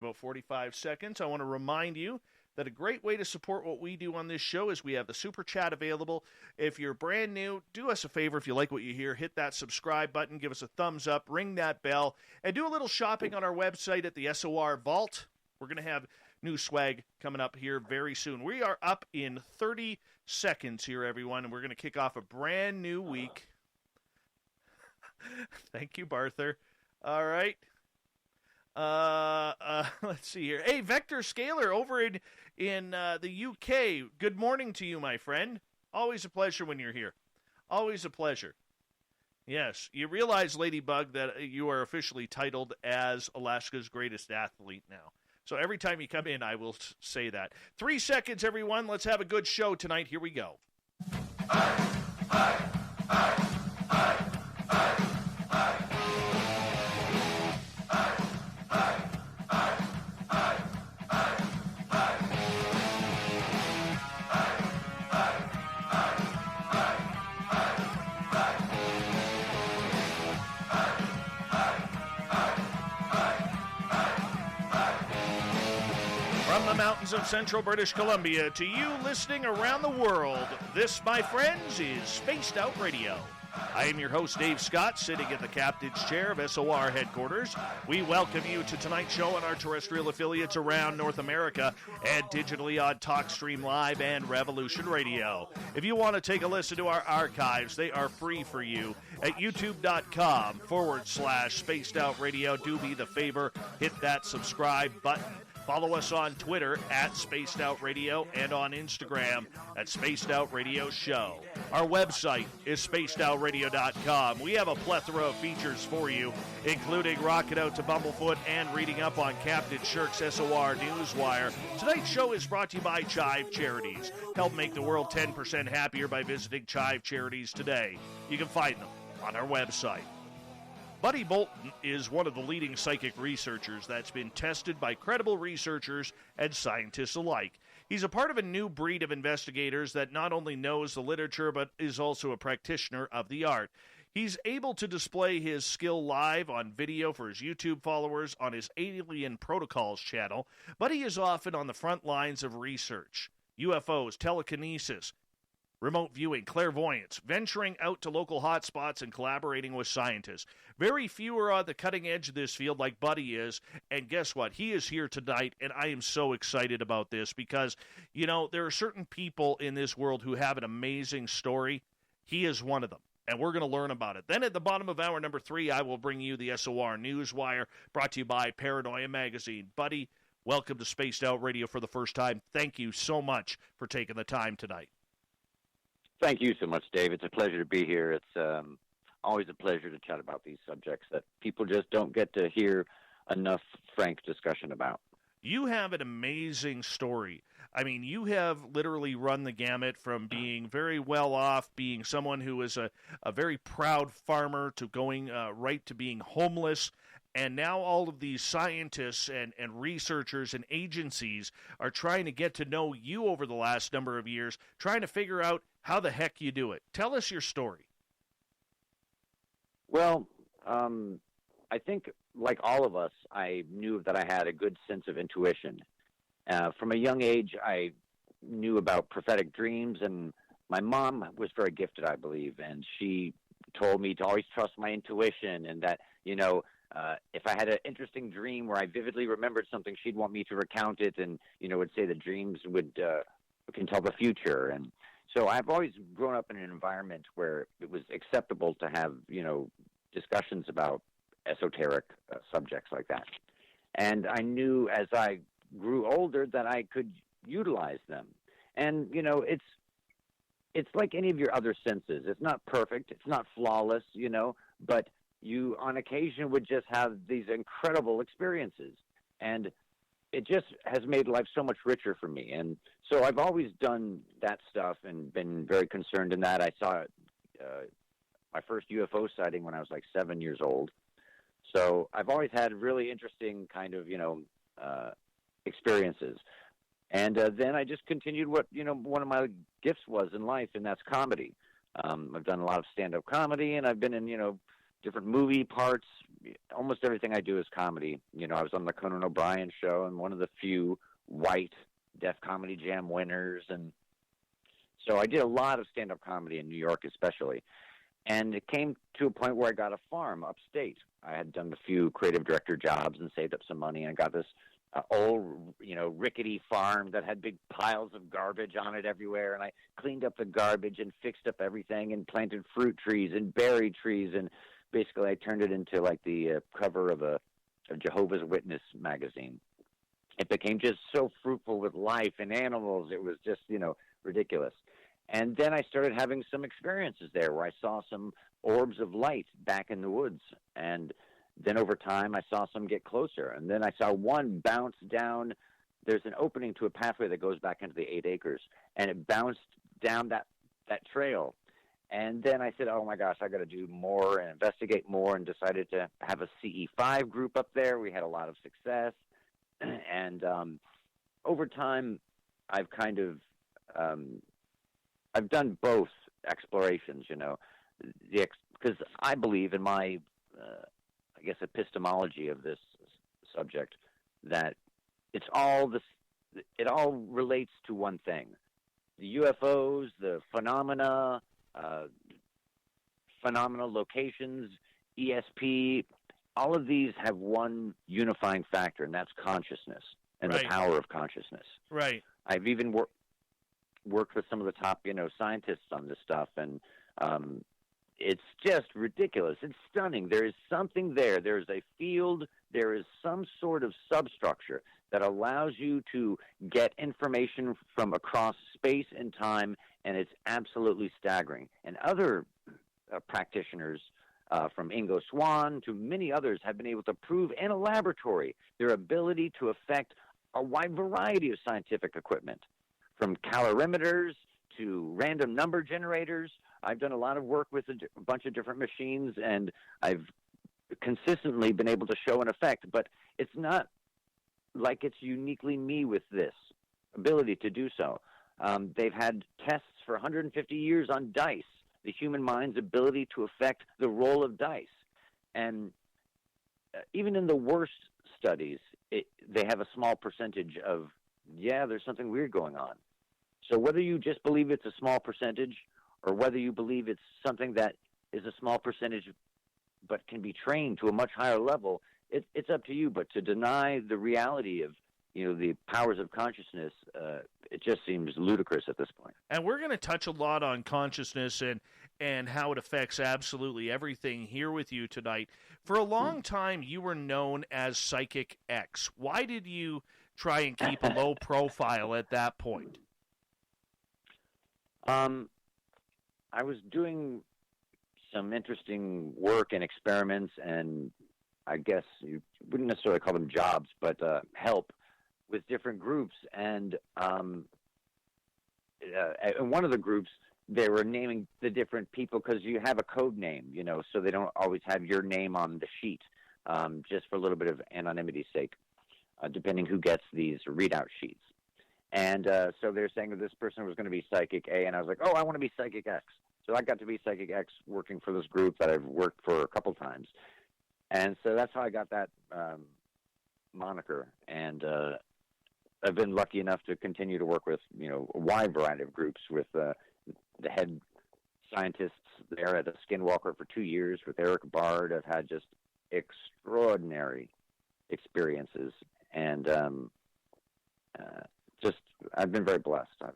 about 45 seconds. I want to remind you that a great way to support what we do on this show is we have the Super Chat available. If you're brand new, do us a favor. If you like what you hear, hit that subscribe button, give us a thumbs up, ring that bell, and do a little shopping on our website at the SOR Vault. We're going to have new swag coming up here very soon. We are up in 30 seconds here, everyone, and we're going to kick off a brand new week. Thank you, Barther. All right. Let's see here. Hey, Vector Scaler over in the UK. Good morning to you, my friend. Always a pleasure when you're here. Always a pleasure. Yes, you realize, Ladybug, that you are officially titled as Alaska's greatest athlete now. So every time you come in, I will say that. 3 seconds, everyone. Let's have a good show tonight. Here we go. From the mountains of central British Columbia to you listening around the world, this, my friends, is Spaced Out Radio. I am your host, Dave Scott, sitting in the captain's chair of SOR headquarters. We welcome you to tonight's show on our terrestrial affiliates around North America and digitally on TalkStream Live and Revolution Radio. If you want to take a listen to our archives, they are free for you at youtube.com/Spaced Out Radio. Do me the favor, hit that subscribe button. Follow us on Twitter at Spaced Out Radio and on Instagram at Spaced Out Radio Show. Our website is spacedoutradio.com. We have a plethora of features for you, including rocking out to Bumblefoot and reading up on Captain Shirk's SOR Newswire. Tonight's show is brought to you by Chive Charities. Help make the world 10% happier by visiting Chive Charities today. You can find them on our website. Buddy Bolton is one of the leading psychic researchers that's been tested by credible researchers and scientists alike. He's a part of a new breed of investigators that not only knows the literature but is also a practitioner of the art. He's able to display his skill live on video for his YouTube followers on his Alien Protocols channel, but he is often on the front lines of research. UFOs, telekinesis, remote viewing, clairvoyance, venturing out to local hotspots and collaborating with scientists. Very few are on the cutting edge of this field like Buddy is, and guess what? He is here tonight, and I am so excited about this because, you know, there are certain people in this world who have an amazing story. He is one of them, and we're going to learn about it. Then at the bottom of hour number 3, I will bring you the SOR Newswire, brought to you by Paranoia Magazine. Buddy, welcome to Spaced Out Radio for the first time. Thank you so much for taking the time tonight. Thank you so much, Dave. It's a pleasure to be here. It's always a pleasure to chat about these subjects that people just don't get to hear enough frank discussion about. You have an amazing story. I mean, you have literally run the gamut from being very well off, being someone who is a very proud farmer, to going right to being homeless. And now all of these scientists and researchers and agencies are trying to get to know you over the last number of years, trying to figure out how the heck you do it. Tell us your story. Well, I think, like all of us, I knew that I had a good sense of intuition. From a young age, I knew about prophetic dreams, and my mom was very gifted, I believe, and she told me to always trust my intuition, and that, you know, if I had an interesting dream where I vividly remembered something, she'd want me to recount it, and, you know, would say the dreams can tell the future. And so I've always grown up in an environment where it was acceptable to have, you know, discussions about esoteric subjects like that. And I knew as I grew older that I could utilize them. And, you know, it's like any of your other senses. It's not perfect. It's not flawless, you know, but you on occasion would just have these incredible experiences. And it just has made life so much richer for me. And so I've always done that stuff and been very concerned in that. I saw my first UFO sighting when I was like 7 years old. So I've always had really interesting kind of, you know, experiences. And then I just continued what, you know, one of my gifts was in life, and that's comedy. I've done a lot of stand-up comedy, and I've been in, you know, different movie parts. Almost everything I do is comedy. I was on the Conan O'Brien show and one of the few white Def Comedy Jam winners. And so I did a lot of stand-up comedy in New York especially. And it came to a point where I got a farm upstate. I had done a few creative director jobs and saved up some money, and I got this old, rickety farm that had big piles of garbage on it everywhere. And I cleaned up the garbage and fixed up everything and planted fruit trees and berry trees. And basically I turned it into like the cover of a Jehovah's Witness magazine. It became just so fruitful with life and animals. It was just, ridiculous. And then I started having some experiences there where I saw some orbs of light back in the woods. And then over time, I saw some get closer. And then I saw one bounce down. There's an opening to a pathway that goes back into the 8 acres. And it bounced down that trail. And then I said, oh, my gosh, I got to do more and investigate more, and decided to have a CE5 group up there. We had a lot of success. And over time, I've kind of I've done both explorations, because I believe in my, epistemology of this subject, that it all relates to one thing: the UFOs, the phenomenal locations, ESP. All of these have one unifying factor, and that's consciousness and the power of consciousness. Right. I've even worked with some of the top, scientists on this stuff, and it's just ridiculous. It's stunning. There is something there. There's a field. There is some sort of substructure that allows you to get information from across space and time, and it's absolutely staggering. And other practitioners, from Ingo Swann to many others, have been able to prove in a laboratory their ability to affect a wide variety of scientific equipment, from calorimeters to random number generators. I've done a lot of work with a bunch of different machines, and I've consistently been able to show an effect, but it's not like it's uniquely me with this ability to do so. They've had tests for 150 years on dice, the human mind's ability to affect the roll of dice. And even in the worst studies, they have a small percentage of, there's something weird going on. So whether you just believe it's a small percentage, or whether you believe it's something that is a small percentage but can be trained to a much higher level, it's up to you. But to deny the reality of the powers of consciousness, it just seems ludicrous at this point. And we're going to touch a lot on consciousness and how it affects absolutely everything here with you tonight. For a long time, you were known as Psychic X. Why did you try and keep a low profile at that point? I was doing some interesting work and experiments, and I guess you wouldn't necessarily call them jobs, but help with different groups. And in one of the groups, they were naming the different people because you have a code name, so they don't always have your name on the sheet, just for a little bit of anonymity's sake, depending who gets these readout sheets. And so they're saying that this person was going to be Psychic A, and I was like, oh, I want to be Psychic X. So I got to be Psychic X working for this group that I've worked for a couple times. And so that's how I got that moniker. And I've been lucky enough to continue to work with, a wide variety of groups, with the head scientists there at the Skinwalker for 2 years with Eric Bard. I've had just extraordinary experiences, and I've been very blessed. I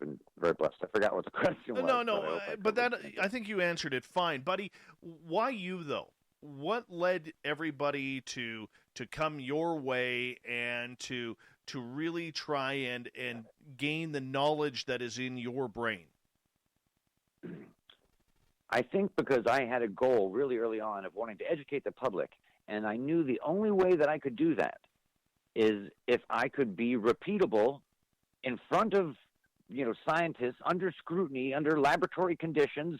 forgot what the question was. No, but that, I think you answered it fine. Buddy, why you, though? What led everybody to come your way and to really try and gain the knowledge that is in your brain? I think because I had a goal really early on of wanting to educate the public, and I knew the only way that I could do that is if I could be repeatable in front of, scientists, under scrutiny, under laboratory conditions,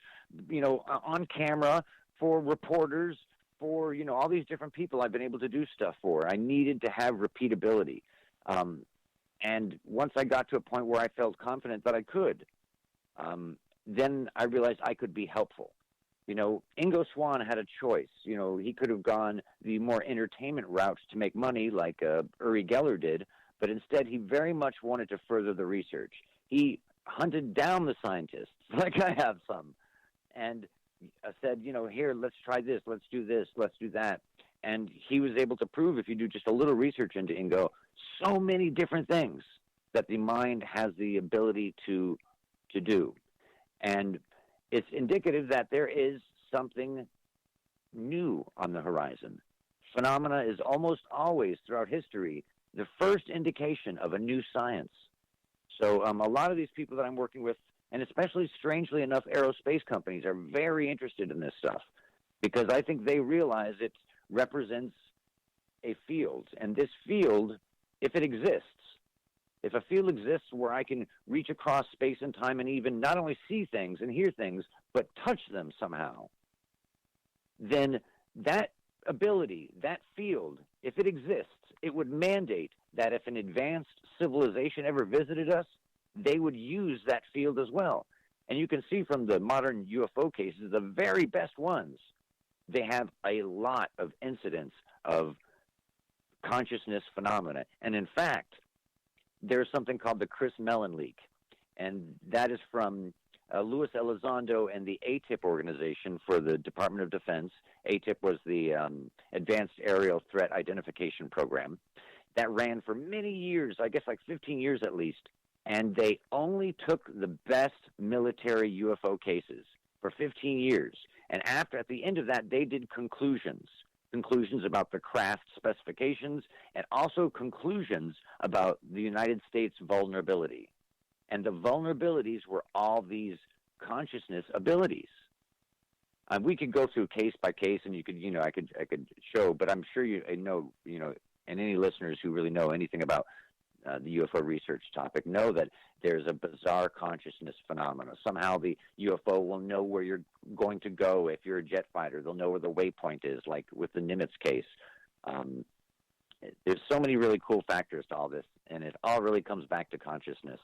on camera, for reporters, for, all these different people I've been able to do stuff for. I needed to have repeatability. And once I got to a point where I felt confident that I could, then I realized I could be helpful. Ingo Swann had a choice. He could have gone the more entertainment route to make money like Uri Geller did, but instead he very much wanted to further the research. He hunted down the scientists, like I have some, and said, here, let's try this, let's do that. And he was able to prove, if you do just a little research into Ingo, so many different things that the mind has the ability to do. And it's indicative that there is something new on the horizon. Phenomena is almost always, throughout history, the first indication of a new science. So a lot of these people that I'm working with, and especially, strangely enough, aerospace companies, are very interested in this stuff because I think they realize it represents a field. And this field, if it exists, if a field exists where I can reach across space and time and even not only see things and hear things, but touch them somehow, then that ability, that field, if it exists, it would mandate that if an advanced civilization ever visited us, they would use that field as well. And you can see from the modern UFO cases, the very best ones, they have a lot of incidents of consciousness phenomena. And in fact, there's something called the Chris Mellon leak, and that is from Luis Elizondo and the ATIP organization for the Department of Defense. ATIP was the Advanced Aerial Threat Identification Program that ran for many years, I guess like 15 years at least, and they only took the best military UFO cases for 15 years. And at the end of that, they did conclusions about the craft specifications, and also conclusions about the United States vulnerability. And the vulnerabilities were all these consciousness abilities. We could go through case by case, and I could show, but I'm sure and any listeners who really know anything about the UFO research topic know that there's a bizarre consciousness phenomena. Somehow the UFO will know where you're going to go. If you're a jet fighter, they'll know where the waypoint is, like with the Nimitz case. There's so many really cool factors to all this, and it all really comes back to consciousness.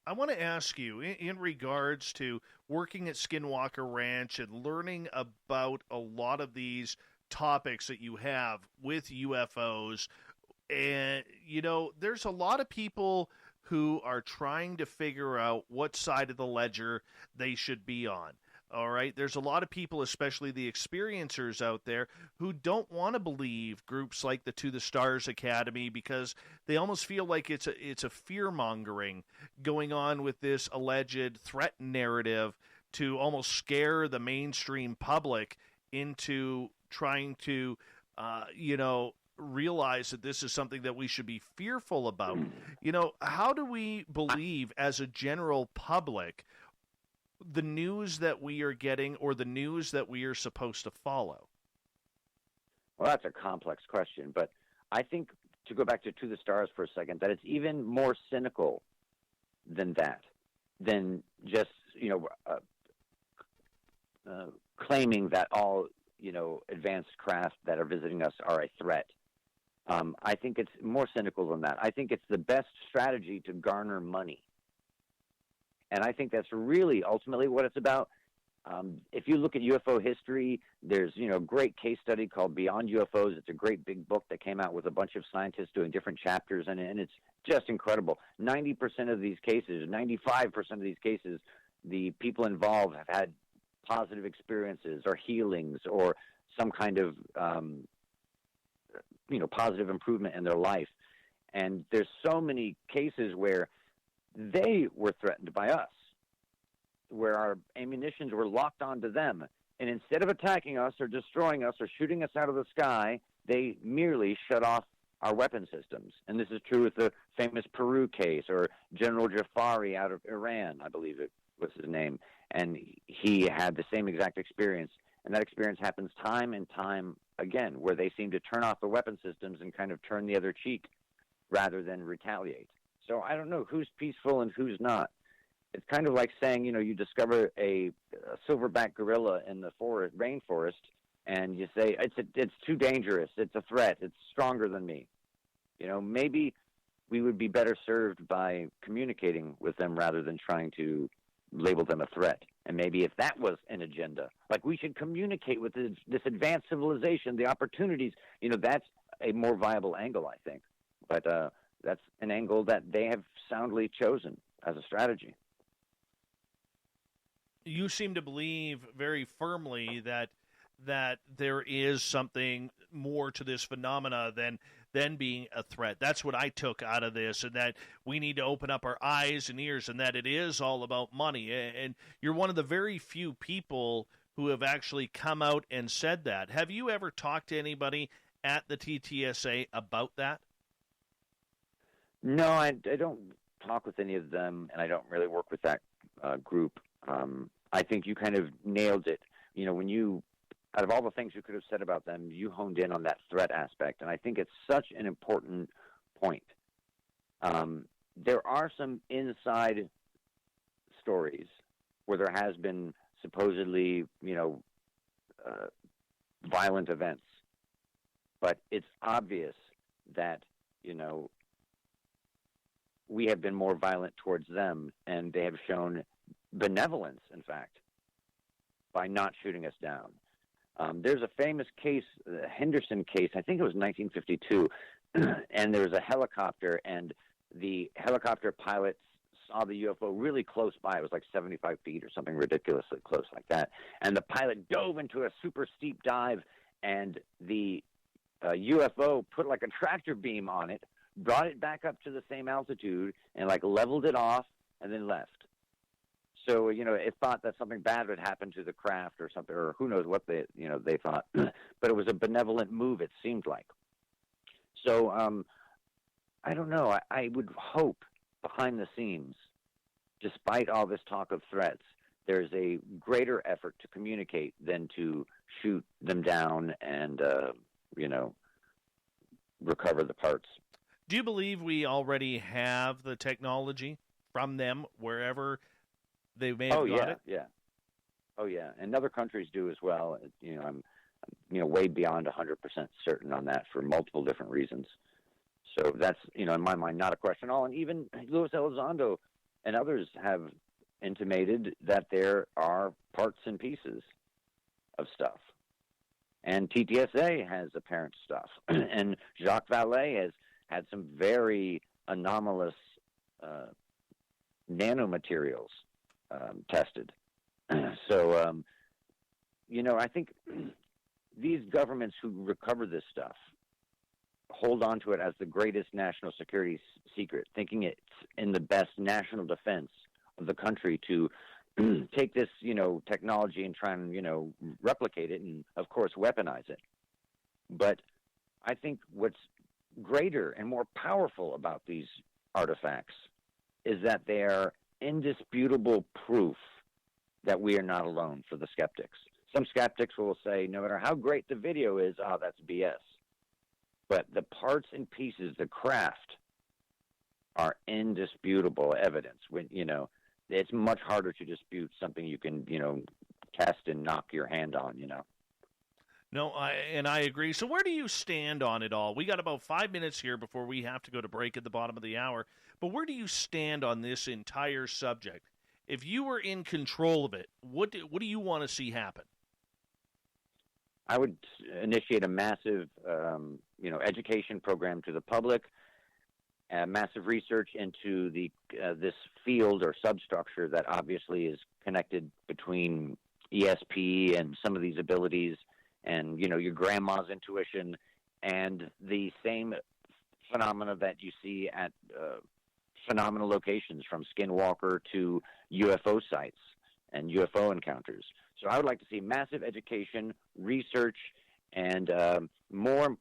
I want to ask you, in regards to working at Skinwalker Ranch and learning about a lot of these topics that you have with UFOs, and, there's a lot of people who are trying to figure out what side of the ledger they should be on. All right. There's a lot of people, especially the experiencers out there, who don't want to believe groups like the To the Stars Academy because they almost feel like it's a fear-mongering going on with this alleged threat narrative to almost scare the mainstream public into trying to, realize that this is something that we should be fearful about. How do we believe as a general public the news that we are getting or the news that we are supposed to follow? Well, that's a complex question, but I think, to go back to the Stars for a second, that it's even more cynical than that, than just, claiming that all, advanced craft that are visiting us are a threat. I think it's more cynical than that. I think it's the best strategy to garner money. And I think that's really ultimately what it's about. If you look at UFO history, there's, a great case study called Beyond UFOs. It's a great big book that came out with a bunch of scientists doing different chapters, and it's just incredible. 90% of these cases, 95% of these cases, the people involved have had positive experiences or healings or some kind of, positive improvement in their life. And there's so many cases where they were threatened by us, where our ammunitions were locked onto them. And instead of attacking us or destroying us or shooting us out of the sky, they merely shut off our weapon systems. And this is true with the famous Peru case, or General Jafari out of Iran, I believe it was his name. And he had the same exact experience. And that experience happens time and time again, where they seem to turn off the weapon systems and kind of turn the other cheek rather than retaliate. So I don't know who's peaceful and who's not. It's kind of like saying, you discover a silverback gorilla in the rainforest, and you say, it's too dangerous, it's a threat, it's stronger than me. Maybe we would be better served by communicating with them rather than trying to label them a threat. And maybe if that was an agenda, like we should communicate with this advanced civilization, the opportunities, that's a more viable angle, I think. But that's an angle that they have soundly chosen as a strategy. You seem to believe very firmly that there is something more to this phenomena than being a threat. That's what I took out of this, and that we need to open up our eyes and ears, and that it is all about money. And you're one of the very few people who have actually come out and said that. Have you ever talked to anybody at the TTSA about that? No, I don't talk with any of them, and I don't really work with that group. I think you kind of nailed it. When you, out of all the things you could have said about them, you honed in on that threat aspect, and I think it's such an important point. There are some inside stories where there has been supposedly, violent events, but it's obvious that, we have been more violent towards them, and they have shown benevolence, in fact, by not shooting us down. There's a famous case, the Henderson case, I think it was 1952, and there was a helicopter, and the helicopter pilots saw the UFO really close by. It was like 75 feet or something ridiculously close like that. And the pilot dove into a super steep dive, and the UFO put like a tractor beam on it, brought it back up to the same altitude, and like leveled it off, and then left. So, it thought that something bad would happen to the craft or something, or who knows what they thought. But it was a benevolent move, it seemed like. So, I don't know. I would hope behind the scenes, despite all this talk of threats, there's a greater effort to communicate than to shoot them down and, recover the parts. Do you believe we already have the technology from them wherever they may have got it? Yeah. Oh, yeah. And other countries do as well. I'm way beyond 100% certain on that for multiple different reasons. So that's, in my mind, not a question at all. And even Luis Elizondo and others have intimated that there are parts and pieces of stuff. And TTSA has apparent stuff. And Jacques Vallée has had some very anomalous nanomaterials tested. So, I think these governments who recover this stuff hold on to it as the greatest national security secret, thinking it's in the best national defense of the country to take this, technology and try and, replicate it and, of course, weaponize it. But I think what's greater and more powerful about these artifacts is that they are indisputable proof that we are not alone for the skeptics. Some skeptics will say, no matter how great the video is, that's BS. But the parts and pieces, the craft, are indisputable evidence. When, it's much harder to dispute something you can, test and knock your hand on, No, I agree. So where do you stand on it all? We got about 5 minutes here before we have to go to break at the bottom of the hour. But where do you stand on this entire subject? If you were in control of it, what do you want to see happen? I would initiate a massive, education program to the public, massive research into this field or substructure that obviously is connected between ESP and some of these abilities, and your grandma's intuition, and the same phenomena that you see at phenomenal locations, from Skinwalker to UFO sites and UFO encounters. So I would like to see massive education, research, and more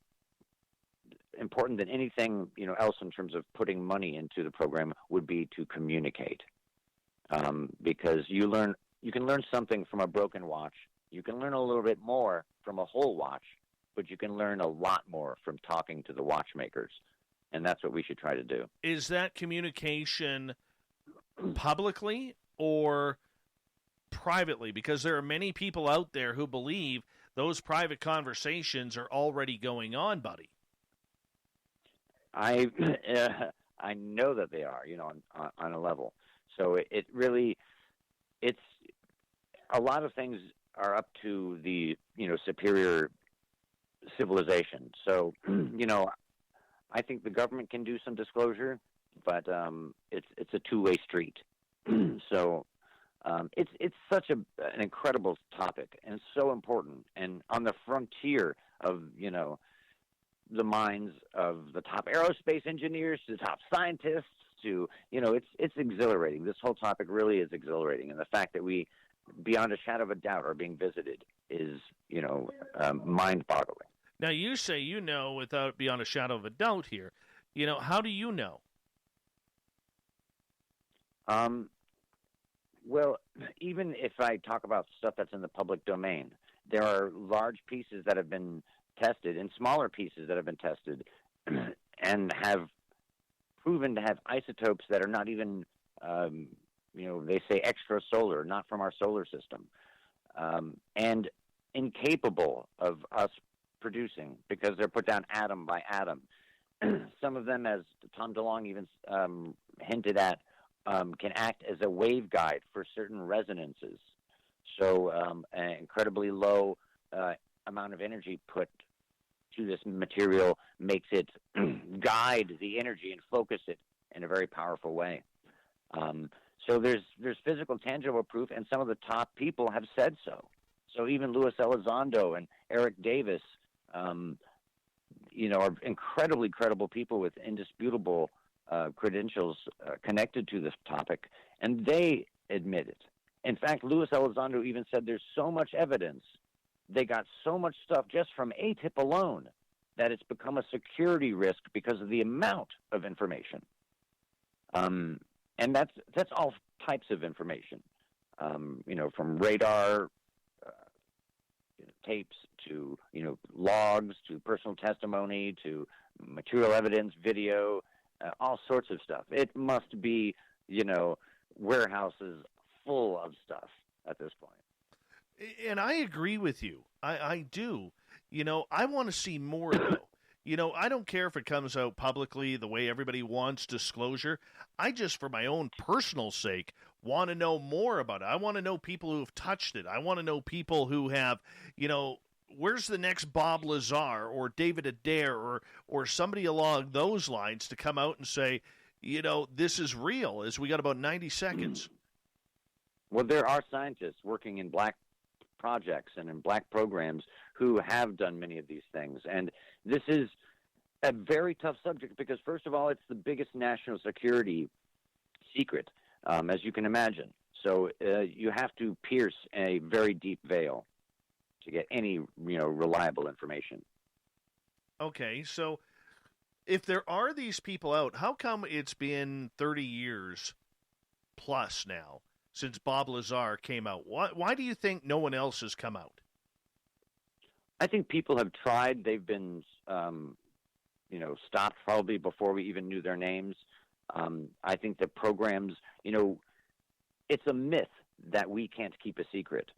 important than anything else in terms of putting money into the program would be to communicate, because you can learn something from a broken watch. You can learn a little bit more from a whole watch, but you can learn a lot more from talking to the watchmakers, and that's what we should try to do. Is that communication publicly or privately? Because there are many people out there who believe those private conversations are already going on, buddy. I know that they are, on a level. So it really, it's a lot of things are up to the superior civilization. So I think the government can do some disclosure, but it's a two-way street. So it's such an incredible topic and so important, and on the frontier of the minds of the top aerospace engineers to the top scientists to it's exhilarating. This whole topic really is exhilarating, and the fact that we, beyond a shadow of a doubt, are being visited is mind-boggling. Now, you say without beyond a shadow of a doubt here. How do you know? Well, even if I talk about stuff that's in the public domain, there are large pieces that have been tested and smaller pieces that have been tested and have proven to have isotopes that are not even, they say extrasolar, not from our solar system, and incapable of us producing because they're put down atom by atom. Some of them, as Tom DeLonge even hinted at, can act as a waveguide for certain resonances. So an incredibly low amount of energy put to this material makes it guide the energy and focus it in a very powerful way. So there's physical, tangible proof, and some of the top people have said so. So even Luis Elizondo and Eric Davis, are incredibly credible people with indisputable credentials connected to this topic, and they admit it. In fact, Luis Elizondo even said there's so much evidence, they got so much stuff just from ATIP alone, that it's become a security risk because of the amount of information. And that's all types of information, from radar tapes to logs to personal testimony to material evidence, video, all sorts of stuff. It must be warehouses full of stuff at this point. And I agree with you. I do. I want to see more, though. I don't care if it comes out publicly the way everybody wants disclosure. I just, for my own personal sake, want to know more about it. I want to know people who have touched it. I want to know people who have, where's the next Bob Lazar or David Adair or somebody along those lines to come out and say, this is real, as we got about 90 seconds. Well, there are scientists working in black projects and in black programs who have done many of these things. And this is a very tough subject because, first of all, it's the biggest national security secret, as you can imagine. So you have to pierce a very deep veil to get any reliable information. Okay, so if there are these people out, how come it's been 30 years plus now since Bob Lazar came out? Why do you think no one else has come out? I think people have tried. They've been, stopped probably before we even knew their names. I think the programs, it's a myth that we can't keep a secret.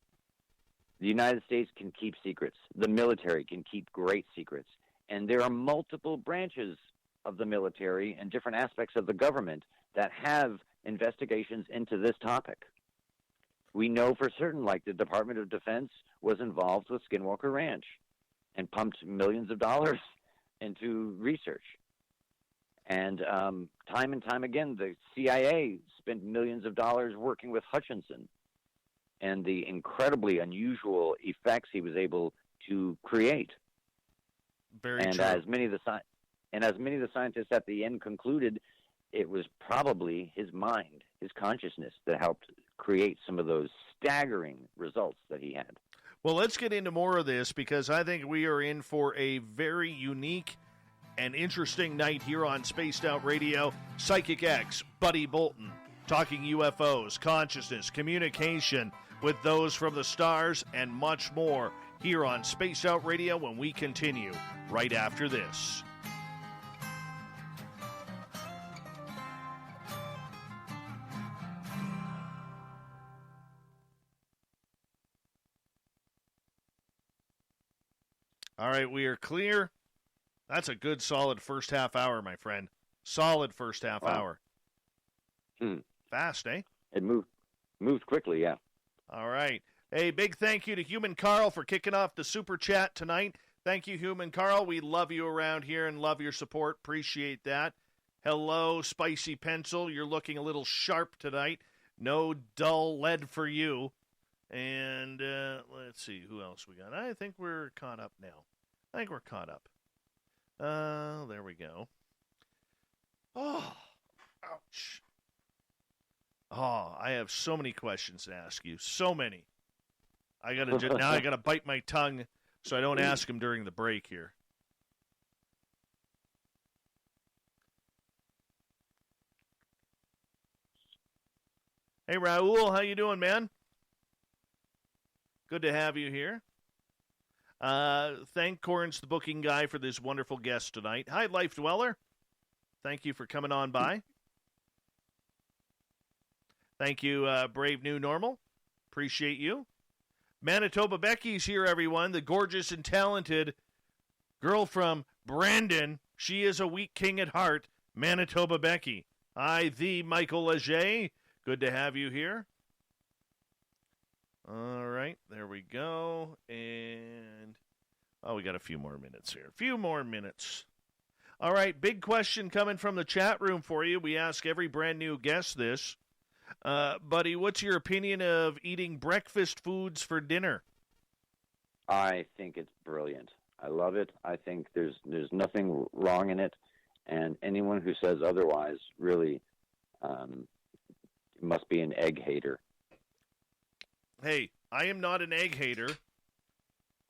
The United States can keep secrets. The military can keep great secrets. And there are multiple branches of the military and different aspects of the government that have investigations into this topic. We know for certain, like the Department of Defense was involved with Skinwalker Ranch and pumped millions of dollars into research. And time and time again, the CIA spent millions of dollars working with Hutchinson and the incredibly unusual effects he was able to create. Very and true. As many of the scientists at the end concluded, it was probably his mind, his consciousness, that helped create some of those staggering results that he had. Well, let's get into more of this because I think we are in for a very unique and interesting night here on Spaced Out Radio. Psychic X, Buddy Bolton, talking UFOs, consciousness, communication with those from the stars, and much more here on Spaced Out Radio when we continue right after this. All right, we are clear. That's a good, solid first half hour, my friend. Solid first half hour. Hmm. Fast, eh? It moved. Moved quickly, yeah. All right. Hey, big thank you to Human Carl for kicking off the Super Chat tonight. Thank you, Human Carl. We love you around here and love your support. Appreciate that. Hello, Spicy Pencil. You're looking a little sharp tonight. No dull lead for you. And let's see who else we got. I think we're caught up now. There we go. Oh, ouch. Oh, I have so many questions to ask you. So many. Now I gotta bite my tongue so I don't ask them during the break here. Hey, Raul, how you doing, man? Good to have you here. Thank Corns, the booking guy, for this wonderful guest tonight. Hi, Life Dweller. Thank you for coming on by. Thank you, Brave New Normal. Appreciate you. Manitoba Becky's here, everyone. The gorgeous and talented girl from Brandon. She is a wheat king at heart. Manitoba Becky. I, the Michael Leger. Good to have you here. All right, there we go. And, we got a few more minutes here. All right, big question coming from the chat room for you. We ask every brand new guest this. Buddy, what's your opinion of eating breakfast foods for dinner? I think it's brilliant. I love it. I think there's nothing wrong in it, and anyone who says otherwise really must be an egg hater. Hey, I am not an egg hater.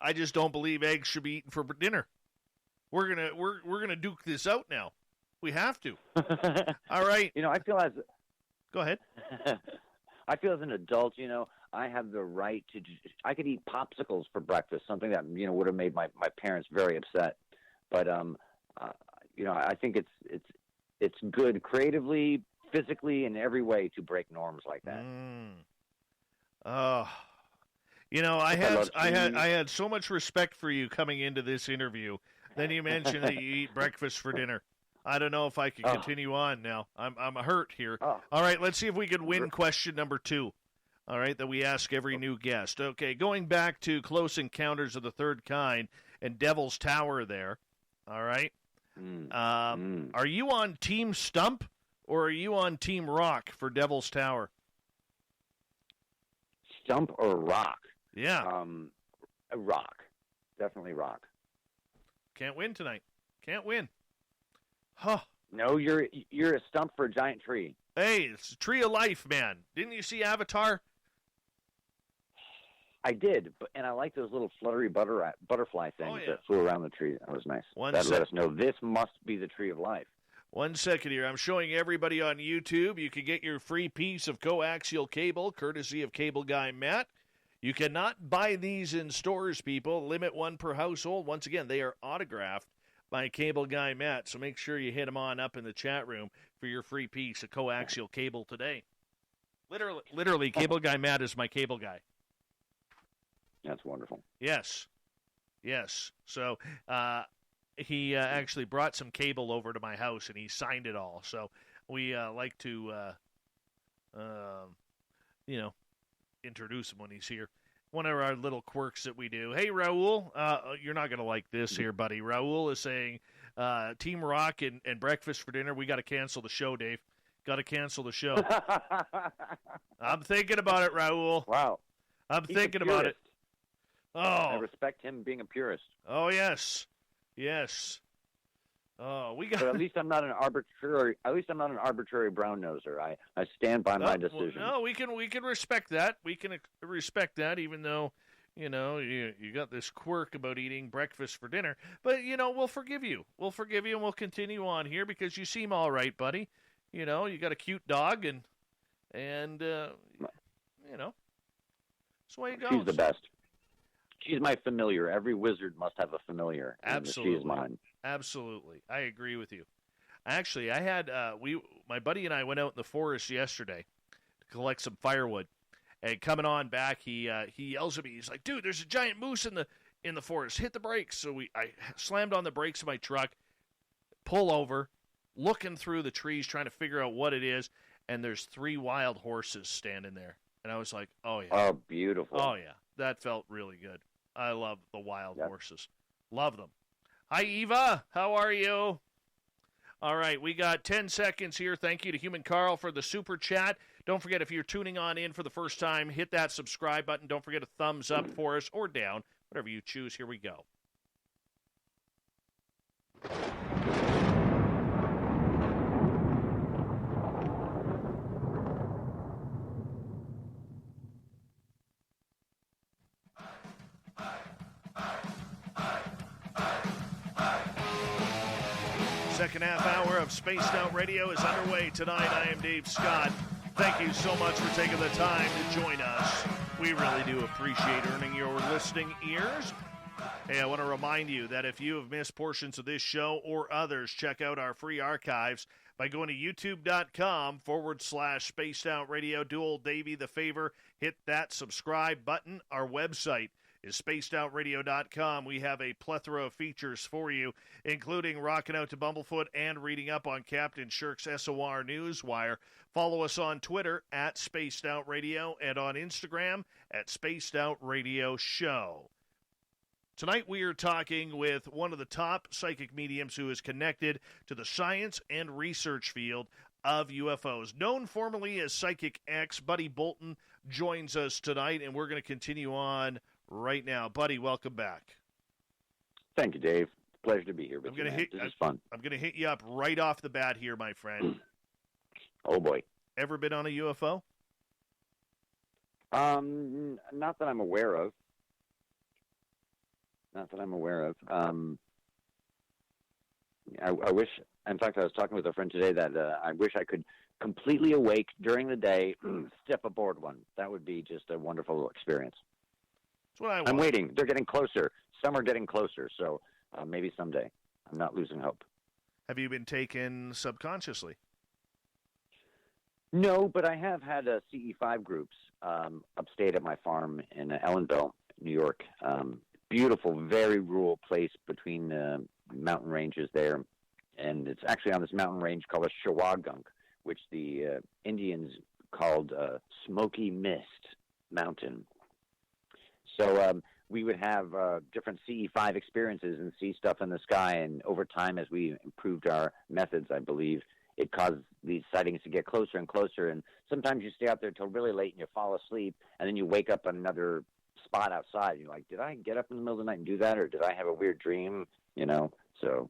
I just don't believe eggs should be eaten for dinner. We're gonna duke this out now. We have to. All right. I feel as Go ahead. I feel as an adult, I have the right to. I could eat popsicles for breakfast, something that would have made my parents very upset. But I think it's good creatively, physically, in every way to break norms like that. I had so much respect for you coming into this interview. Then you mentioned that you eat breakfast for dinner. I don't know if I can continue on now. I'm hurt here. All right, let's see if we can win question number 2. All right, that we ask every new guest. Okay, going back to Close Encounters of the Third Kind and Devil's Tower there. All right. Are you on Team Stump or are you on Team Rock for Devil's Tower? Stump or Rock? Yeah. Rock. Definitely Rock. Can't win tonight. Can't win. Huh. No, you're a stump for a giant tree. Hey, it's a tree of life, man. Didn't you see Avatar? I did, and I like those little fluttery butterfly things that flew around the tree. That was nice. That let us know this must be the tree of life. 1 second here. I'm showing everybody on YouTube. You can get your free piece of coaxial cable, courtesy of Cable Guy Matt. You cannot buy these in stores, people. Limit 1 per household. Once again, they are autographed by Cable Guy Matt, so make sure you hit him on up in the chat room for your free piece of coaxial cable today. Literally, Cable Guy Matt is my cable guy. That's wonderful. Yes. So he actually brought some cable over to my house, and he signed it all. So we like to, introduce him when he's here. One of our little quirks that we do. Hey, Raul, you're not going to like this here, buddy. Raul is saying, Team Rock and breakfast for dinner. We got to cancel the show, Dave. Got to cancel the show. I'm thinking about it, Raul. Wow. I'm thinking about it. Oh. I respect him being a purist. Oh, yes. Oh, we got. But at least I'm not an arbitrary. At least I'm not an arbitrary brown noser. I stand by my decision. Well, no, we can respect that. We can respect that, even though you got this quirk about eating breakfast for dinner. But we'll forgive you. We'll forgive you, and we'll continue on here because you seem all right, buddy. You got a cute dog, and that's the way it goes. She's the best. She's my familiar. Every wizard must have a familiar. Absolutely. She is mine. Absolutely. I agree with you. Actually, I had my buddy and I went out in the forest yesterday to collect some firewood. And coming on back, he yells at me. He's like, "Dude, there's a giant moose in the forest. Hit the brakes." So I slammed on the brakes of my truck, pull over, looking through the trees trying to figure out what it is, and there's 3 wild horses standing there. And I was like, oh, yeah. Oh, beautiful. Oh, yeah. That felt really good. I love the wild horses. Love them. Hi, Eva. How are you? All right, we got 10 seconds here. Thank you to Human Carl for the super chat. Don't forget, if you're tuning on in for the first time, hit that subscribe button. Don't forget a thumbs up for us or down, whatever you choose. Here we go. Second half hour of Spaced Out Radio is underway tonight. I am Dave Scott. Thank you so much for taking the time to join us. We really do appreciate earning your listening ears. Hey, I want to remind you that if you have missed portions of this show or others, check out our free archives by going to youtube.com/Spaced Out Radio. Do old Davey the favor, hit that subscribe button. Our website is spacedoutradio.com. We have a plethora of features for you, including rocking out to Bumblefoot and reading up on Captain Shirk's SOR Newswire. Follow us on Twitter at Spaced Out Radio and on Instagram at Spaced Out Radio Show. Tonight we are talking with one of the top psychic mediums who is connected to the science and research field of UFOs. Known formerly as Psychic X, Buddy Bolton joins us tonight, and we're going to continue on right now. Buddy, welcome back. Thank you, Dave. Pleasure to be here with you. This is fun. I'm going to hit you up right off the bat here, my friend. Oh, boy. Ever been on a UFO? Not that I'm aware of. I wish, in fact, I was talking with a friend today that I wish I could completely awake during the day, step aboard one. That would be just a wonderful experience. That's what I want. I'm waiting. They're getting closer. Some are getting closer, so maybe someday. I'm not losing hope. Have you been taken subconsciously? No, but I have had CE5 groups upstate at my farm in Ellenville, New York. Beautiful, very rural place between mountain ranges there. And it's actually on this mountain range called a Shawagunk, which the Indians called Smoky Mist Mountain. So we would have different CE5 experiences and see stuff in the sky. And over time, as we improved our methods, I believe, it caused these sightings to get closer and closer. And sometimes you stay out there till really late and you fall asleep, and then you wake up on another spot outside. You're like, did I get up in the middle of the night and do that, or did I have a weird dream? You know, so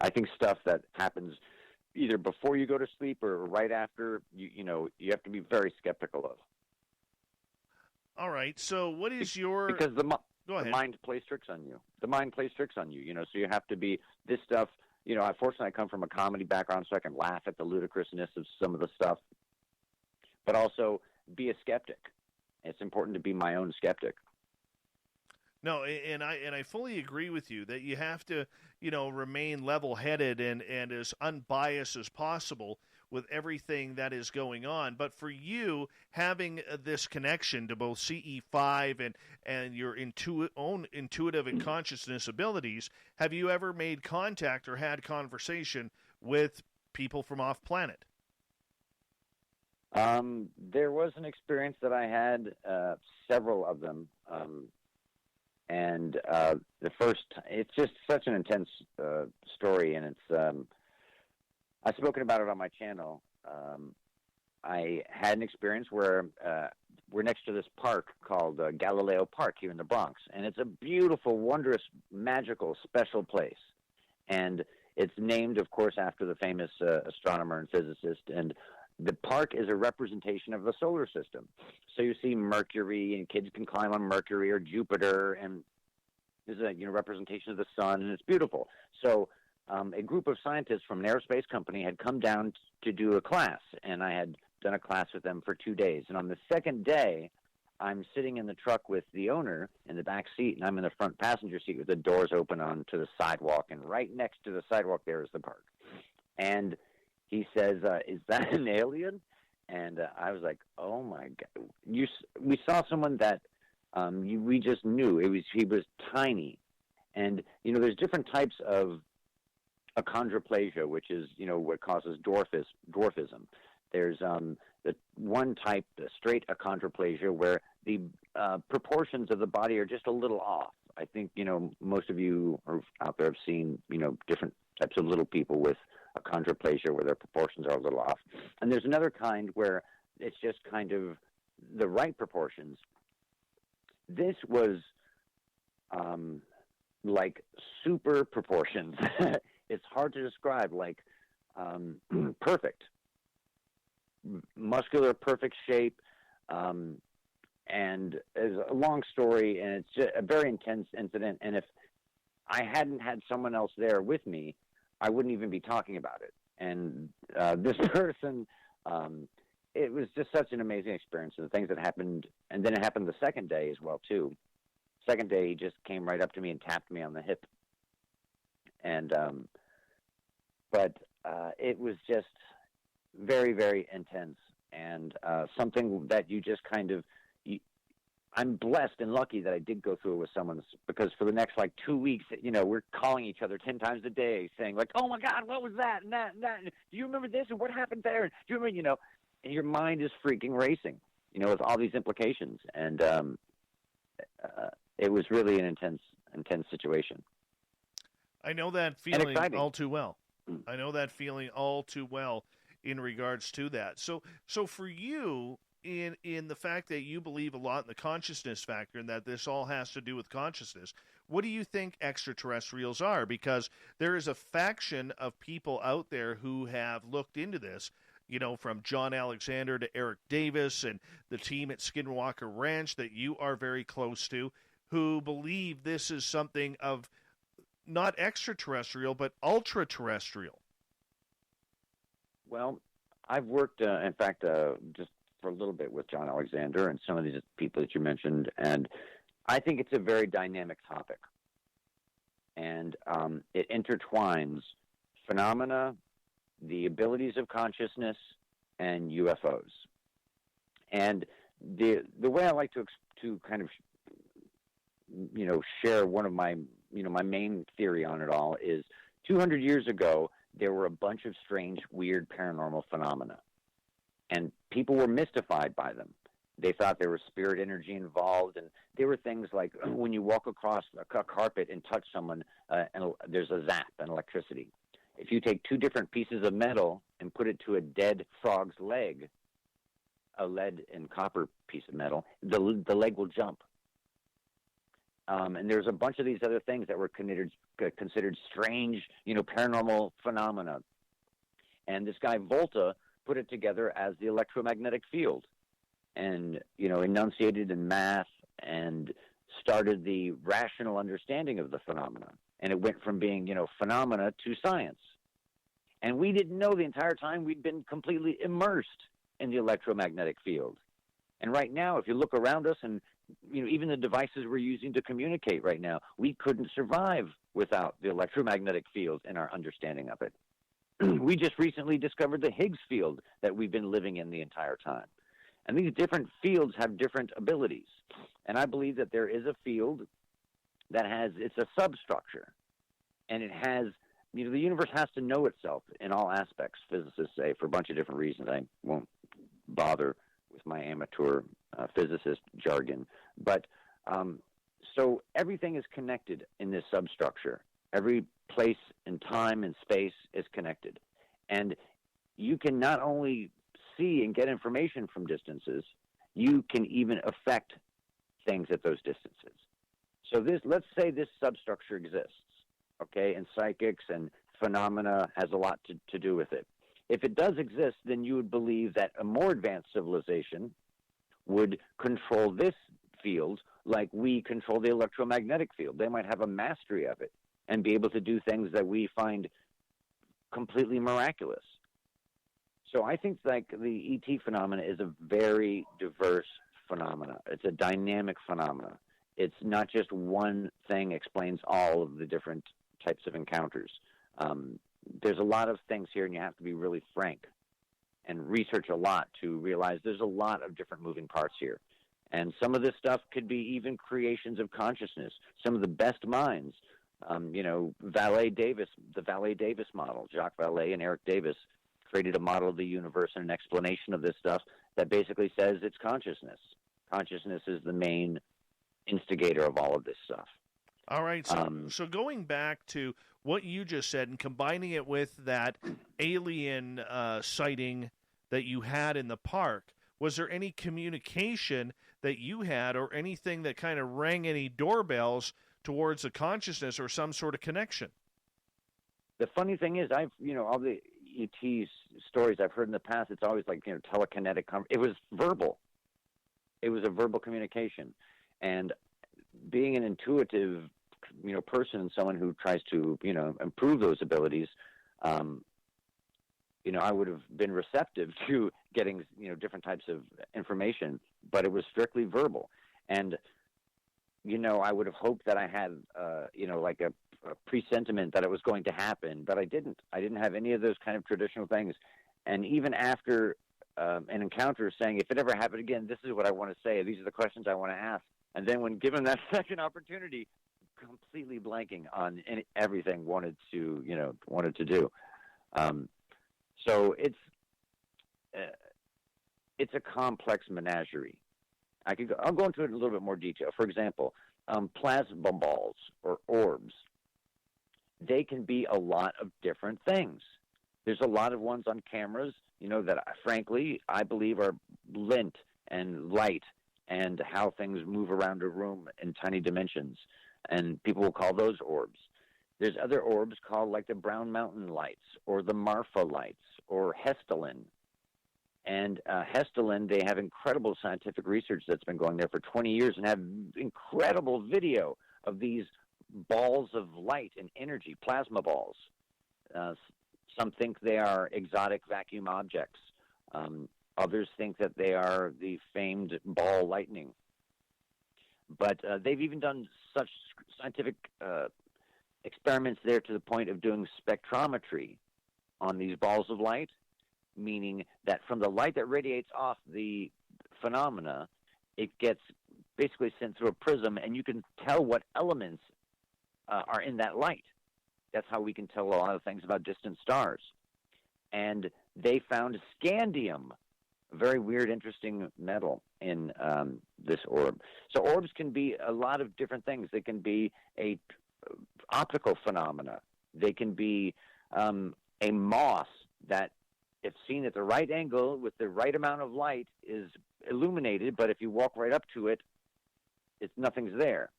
I think stuff that happens either before you go to sleep or right after, you have to be very skeptical of. All right. So what is your... Because the Go ahead. mind plays tricks on you. The mind plays tricks on you, so you have to be this stuff. Unfortunately, I come from a comedy background, so I can laugh at the ludicrousness of some of the stuff, but also be a skeptic. It's important to be my own skeptic. No, and I fully agree with you that you have to, remain level-headed and as unbiased as possible with everything that is going on. But for you, having this connection to both CE5 and your own intuitive and consciousness abilities, have you ever made contact or had conversation with people from off-planet? There was an experience that I had, several of them. And the first, it's just such an intense story, and it's I've spoken about it on my channel. I had an experience where we're next to this park called Galileo Park here in the Bronx, and it's a beautiful, wondrous, magical, special place. And it's named, of course, after the famous astronomer and physicist, and the park is a representation of the solar system. So you see Mercury, and kids can climb on Mercury or Jupiter, and there's a representation of the sun, and it's beautiful. So a group of scientists from an aerospace company had come down to do a class, and I had done a class with them for 2 days. And on the second day, I'm sitting in the truck with the owner in the back seat, and I'm in the front passenger seat with the doors open onto the sidewalk, and right next to the sidewalk there is the park. And he says, is that an alien? And I was like, oh, my God. We saw someone that we just knew. He was tiny. And, there's different types of achondroplasia, which is, what causes dwarfism. There's the one type, the straight achondroplasia, where the proportions of the body are just a little off. I think, most of you are out there have seen, different types of little people with achondroplasia where their proportions are a little off. And there's another kind where it's just kind of the right proportions. This was like super proportions. It's hard to describe, like perfect. Muscular, perfect shape, and it's a long story, and it's just a very intense incident. And if I hadn't had someone else there with me, I wouldn't even be talking about it. And this person, it was just such an amazing experience, and the things that happened. And then it happened the second day as well, too. Second day, he just came right up to me and tapped me on the hip. And but it was just very, very intense, and something that you just kind of, I'm blessed and lucky that I did go through it with someone, because for the next 2 weeks, we're calling each other 10 times a day saying oh my God, what was that? And that, and that. Do you remember this? And what happened there? Do you remember, and your mind is freaking racing, with all these implications. And it was really an intense situation. I know that feeling all too well. I know that feeling all too well in regards to that. So for you, in the fact that you believe a lot in the consciousness factor and that this all has to do with consciousness, what do you think extraterrestrials are? Because there is a faction of people out there who have looked into this, from John Alexander to Eric Davis and the team at Skinwalker Ranch that you are very close to, who believe this is something of not extraterrestrial, but ultra-terrestrial. Well, I've worked, in fact, just for a little bit with John Alexander and some of these people that you mentioned, and I think it's a very dynamic topic. And it intertwines phenomena, the abilities of consciousness, and UFOs. And the way I like to kind of, share one of my, my main theory on it all is 200 years ago, there were a bunch of strange, weird paranormal phenomena. And people were mystified by them. They thought there was spirit energy involved. And there were things like when you walk across a carpet and touch someone, and there's a zap and electricity. If you take two different pieces of metal and put it to a dead frog's leg, a lead and copper piece of metal, the leg will jump. And there's a bunch of these other things that were considered strange, paranormal phenomena. And this guy Volta put it together as the electromagnetic field, and enunciated in math and started the rational understanding of the phenomena. And it went from being phenomena to science. And we didn't know the entire time we'd been completely immersed in the electromagnetic field. And right now, if you look around us, and even the devices we're using to communicate right now, we couldn't survive without the electromagnetic field and our understanding of it. We just recently discovered the Higgs field that we've been living in the entire time. And these different fields have different abilities. And I believe that there is a field that it's a substructure. And it has, the universe has to know itself in all aspects, physicists say, for a bunch of different reasons. I won't bother with my amateur physicist jargon. But so everything is connected in this substructure. Every place and time and space is connected. And you can not only see and get information from distances, you can even affect things at those distances. So let's say this substructure exists, okay, and psychics and phenomena has a lot to do with it. If it does exist, then you would believe that a more advanced civilization would control this field like we control the electromagnetic field. They might have a mastery of it and be able to do things that we find completely miraculous. So I think the ET phenomena is a very diverse phenomena. It's a dynamic phenomena. It's not just one thing explains all of the different types of encounters. There's a lot of things here, and you have to be really frank and research a lot to realize there's a lot of different moving parts here. And some of this stuff could be even creations of consciousness. Some of the best minds, the Valet Davis model, Jacques Vallée and Eric Davis, created a model of the universe and an explanation of this stuff that basically says it's consciousness. Consciousness is the main instigator of all of this stuff. All right, so going back to what you just said and combining it with that alien sighting that you had in the park, was there any communication that you had or anything that kind of rang any doorbells towards a consciousness or some sort of connection? The funny thing is, all the ET stories I've heard in the past, it's always like, telekinetic. It was verbal. It was a verbal communication. And being an intuitive, person and someone who tries to, improve those abilities, I would have been receptive to getting, different types of information, but it was strictly verbal. And, I would have hoped that I had, like a presentiment that it was going to happen, but I didn't. I didn't have any of those kind of traditional things. And even after an encounter saying, if it ever happened again, this is what I want to say. These are the questions I want to ask. And then when given that second opportunity, completely blanking on everything wanted to do. So it's a complex menagerie. I'll go into it in a little bit more detail. For example, plasma balls or orbs. They can be a lot of different things. There's a lot of ones on cameras, that frankly I believe are lint and light and how things move around a room in tiny dimensions. And people will call those orbs. There's other orbs called like the Brown Mountain lights or the Marfa lights or Hestelin. And Hestelin, they have incredible scientific research that's been going there for 20 years and have incredible video of these balls of light and energy, plasma balls. Some think they are exotic vacuum objects. Others think that they are the famed ball lightning. But they've even done such scientific experiments there to the point of doing spectrometry on these balls of light, meaning that from the light that radiates off the phenomena, it gets basically sent through a prism, and you can tell what elements are in that light. That's how we can tell a lot of things about distant stars. And they found scandium, a very weird, interesting metal in this orb. So orbs can be a lot of different things. They can be a optical phenomena. They can be a moss that, if seen at the right angle with the right amount of light, is illuminated, but if you walk right up to it, nothing's there.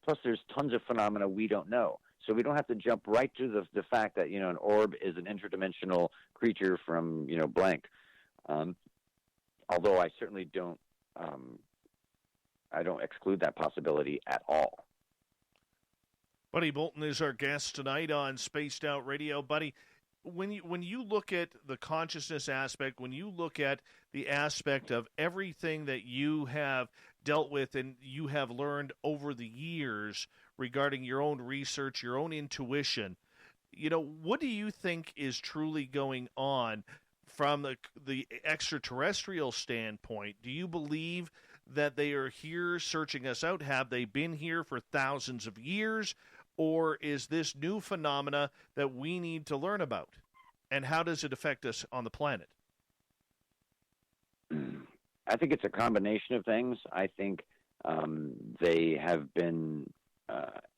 Plus, there's tons of phenomena we don't know. So we don't have to jump right to the fact that, an orb is an interdimensional creature from, blank. Although I certainly don't, I don't exclude that possibility at all. Buddy Bolton is our guest tonight on Spaced Out Radio. Buddy, when you look at the consciousness aspect, when you look at the aspect of everything that you have dealt with and you have learned over the years regarding your own research, your own intuition, what do you think is truly going on from the extraterrestrial standpoint? Do you believe that they are here searching us out? Have they been here for thousands of years? Or is this new phenomena that we need to learn about? And how does it affect us on the planet? I think it's a combination of things. I think they have been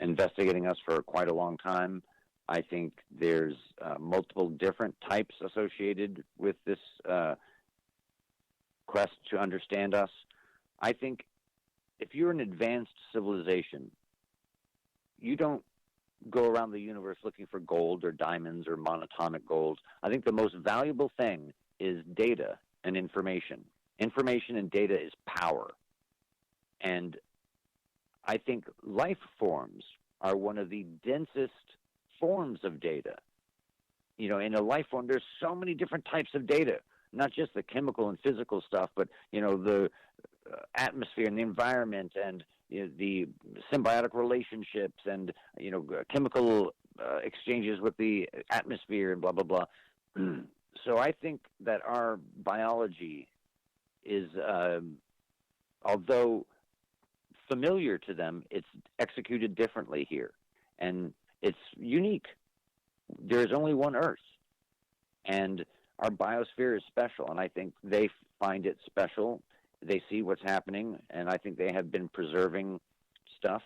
investigating us for quite a long time. I think there's multiple different types associated with this quest to understand us. I think if you're an advanced civilization, you don't go around the universe looking for gold or diamonds or monatomic gold. I think the most valuable thing is data and information. Information and data is power. And I think life forms are one of the densest forms of data. In a life form, there's so many different types of data, not just the chemical and physical stuff, but, the atmosphere and the environment and the symbiotic relationships and, chemical exchanges with the atmosphere and blah, blah, blah. So I think that our biology is, although familiar to them, it's executed differently here. And it's unique. there's only one Earth, and our biosphere is special, and I think they find it special. They see what's happening, and I think they have been preserving stuff.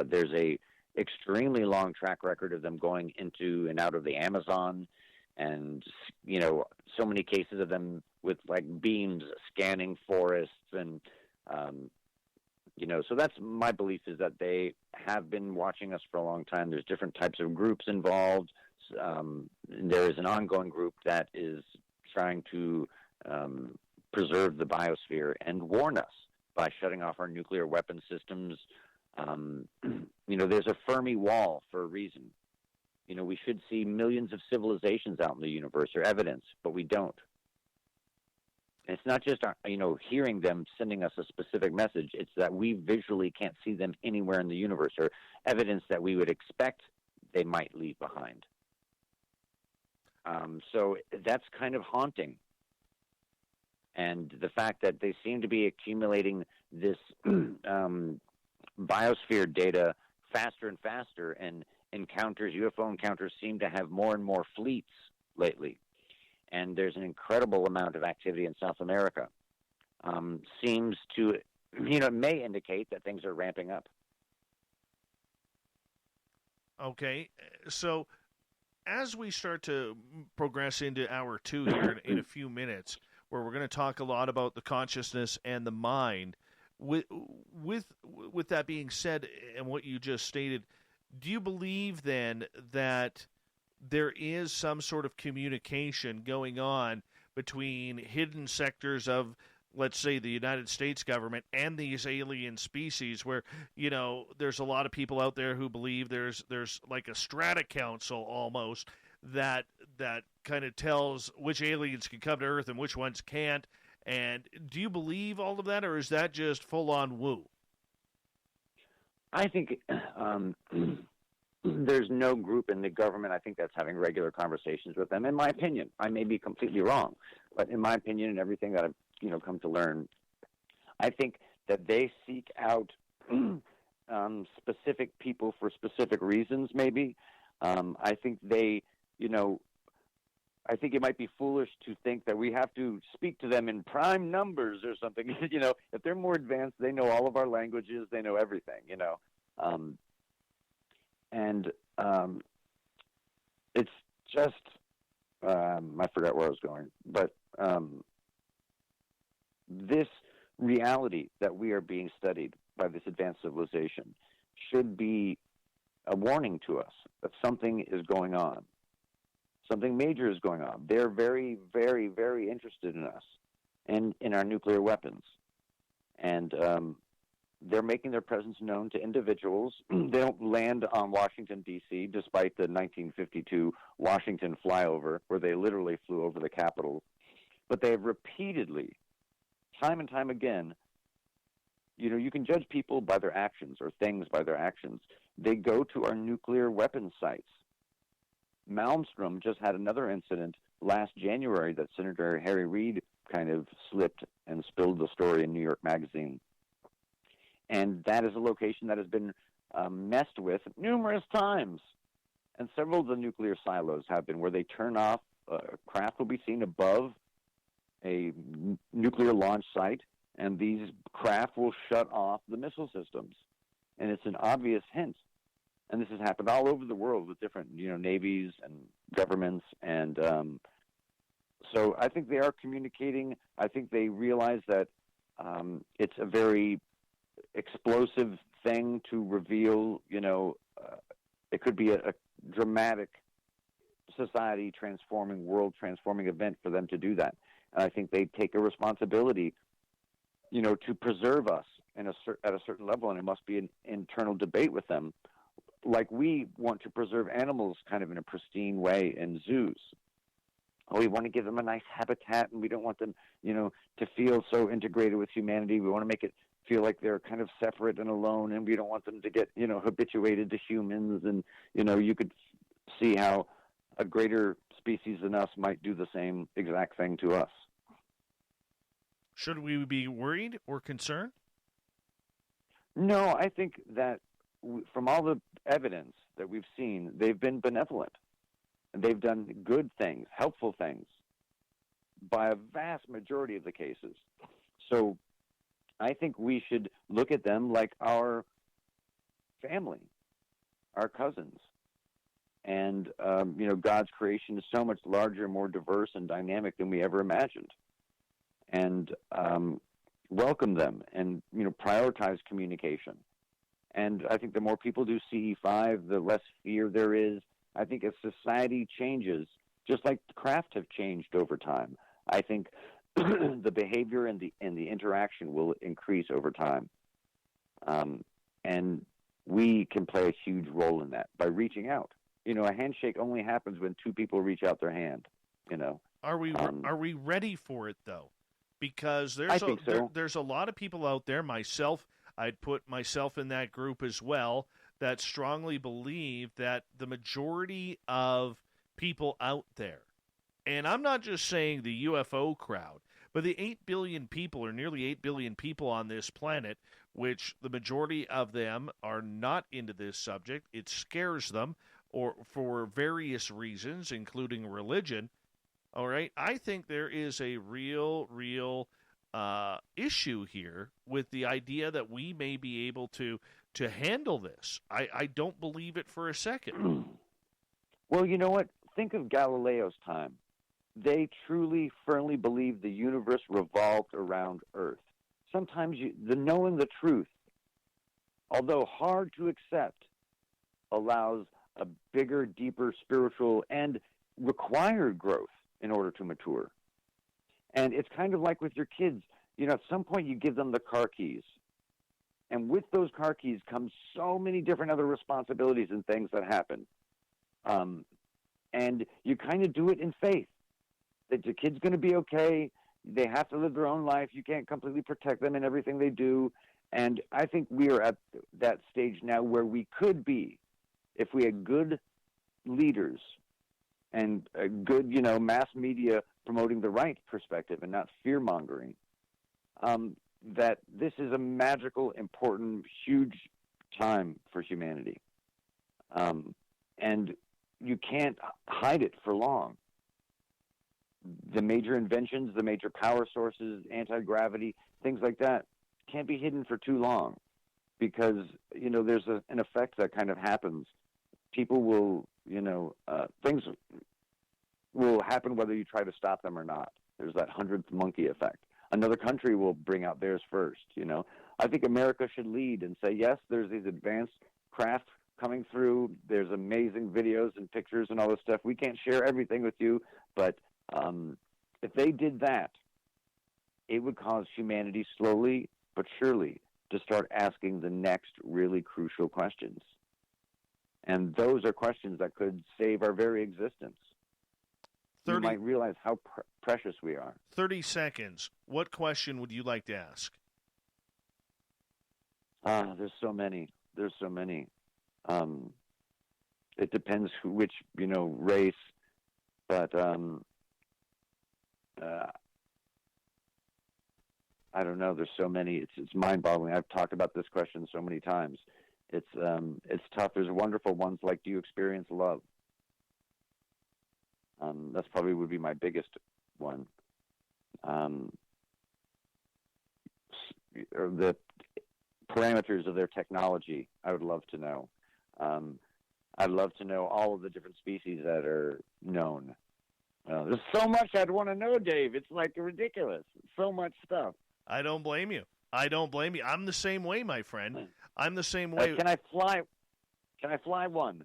There's a extremely long track record of them going into and out of the Amazon, and so many cases of them with like beams scanning forests, and so that's my belief, is that they have been watching us for a long time. There's different types of groups involved. There is an ongoing group that is trying to preserve the biosphere and warn us by shutting off our nuclear weapon systems. There's a Fermi wall for a reason. We should see millions of civilizations out in the universe, or evidence, but we don't. And it's not just, hearing them sending us a specific message. It's that we visually can't see them anywhere in the universe, or evidence that we would expect they might leave behind. So that's kind of haunting. And the fact that they seem to be accumulating this biosphere data faster and faster, and UFO encounters seem to have more and more fleets lately. And there's an incredible amount of activity in South America. Seems to, it may indicate that things are ramping up. Okay, so as we start to progress into hour 2 here in a few minutes, where we're going to talk a lot about the consciousness and the mind, with that being said, and what you just stated, do you believe then that there is some sort of communication going on between hidden sectors of, let's say, the United States government and these alien species, where, there's a lot of people out there who believe there's like a strata council almost that kind of tells which aliens can come to Earth and which ones can't? And do you believe all of that, or is that just full-on woo? I think there's no group in the government, I think, that's having regular conversations with them. In my opinion, I may be completely wrong, but in my opinion and everything that I've come to learn, I think that they seek out specific people for specific reasons. Maybe I think they, I think it might be foolish to think that we have to speak to them in prime numbers or something. If they're more advanced, they know all of our languages, they know everything. It's just, I forgot where I was going, but this reality that we are being studied by this advanced civilization should be a warning to us that something is going on. Something major is going on. They're very, very, very interested in us and in our nuclear weapons. And they're making their presence known to individuals. They don't land on Washington, D.C., despite the 1952 Washington flyover, where they literally flew over the Capitol. But they have repeatedly, time and time again, you can judge people by their actions, or things by their actions. They go to our nuclear weapons sites. Malmstrom just had another incident last January that Senator Harry Reid kind of slipped and spilled the story in New York Magazine. And that is a location that has been messed with numerous times. And several of the nuclear silos have been, where they turn off, craft will be seen above a nuclear launch site, and these craft will shut off the missile systems. And it's an obvious hint. And this has happened all over the world with different, navies and governments. And so I think they are communicating. I think they realize that it's a very explosive thing to reveal. It could be a dramatic society transforming, world transforming event for them to do that. And I think they take a responsibility, to preserve us at a certain level. And it must be an internal debate with them, like we want to preserve animals kind of in a pristine way in zoos. We want to give them a nice habitat, and we don't want them, to feel so integrated with humanity. We want to make it feel like they're kind of separate and alone, and we don't want them to get, habituated to humans. And, you could see how a greater species than us might do the same exact thing to us. Should we be worried or concerned? No, I think that from all the evidence that we've seen, they've been benevolent. And they've done good things, helpful things, by a vast majority of the cases. So I think we should look at them like our family, our cousins. And, God's creation is so much larger, more diverse and dynamic than we ever imagined. And welcome them and, prioritize communication. And I think the more people do CE5, the less fear there is. I think as society changes, just like craft have changed over time, I think the behavior and the interaction will increase over time. And we can play a huge role in that by reaching out. A handshake only happens when two people reach out their hand, Are we ready for it, though? Because I think so. there's a lot of people out there, I'd put myself in that group as well, that strongly believe that the majority of people out there, and I'm not just saying the UFO crowd, but the 8 billion people, or nearly 8 billion people on this planet, which the majority of them are not into this subject. It scares them, or for various reasons, including religion. All right, I think there is a real issue here with the idea that we may be able to handle this. I don't believe it for a second. Well, you know what? Think of Galileo's time. They truly, firmly believed the universe revolved around Earth. Sometimes the knowing the truth, although hard to accept, allows a bigger, deeper spiritual and required growth in order to mature. And it's kind of like with your kids. At some point you give them the car keys. And with those car keys comes so many different other responsibilities and things that happen. And you kind of do it in faith that your kid's going to be okay. They have to live their own life. You can't completely protect them in everything they do. And I think we are at that stage now where we could be, if we had good leaders and a good, mass media promoting the right perspective and not fear-mongering, that this is a magical, important, huge time for humanity. And you can't hide it for long. The major inventions, the major power sources, anti-gravity, things like that, can't be hidden for too long because, there's an effect that kind of happens. People will, things will happen whether you try to stop them or not. There's that 100th monkey effect. Another country will bring out theirs first, I think America should lead and say, yes, there's these advanced craft coming through. There's amazing videos and pictures and all this stuff. We can't share everything with you, but if they did that, it would cause humanity slowly but surely to start asking the next really crucial questions. And those are questions that could save our very existence. You might realize how precious we are. 30 seconds. What question would you like to ask? There's so many. It depends which, race, but I don't know. There's so many. It's mind-boggling. I've talked about this question so many times. It's tough. There's wonderful ones like, do you experience love? That's probably would be my biggest one. Or the parameters of their technology, I would love to know. I'd love to know all of the different species that are known. There's so much I'd want to know, Dave. It's like ridiculous. So much stuff. I don't blame you. I'm the same way, my friend. I'm the same way. Can I fly? Can I fly one?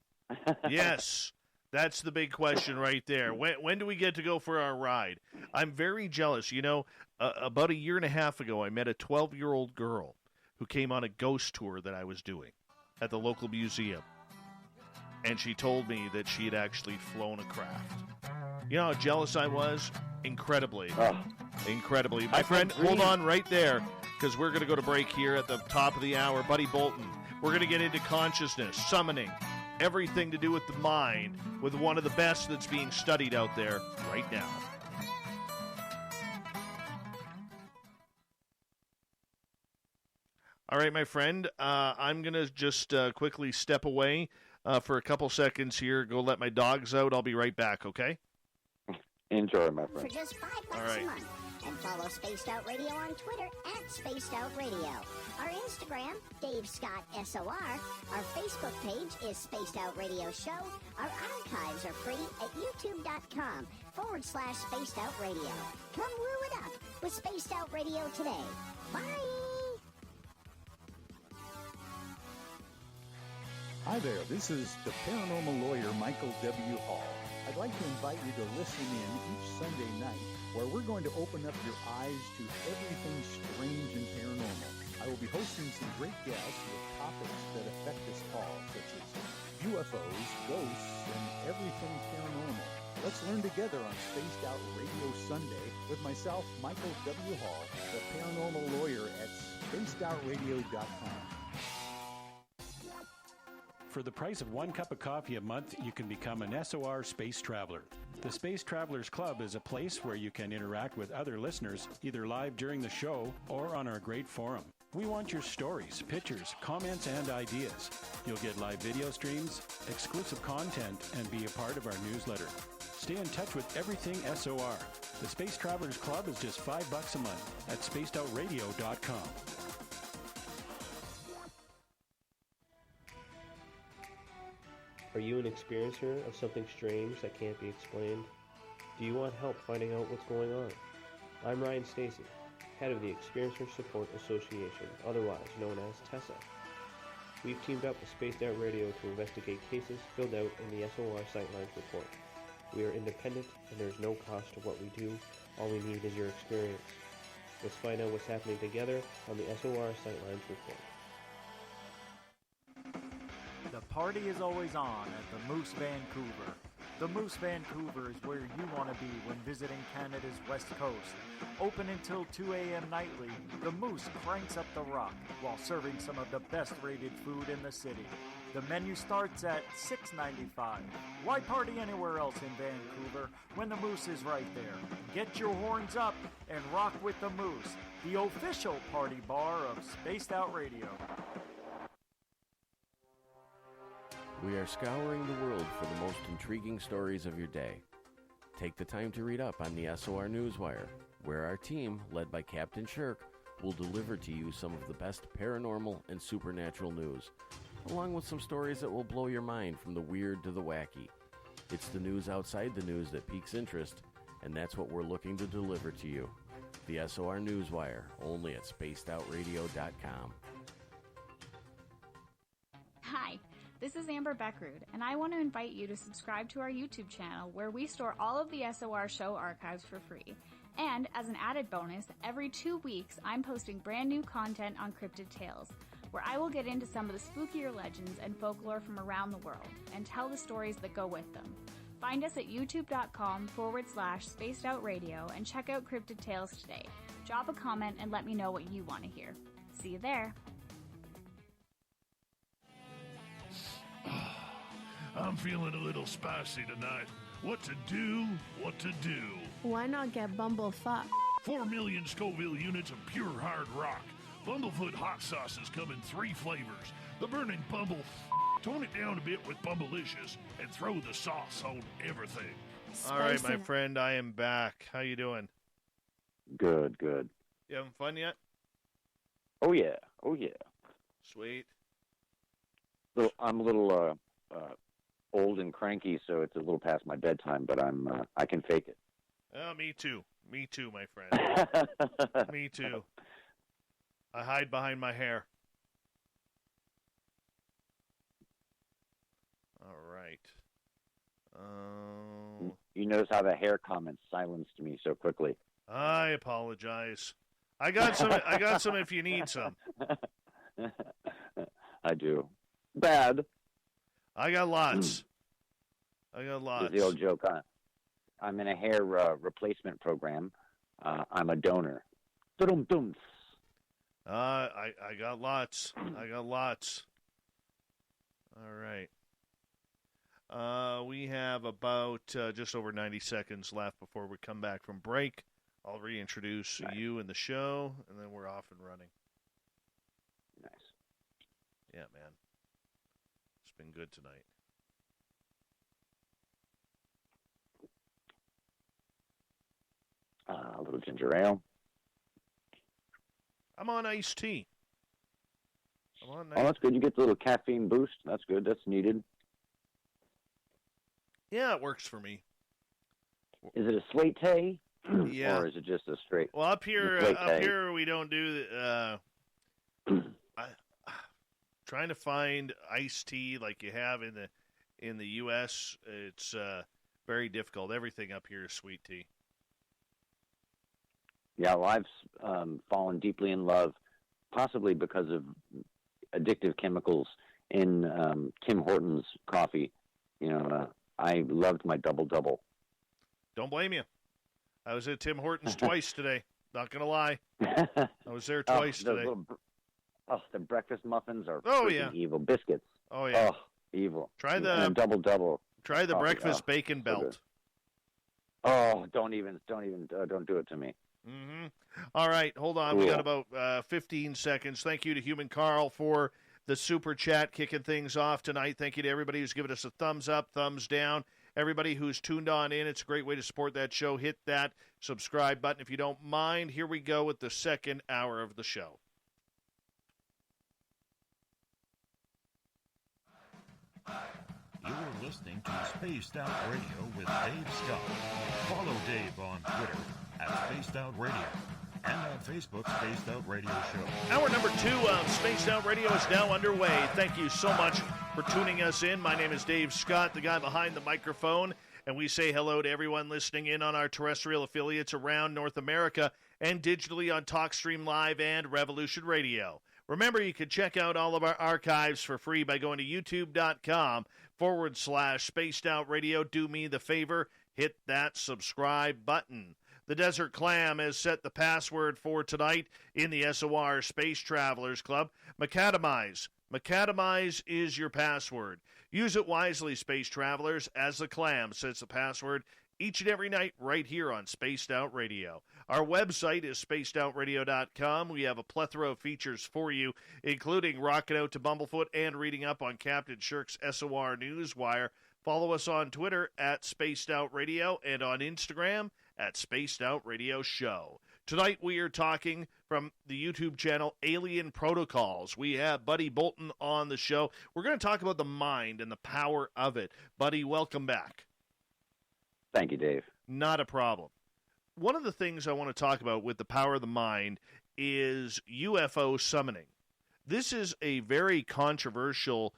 Yes. That's the big question right there. When do we get to go for our ride? I'm very jealous. About a year and a half ago, I met a 12-year-old girl who came on a ghost tour that I was doing at the local museum. And she told me that she had actually flown a craft. You know how jealous I was? Incredibly. Oh. Incredibly. My friend, hold on right there, because we're going to go to break here at the top of the hour. Buddy Bolton, we're going to get into consciousness, summoning, everything to do with the mind, with one of the best that's being studied out there right now. All right, my friend. I'm going to just quickly step away for a couple seconds here. Go let my dogs out. I'll be right back, okay? Enjoy, my friend. For just $5 All right. a month. And follow Spaced Out Radio on Twitter at Spaced Out Radio. Our Instagram, Dave Scott SOR. Our Facebook page is Spaced Out Radio Show. Our archives are free at youtube.com/Spaced Out Radio. Come woo it up with Spaced Out Radio today. Bye! Hi there, this is the paranormal lawyer Michael W. Hall. I'd like to invite you to listen in each Sunday night where we're going to open up your eyes to everything strange and paranormal. I will be hosting some great guests with topics that affect us all, such as UFOs, ghosts, and everything paranormal. Let's learn together on Spaced Out Radio Sunday with myself, Michael W. Hall, the paranormal lawyer at spacedoutradio.com. For the price of 1 cup of coffee a month, you can become an SOR Space Traveler. The Space Travelers Club is a place where you can interact with other listeners, either live during the show or on our great forum. We want your stories, pictures, comments, and ideas. You'll get live video streams, exclusive content, and be a part of our newsletter. Stay in touch with everything SOR. The Space Travelers Club is just $5 a month at spacedoutradio.com. Are you an experiencer of something strange that can't be explained? Do you want help finding out what's going on? I'm Ryan Stacy, head of the Experiencer Support Association, otherwise known as TESSA. We've teamed up with Spaced Out Radio to investigate cases filled out in the SOR Sightlines report. We are independent and there's no cost to what we do. All we need is your experience. Let's find out what's happening together on the SOR Sightlines report. The party is always on at the Moose Vancouver. The Moose Vancouver is where you want to be when visiting Canada's west coast. Open until 2 a.m. nightly, the Moose cranks up the rock while serving some of the best rated food in the city. The menu starts at $6.95. Why party anywhere else in Vancouver when the Moose is right there? Get your horns up and rock with the Moose, the official party bar of Spaced Out Radio. We are scouring the world for the most intriguing stories of your day. Take the time to read up on the SOR Newswire, where our team, led by Captain Shirk, will deliver to you some of the best paranormal and supernatural news, along with some stories that will blow your mind from the weird to the wacky. It's the news outside the news that piques interest, and that's what we're looking to deliver to you. The SOR Newswire, only at spacedoutradio.com. Hi. This is Amber Beckrud, and I want to invite you to subscribe to our YouTube channel where we store all of the SOR show archives for free. And as an added bonus, every 2 weeks I'm posting brand new content on Cryptid Tales, where I will get into some of the spookier legends and folklore from around the world and tell the stories that go with them. Find us at youtube.com/spacedoutradio and check out Cryptid Tales today. Drop a comment and let me know what you want to hear. See you there. I'm feeling a little spicy tonight. What to do? What to do? Why not get Bumblefuck? 4 million Scoville units of pure hard rock. Bumblefoot hot sauces come in 3 flavors. The burning Bumble. Tone it down a bit with Bumblicious and throw the sauce on everything. All right, my friend, I am back. How you doing? Good, good. You having fun yet? Oh, yeah. Oh, yeah. Sweet. So I'm a little old and cranky, so it's a little past my bedtime, but I can fake it. Oh, me too. Me too, my friend. Me too. I hide behind my hair. All right. You notice how the hair comments silenced me so quickly. I apologize. I got some. I got some. If you need some. I do. Bad. I got lots. I got lots. There's the old joke. I'm in a hair replacement program. I'm a donor. Dum-dums. I got lots. I got lots. All right. We have about just over 90 seconds left before we come back from break. I'll reintroduce you and the show, and then we're off and running. Nice. Yeah, man. It's been good tonight. A little ginger ale. I'm on iced tea. Oh, that's good. You get the little caffeine boost. That's good. That's needed. Yeah, it works for me. Is it a slate tea? Yeah. Or is it just a straight? Well, up here we don't do. Trying to find iced tea like you have in the U.S. It's very difficult. Everything up here is sweet tea. Yeah, well, I've fallen deeply in love, possibly because of addictive chemicals in Tim Hortons coffee. I loved my double-double. Don't blame you. I was at Tim Hortons twice today. Not going to lie. I was there twice today. The breakfast muffins are evil. Biscuits. Oh, yeah. Oh, evil. Try and the double-double. Try the coffee. breakfast bacon belt. Oh, don't do it to me. Mm-hmm. All right, hold on. Cool. We got about 15 seconds. Thank you to Human Carl for the super chat kicking things off tonight. Thank you to everybody who's given us a thumbs up, thumbs down. Everybody who's tuned on in, it's a great way to support that show. Hit that subscribe button if you don't mind. Here we go with the second hour of the show. You're listening to Spaced Out Radio with Dave Scott. Follow Dave on Twitter at Spaced Out Radio and on Facebook, Spaced Out Radio Show. Hour number 2 of Spaced Out Radio is now underway. Thank you so much for tuning us in. My name is Dave Scott, the guy behind the microphone, and we say hello to everyone listening in on our terrestrial affiliates around North America and digitally on TalkStream Live and Revolution Radio. Remember, you can check out all of our archives for free by going to youtube.com/Spaced Out Radio. Do me the favor, hit that subscribe button. The Desert Clam has set the password for tonight in the SOR Space Travelers Club. Macadamize. Macadamize is your password. Use it wisely, Space Travelers, as the Clam sets the password each and every night right here on Spaced Out Radio. Our website is spacedoutradio.com. We have a plethora of features for you, including rocking out to Bumblefoot and reading up on Captain Shirk's SOR Newswire. Follow us on Twitter at Spaced Out Radio and on Instagram at Spaced Out Radio Show. Tonight we are talking from the YouTube channel Alien Protocols. We have Buddy Bolton on the show. We're going to talk about the mind and the power of it. Buddy, welcome back. Thank you, Dave. Not a problem. One of the things I want to talk about with the power of the mind is UFO summoning. This is a very controversial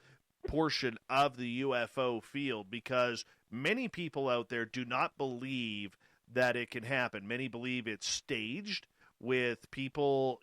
portion of the UFO field because many people out there do not believe that it can happen. Many believe it's staged with people,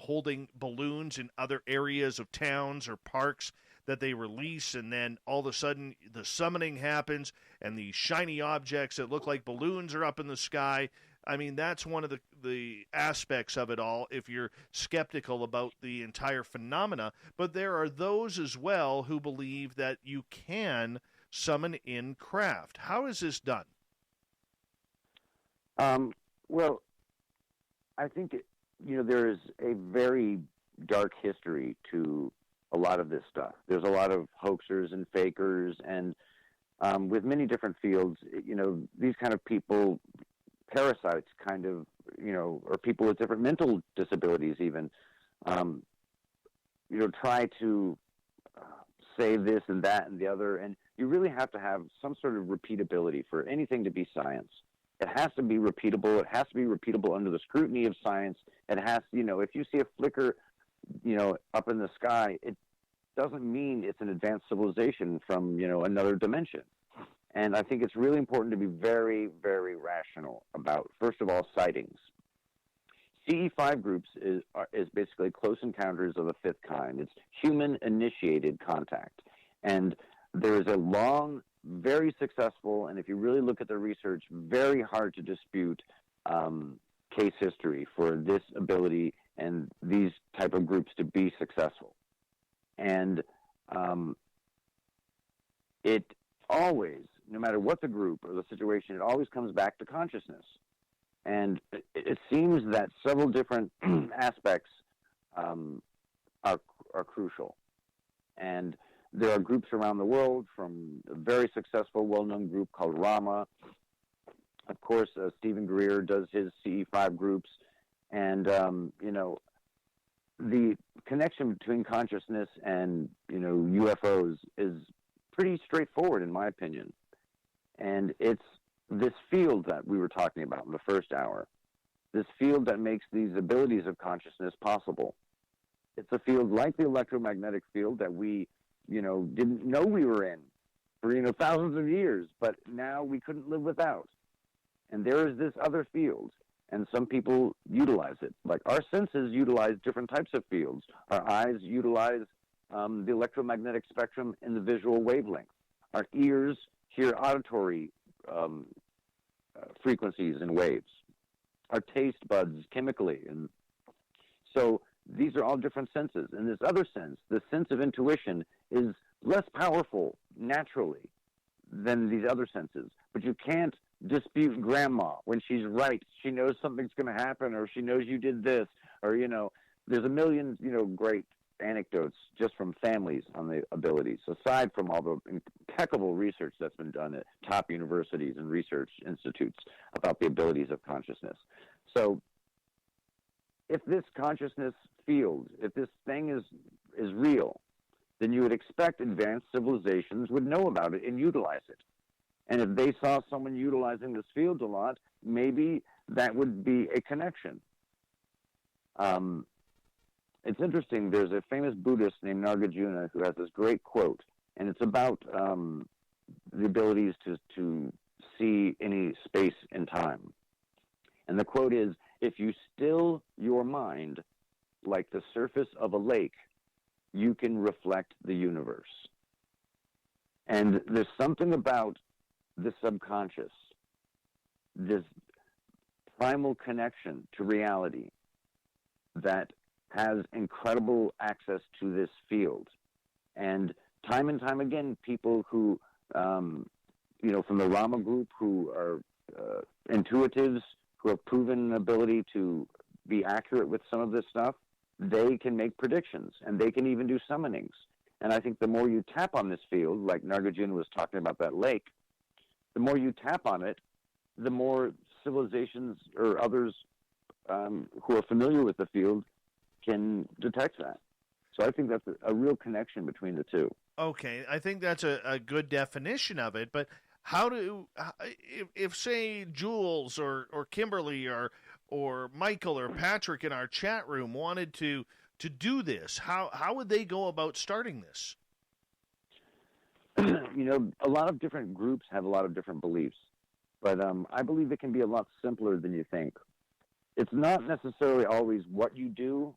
holding balloons in other areas of towns or parks that they release, and then all of a sudden the summoning happens and these shiny objects that look like balloons are up in the sky. I mean, that's one of the aspects of it all if you're skeptical about the entire phenomena. But there are those as well who believe that you can summon in craft. How is this done? Well, I think, there is a very dark history to a lot of this stuff. There's a lot of hoaxers and fakers, and with many different fields, these kind of people, parasites kind of, or people with different mental disabilities even, try to say this and that and the other, and you really have to have some sort of repeatability for anything to be science. It has to be repeatable. It has to be repeatable under the scrutiny of science. It has, if you see a flicker, up in the sky, it doesn't mean it's an advanced civilization from, another dimension. And I think it's really important to be very, very rational about, first of all, sightings. CE5 groups is basically close encounters of the fifth kind. It's human-initiated contact. And there is a long, very successful, and if you really look at the research, very hard to dispute case history for this ability and these type of groups to be successful. And it always, no matter what the group or the situation, it always comes back to consciousness. And it seems that several different aspects are crucial. And there are groups around the world, from a very successful, well-known group called Rama. Of course, Stephen Greer does his CE5 groups. And, the connection between consciousness and, UFOs is pretty straightforward, in my opinion. And it's this field that we were talking about in the first hour, this field that makes these abilities of consciousness possible. It's a field like the electromagnetic field that we, didn't know we were in for, thousands of years, but now we couldn't live without. And there is this other field, and some people utilize it. Like our senses utilize different types of fields. Our eyes utilize the electromagnetic spectrum in the visual wavelength. Our ears hear auditory frequencies and waves. Our taste buds chemically. And so these are all different senses. And this other sense, the sense of intuition, is less powerful naturally than these other senses. But you can't dispute grandma when she's right. She knows something's going to happen, or she knows you did this, or, there's a million, great anecdotes just from families on the abilities, aside from all the impeccable research that's been done at top universities and research institutes about the abilities of consciousness. So if this consciousness field, if this thing is real, then you would expect advanced civilizations would know about it and utilize it. And if they saw someone utilizing this field a lot, maybe that would be a connection. It's interesting. There's a famous Buddhist named Nagarjuna who has this great quote, and it's about the abilities to see any space and time. And the quote is, "If you still your mind like the surface of a lake, you can reflect the universe." And there's something about the subconscious, this primal connection to reality, that has incredible access to this field. And time again, people who, from the Rama group, who are intuitives, who have proven an ability to be accurate with some of this stuff, they can make predictions, and they can even do summonings. And I think the more you tap on this field, like Nagarjuna was talking about that lake, the more you tap on it, the more civilizations or others who are familiar with the field can detect that. So I think that's a real connection between the two. Okay, I think that's a good definition of it, but if say Jules or Kimberly or Michael or Patrick in our chat room wanted to do this, how would they go about starting this? A lot of different groups have a lot of different beliefs, but I believe it can be a lot simpler than you think. It's not necessarily always what you do.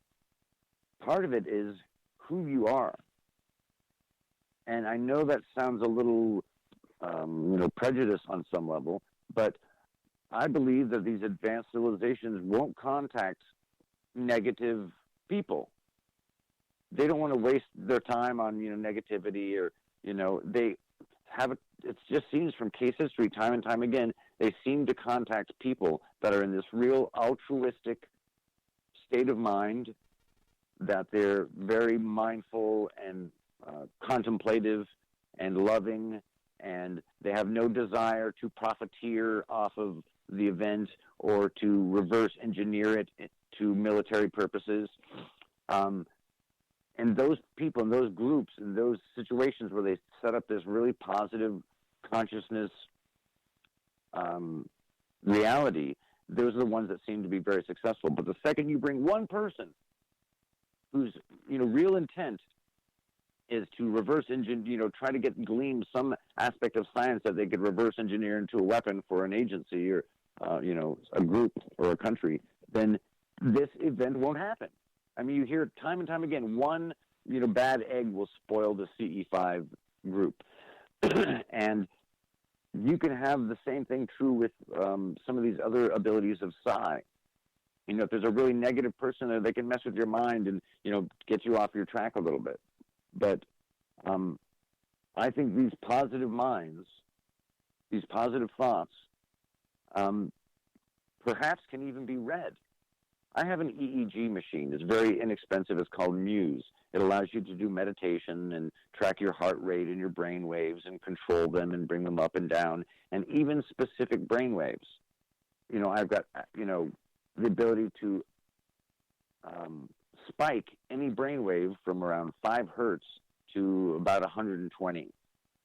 Part of it is who you are. And I know that sounds a little, prejudice on some level, but I believe that these advanced civilizations won't contact negative people. They don't want to waste their time on, negativity, or, they have it just seems from case history, time and time again, they seem to contact people that are in this real altruistic state of mind, that they're very mindful and contemplative and loving, and they have no desire to profiteer off of the event or to reverse engineer it to military purposes. And those people in those groups, in those situations where they set up this really positive consciousness reality, those are the ones that seem to be very successful. But the second you bring one person whose real intent is to reverse engineer, try to glean some aspect of science that they could reverse engineer into a weapon for an agency or a group or a country, then this event won't happen. I mean, you hear time and time again, one bad egg will spoil the CE5 group. And you can have the same thing true with some of these other abilities of psi. If there's a really negative person there, they can mess with your mind and, get you off your track a little bit. But I think these positive minds, these positive thoughts, perhaps can even be read. I have an EEG machine. It's very inexpensive. It's called Muse. It allows you to do meditation and track your heart rate and your brain waves and control them and bring them up and down, and even specific brain waves. I've got, the ability to spike any brain wave from around 5 hertz to about 120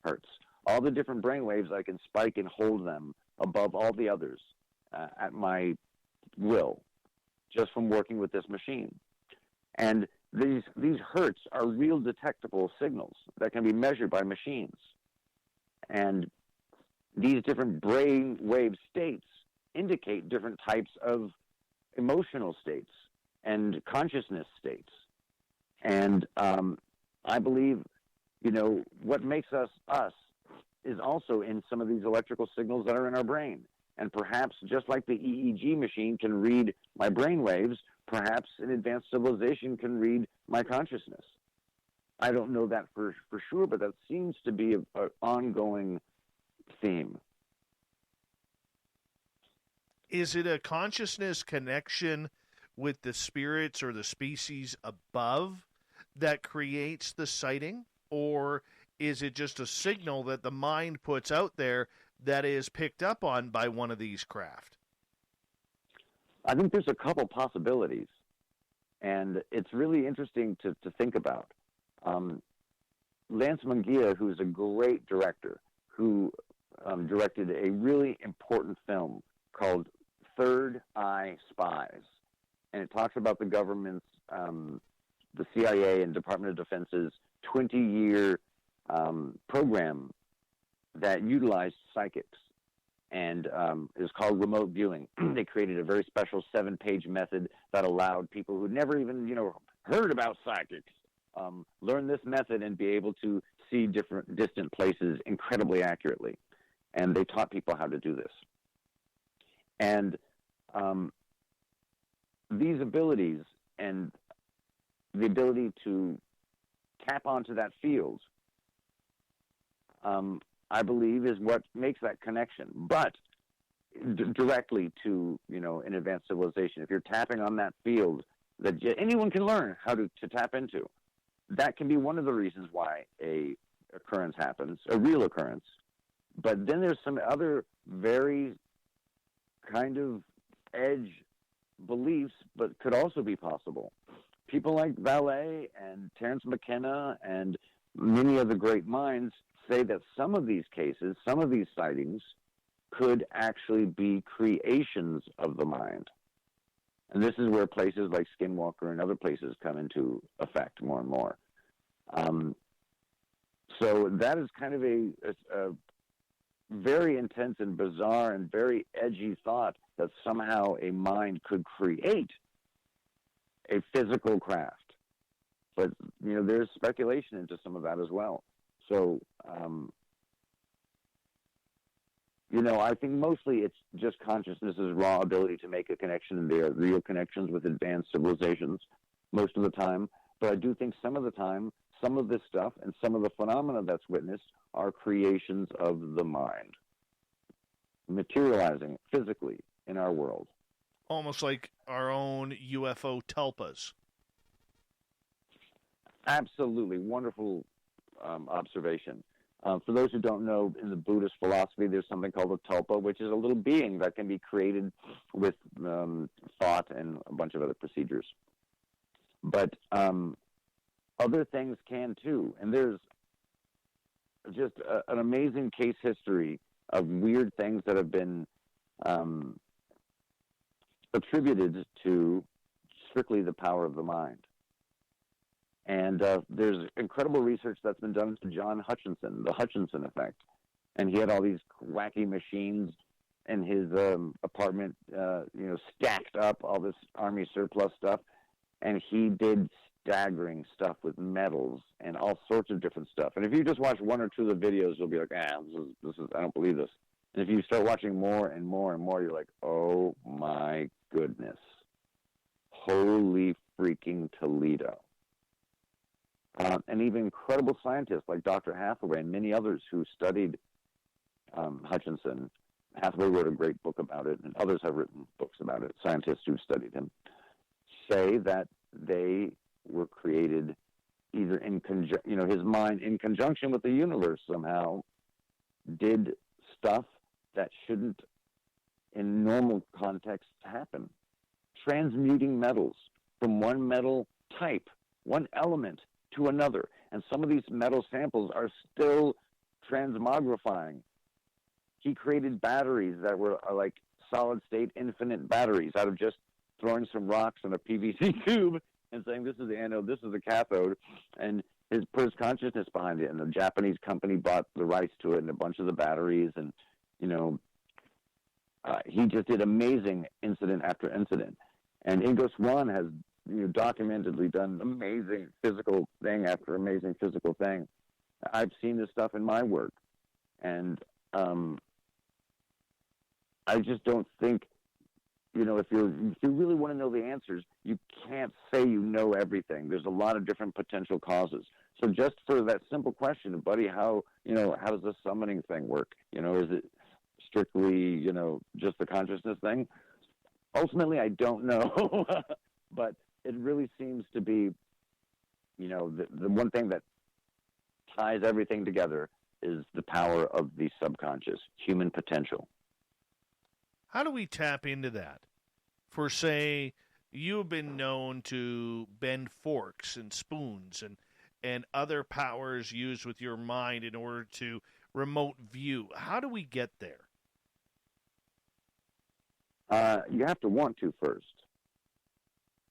hertz. All the different brain waves, I can spike and hold them above all the others at my will, just from working with this machine. And these hertz are real detectable signals that can be measured by machines. And these different brain wave states indicate different types of emotional states and consciousness states. And I believe, what makes us is also in some of these electrical signals that are in our brain. And perhaps just like the EEG machine can read my brain waves, perhaps an advanced civilization can read my consciousness. I don't know that for sure, but that seems to be an ongoing theme. Is it a consciousness connection with the spirits or the species above that creates the sighting? Or is it just a signal that the mind puts out there that is picked up on by one of these craft? I think there's a couple possibilities, and it's really interesting to think about. Lance Munguia, who's a great director, who directed a really important film called Third Eye Spies, and it talks about the government's, the CIA and Department of Defense's 20-year program that utilized psychics, and it was called remote viewing. They created a very special 7-page method that allowed people who'd never even, heard about psychics learn this method and be able to see different distant places incredibly accurately. And they taught people how to do this. And these abilities and the ability to tap onto that field, I believe, is what makes that connection. But directly to, an advanced civilization, if you're tapping on that field that anyone can learn how to tap into, that can be one of the reasons why a occurrence happens, a real occurrence. But then there's some other very kind of edge beliefs, but could also be possible. People like Vallée and Terence McKenna and many of the great minds say that some of these cases, some of these sightings, could actually be creations of the mind. And this is where places like Skinwalker and other places come into effect more and more. So that is kind of a very intense and bizarre and very edgy thought that somehow a mind could create a physical craft. But, there's speculation into some of that as well. So, I think mostly it's just consciousness's raw ability to make a connection, and there are real connections with advanced civilizations most of the time. But I do think some of the time, some of this stuff and some of the phenomena that's witnessed are creations of the mind, materializing physically in our world. Almost like our own UFO tulpas. Absolutely. Wonderful observation. For those who don't know, in the Buddhist philosophy, there's something called a tulpa, which is a little being that can be created with thought and a bunch of other procedures. But other things can too. And there's just an amazing case history of weird things that have been attributed to strictly the power of the mind. And there's incredible research that's been done to John Hutchinson, the Hutchinson effect. And he had all these wacky machines in his apartment, stacked up, all this Army surplus stuff. And he did staggering stuff with metals and all sorts of different stuff. And if you just watch one or two of the videos, you'll be like, this is I don't believe this. And if you start watching more and more and more, you're like, oh my goodness. Holy freaking Toledo. And even incredible scientists like Dr. Hathaway and many others who studied Hutchinson. Hathaway wrote a great book about it, and others have written books about it, scientists who studied him. say that they were created either in his mind in conjunction with the universe somehow did stuff that shouldn't in normal context happen. Transmuting metals from one metal type, one element to another. And some of these metal samples are still transmogrifying. He created batteries that were like solid-state infinite batteries out of just throwing some rocks in a PVC tube and saying, this is the anode, this is the cathode, and put his consciousness behind it. And the Japanese company bought the rights to it and a bunch of the batteries. And, he just did amazing incident after incident. And Ingo Swann has documentedly done amazing physical thing after amazing physical thing. I've seen this stuff in my work. And I just don't think, if you really want to know the answers, you can't say you know everything. There's a lot of different potential causes. So just for that simple question, buddy, how does the summoning thing work? Is it strictly, just the consciousness thing? Ultimately, I don't know, but it really seems to be, the one thing that ties everything together is the power of the subconscious, human potential. How do we tap into that? For, say, you have been known to bend forks and spoons and other powers used with your mind in order to remote view. How do we get there? You have to want to first.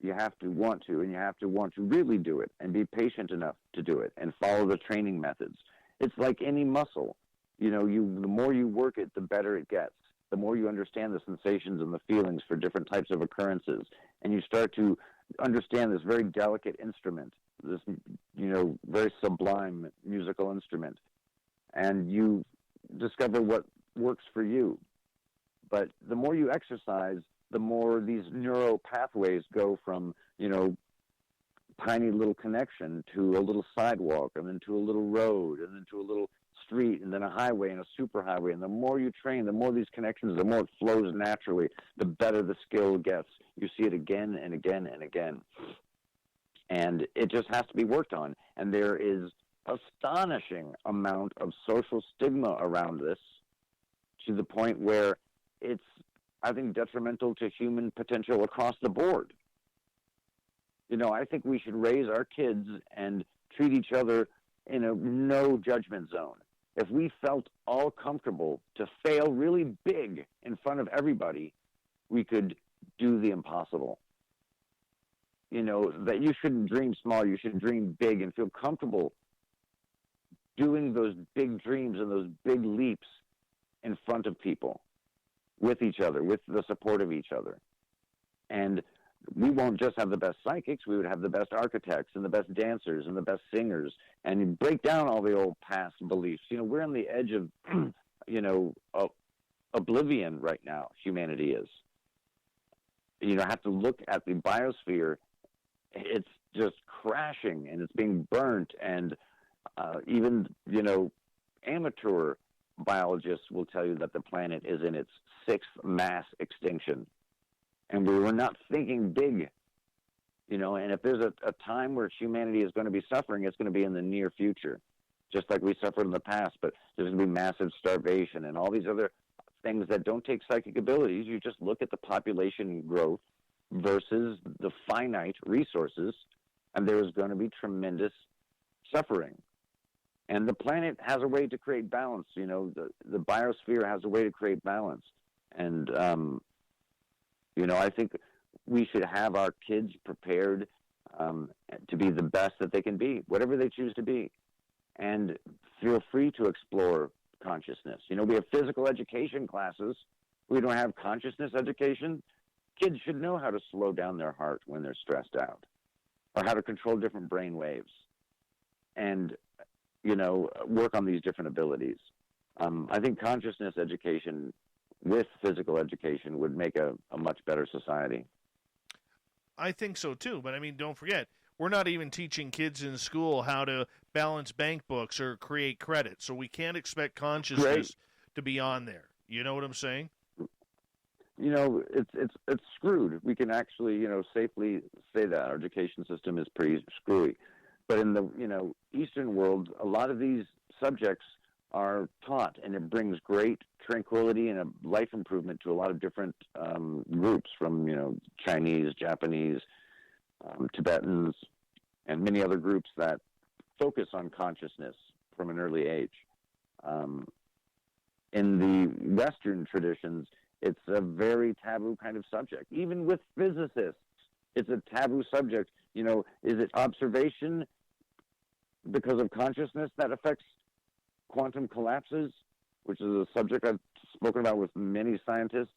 You have to want to, and you have to want to really do it and be patient enough to do it and follow the training methods. It's like any muscle. The more you work it, the better it gets. The more you understand the sensations and the feelings for different types of occurrences, and you start to understand this very delicate instrument, this, very sublime musical instrument, and you discover what works for you. But the more you exercise, the more these neural pathways go from, tiny little connection to a little sidewalk, and then to a little road, and then to a little street, and then a highway and a superhighway. And the more you train, the more these connections, the more it flows naturally, the better the skill gets. You see it again and again and again. And it just has to be worked on. And there is astonishing amount of social stigma around this, to the point where it's, I think, detrimental to human potential across the board. I think we should raise our kids and treat each other in a no judgment zone. If we felt all comfortable to fail really big in front of everybody, we could do the impossible. That you shouldn't dream small, you should dream big and feel comfortable doing those big dreams and those big leaps in front of people, with each other, with the support of each other. And we won't just have the best psychics, we would have the best architects and the best dancers and the best singers, and you break down all the old past beliefs. We're on the edge of, oblivion right now, humanity is. Have to look at the biosphere. It's just crashing, and it's being burnt, and even, amateur biologists will tell you that the planet is in its 6th mass extinction. And we were not thinking big, and if there's a time where humanity is going to be suffering, it's going to be in the near future, just like we suffered in the past. But there's going to be massive starvation and all these other things that don't take psychic abilities. You just look at the population growth versus the finite resources, and there is going to be tremendous suffering. And the planet has a way to create balance. The biosphere has a way to create balance. And, I think we should have our kids prepared to be the best that they can be, whatever they choose to be. And feel free to explore consciousness. We have physical education classes. We don't have consciousness education. Kids should know how to slow down their heart when they're stressed out, or how to control different brain waves, and, work on these different abilities. I think consciousness education with physical education would make a much better society. I think so too, but don't forget, we're not even teaching kids in school how to balance bank books or create credit, so we can't expect consciousness to be on there. You know what I'm saying? it's screwed. We can actually, safely say that our education system is pretty screwy. But in the, Eastern world, a lot of these subjects are taught, and it brings great tranquility and a life improvement to a lot of different groups from, Chinese, Japanese, Tibetans, and many other groups that focus on consciousness from an early age. In the Western traditions, it's a very taboo kind of subject. Even with physicists, it's a taboo subject. Is it observation because of consciousness that affects quantum collapses, which is a subject I've spoken about with many scientists,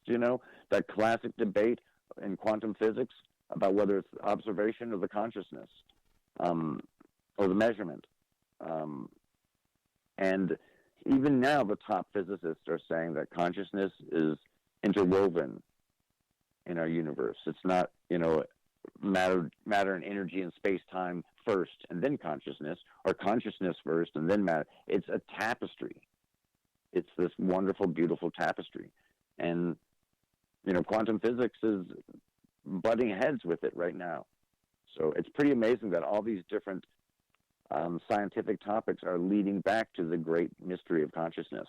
that classic debate in quantum physics about whether it's observation or the consciousness, or the measurement. And even now, the top physicists are saying that consciousness is interwoven in our universe. It's not, matter and energy and space-time first and then consciousness, or consciousness first and then matter. It's a tapestry. It's this wonderful, beautiful tapestry. And, quantum physics is butting heads with it right now. So it's pretty amazing that all these different scientific topics are leading back to the great mystery of consciousness.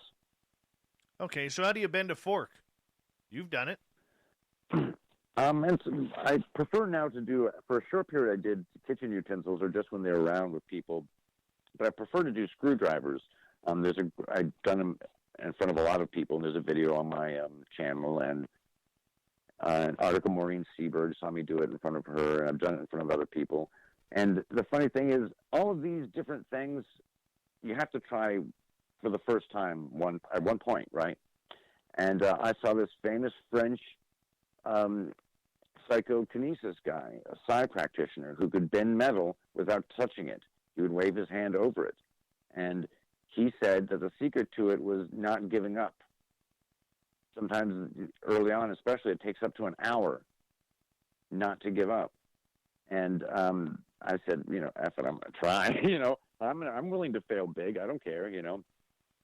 Okay, so how do you bend a fork? You've done it. And so I prefer now to do, for a short period I did kitchen utensils, or just when they're around with people, but I prefer to do screwdrivers. I've done them in front of a lot of people, and there's a video on my channel, and an article Maureen Seberg saw me do it in front of her, and I've done it in front of other people. And the funny thing is, all of these different things, you have to try for the first time at one point, right? And I saw this famous French psychokinesis guy, a psi practitioner, who could bend metal without touching it. He would wave his hand over it. And he said that the secret to it was not giving up. Sometimes early on, especially, it takes up to an hour not to give up. And I said, F it, I'm going to try. I'm willing to fail big. I don't care,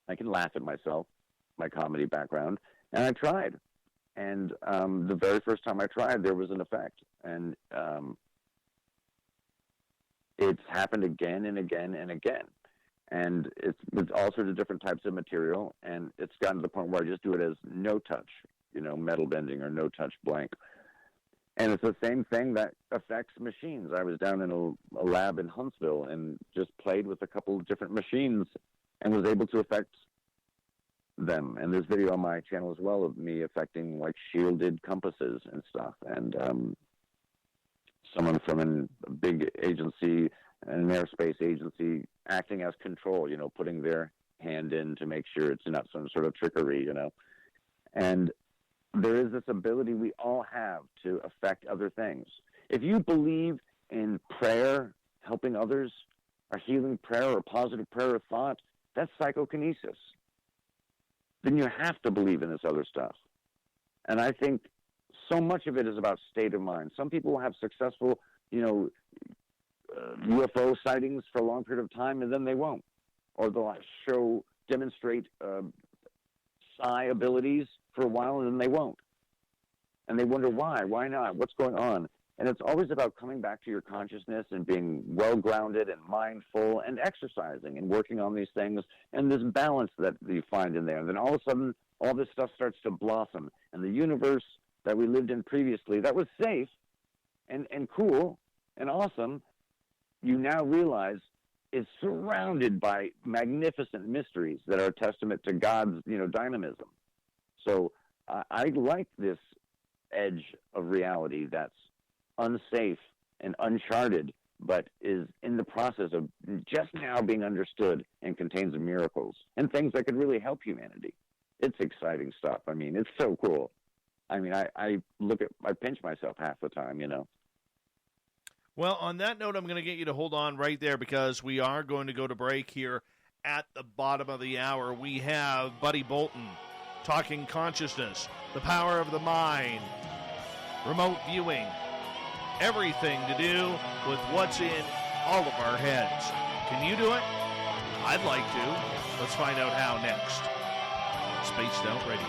I can laugh at myself, my comedy background. And I tried. And the very first time I tried, there was an effect. And it's happened again and again and again. And it's with all sorts of different types of material. And it's gotten to the point where I just do it as no touch, metal bending or no touch blank. And it's the same thing that affects machines. I was down in a lab in Huntsville and just played with a couple of different machines and was able to affect them. And there's video on my channel as well of me affecting like shielded compasses and stuff. And someone from a big agency, an airspace agency, acting as control, putting their hand in to make sure it's not some sort of trickery, And there is this ability we all have to affect other things. If you believe in prayer, helping others, or healing prayer, or positive prayer or thought, that's psychokinesis. Then you have to believe in this other stuff. And I think so much of it is about state of mind. Some people will have successful, UFO sightings for a long period of time, and then they won't. Or they'll demonstrate psi abilities for a while, and then they won't. And they wonder why. Why not? What's going on? And it's always about coming back to your consciousness and being well-grounded and mindful and exercising and working on these things and this balance that you find in there. And then all of a sudden, all this stuff starts to blossom. And the universe that we lived in previously, that was safe and cool and awesome, you now realize is surrounded by magnificent mysteries that are a testament to God's, dynamism. So I like this edge of reality that's unsafe and uncharted, but is in the process of just now being understood and contains miracles and things that could really help humanity. It's exciting stuff. I mean, it's so cool. I mean, I pinch myself half the time, Well, on that note, I'm going to get you to hold on right there because we are going to go to break here at the bottom of the hour. We have Buddy Bolton talking consciousness, the power of the mind, remote viewing, everything to do with what's in all of our heads. Can you do it? I'd like to. Let's find out how next. Spaced Out Radio.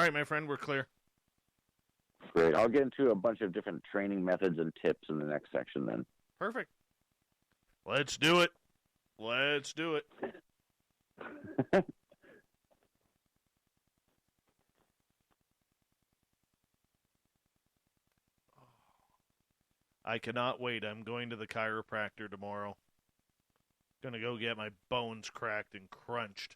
right, my friend, we're clear. Great. I'll get into a bunch of different training methods and tips in the next section then. Perfect. Let's do it. Let's do it. I cannot wait. I'm going to the chiropractor tomorrow. Going to go get my bones cracked and crunched.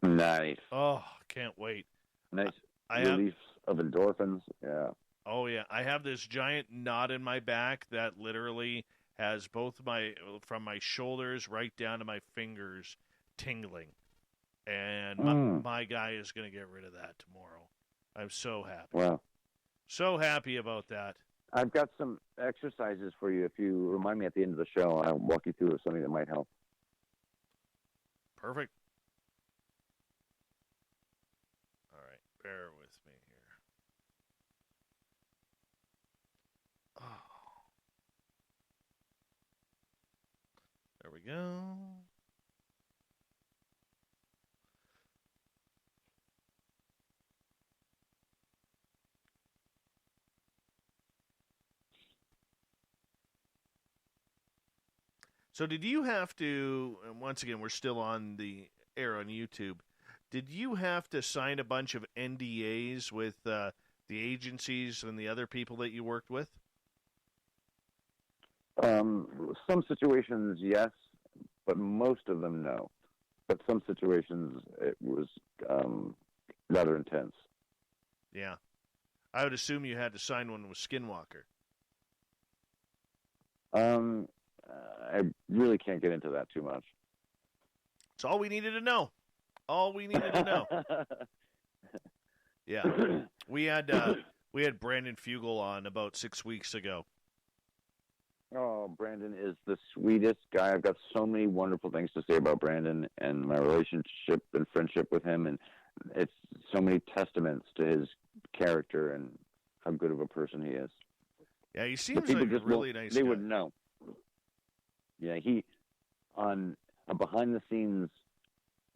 Nice. Oh, can't wait. Nice. Release of endorphins. Yeah. Oh, yeah. I have this giant knot in my back that literally has from my shoulders right down to my fingers tingling. And my guy is going to get rid of that tomorrow. I'm so happy. Wow. So happy about that. I've got some exercises for you. If you remind me at the end of the show, I'll walk you through something that might help. Perfect. All right. Bear with me here. Oh. There we go. So did you have to, and once again, we're still on the air on YouTube, did you have to sign a bunch of NDAs with the agencies and the other people that you worked with? Some situations, yes, but most of them, no. But some situations, it was rather intense. Yeah. I would assume you had to sign one with Skinwalker. I really can't get into that too much. It's all we needed to know. All we needed to know. Yeah. We had Brandon Fugel on about 6 weeks ago. Oh, Brandon is the sweetest guy. I've got so many wonderful things to say about Brandon and my relationship and friendship with him, and it's so many testaments to his character and how good of a person he is. Yeah, he seems like a really nice guy. They would know. Yeah, he, on a behind-the-scenes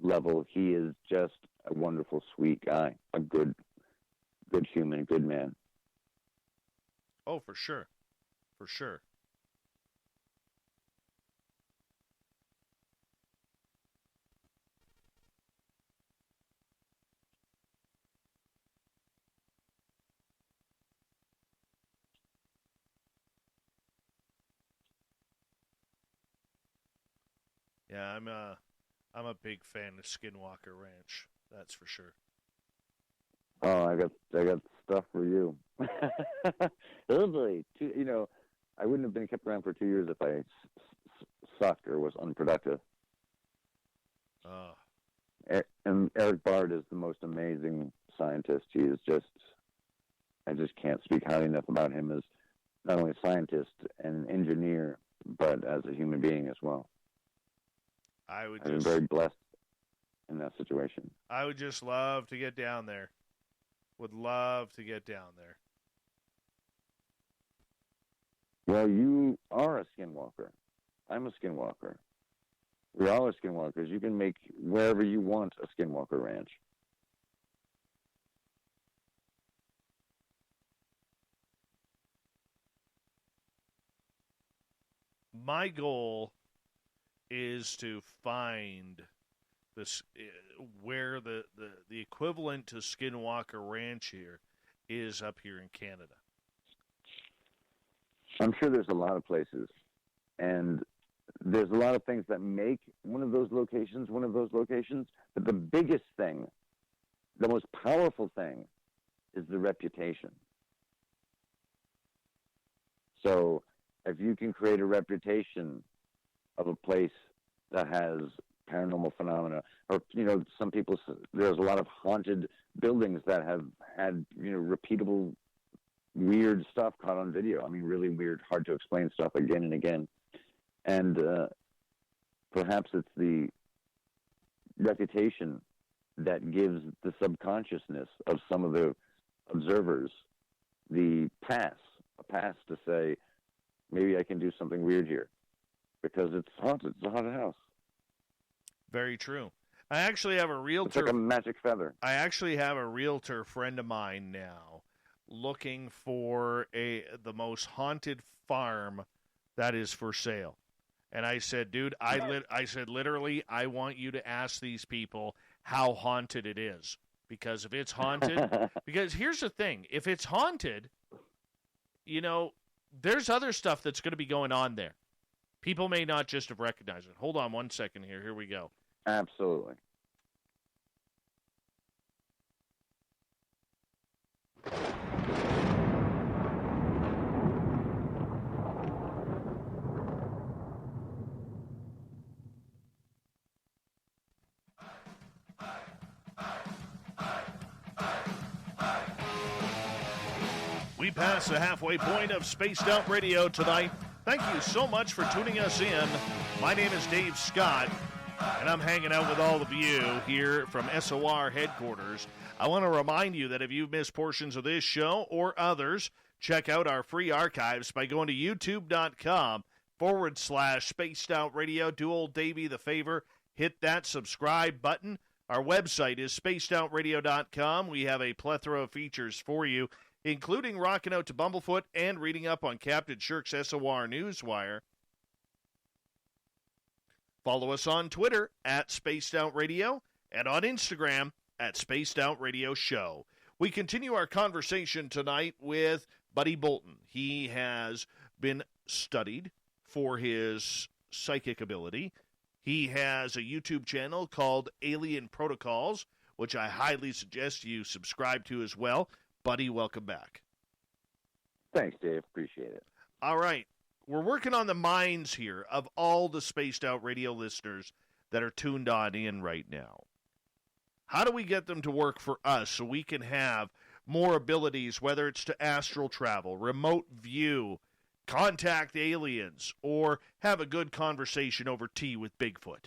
level, he is just a wonderful, sweet guy, a good human, a good man. Oh, for sure. For sure. Yeah, I'm a big fan of Skinwalker Ranch. That's for sure. Oh, I got stuff for you. Oh boy, I wouldn't have been kept around for 2 years if I sucked or was unproductive. And Eric Bard is the most amazing scientist. He is I just can't speak highly enough about him as not only a scientist and engineer, but as a human being as well. I've been very blessed in that situation. I would just love to get down there. Would love to get down there. Well, you are a skinwalker. I'm a skinwalker. We all are skinwalkers. You can make wherever you want a skinwalker ranch. My goal is to find this where the equivalent to Skinwalker Ranch here is up here in Canada. I'm sure there's a lot of places, and there's a lot of things that make one of those locations, but the biggest thing, the most powerful thing, is the reputation. So if you can create a reputation of a place that has paranormal phenomena, or, some people, there's a lot of haunted buildings that have had, repeatable weird stuff caught on video. I mean, really weird, hard to explain stuff again and again. And perhaps it's the reputation that gives the subconsciousness of some of the observers a pass to say, maybe I can do something weird here, because it's haunted. It's a haunted house. Very true. I actually have a realtor. It's like a magic feather. I actually have a realtor friend of mine now looking for the most haunted farm that is for sale. And I said, dude, I said, literally, I want you to ask these people how haunted it is. Because if it's haunted, because here's the thing, if it's haunted, you know, there's other stuff that's going to be going on there. People may not just have recognized it. Hold on 1 second here. Here we go. Absolutely. We pass the halfway point of Spaced Out Radio tonight. Thank you so much for tuning us in. My name is Dave Scott, and I'm hanging out with all of you here from SOR headquarters. I want to remind you that if you've missed portions of this show or others, check out our free archives by going to youtube.com/Spaced Out Radio. Do old Davey the favor, hit that subscribe button. Our website is spacedoutradio.com. We have a plethora of features for you, including rocking out to Bumblefoot and reading up on Captain Shirk's SOR Newswire. Follow us on Twitter at Spaced Out Radio and on Instagram at Spaced Out Radio Show. We continue our conversation tonight with Buddy Bolton. He has been studied for his psychic ability. He has a YouTube channel called Alien Protocols, which I highly suggest you subscribe to as well. Buddy, welcome back. Thanks, Dave. Appreciate it. All right. We're working on the minds here of all the Spaced Out Radio listeners that are tuned on in right now. How do we get them to work for us so we can have more abilities, whether it's to astral travel, remote view, contact aliens, or have a good conversation over tea with Bigfoot?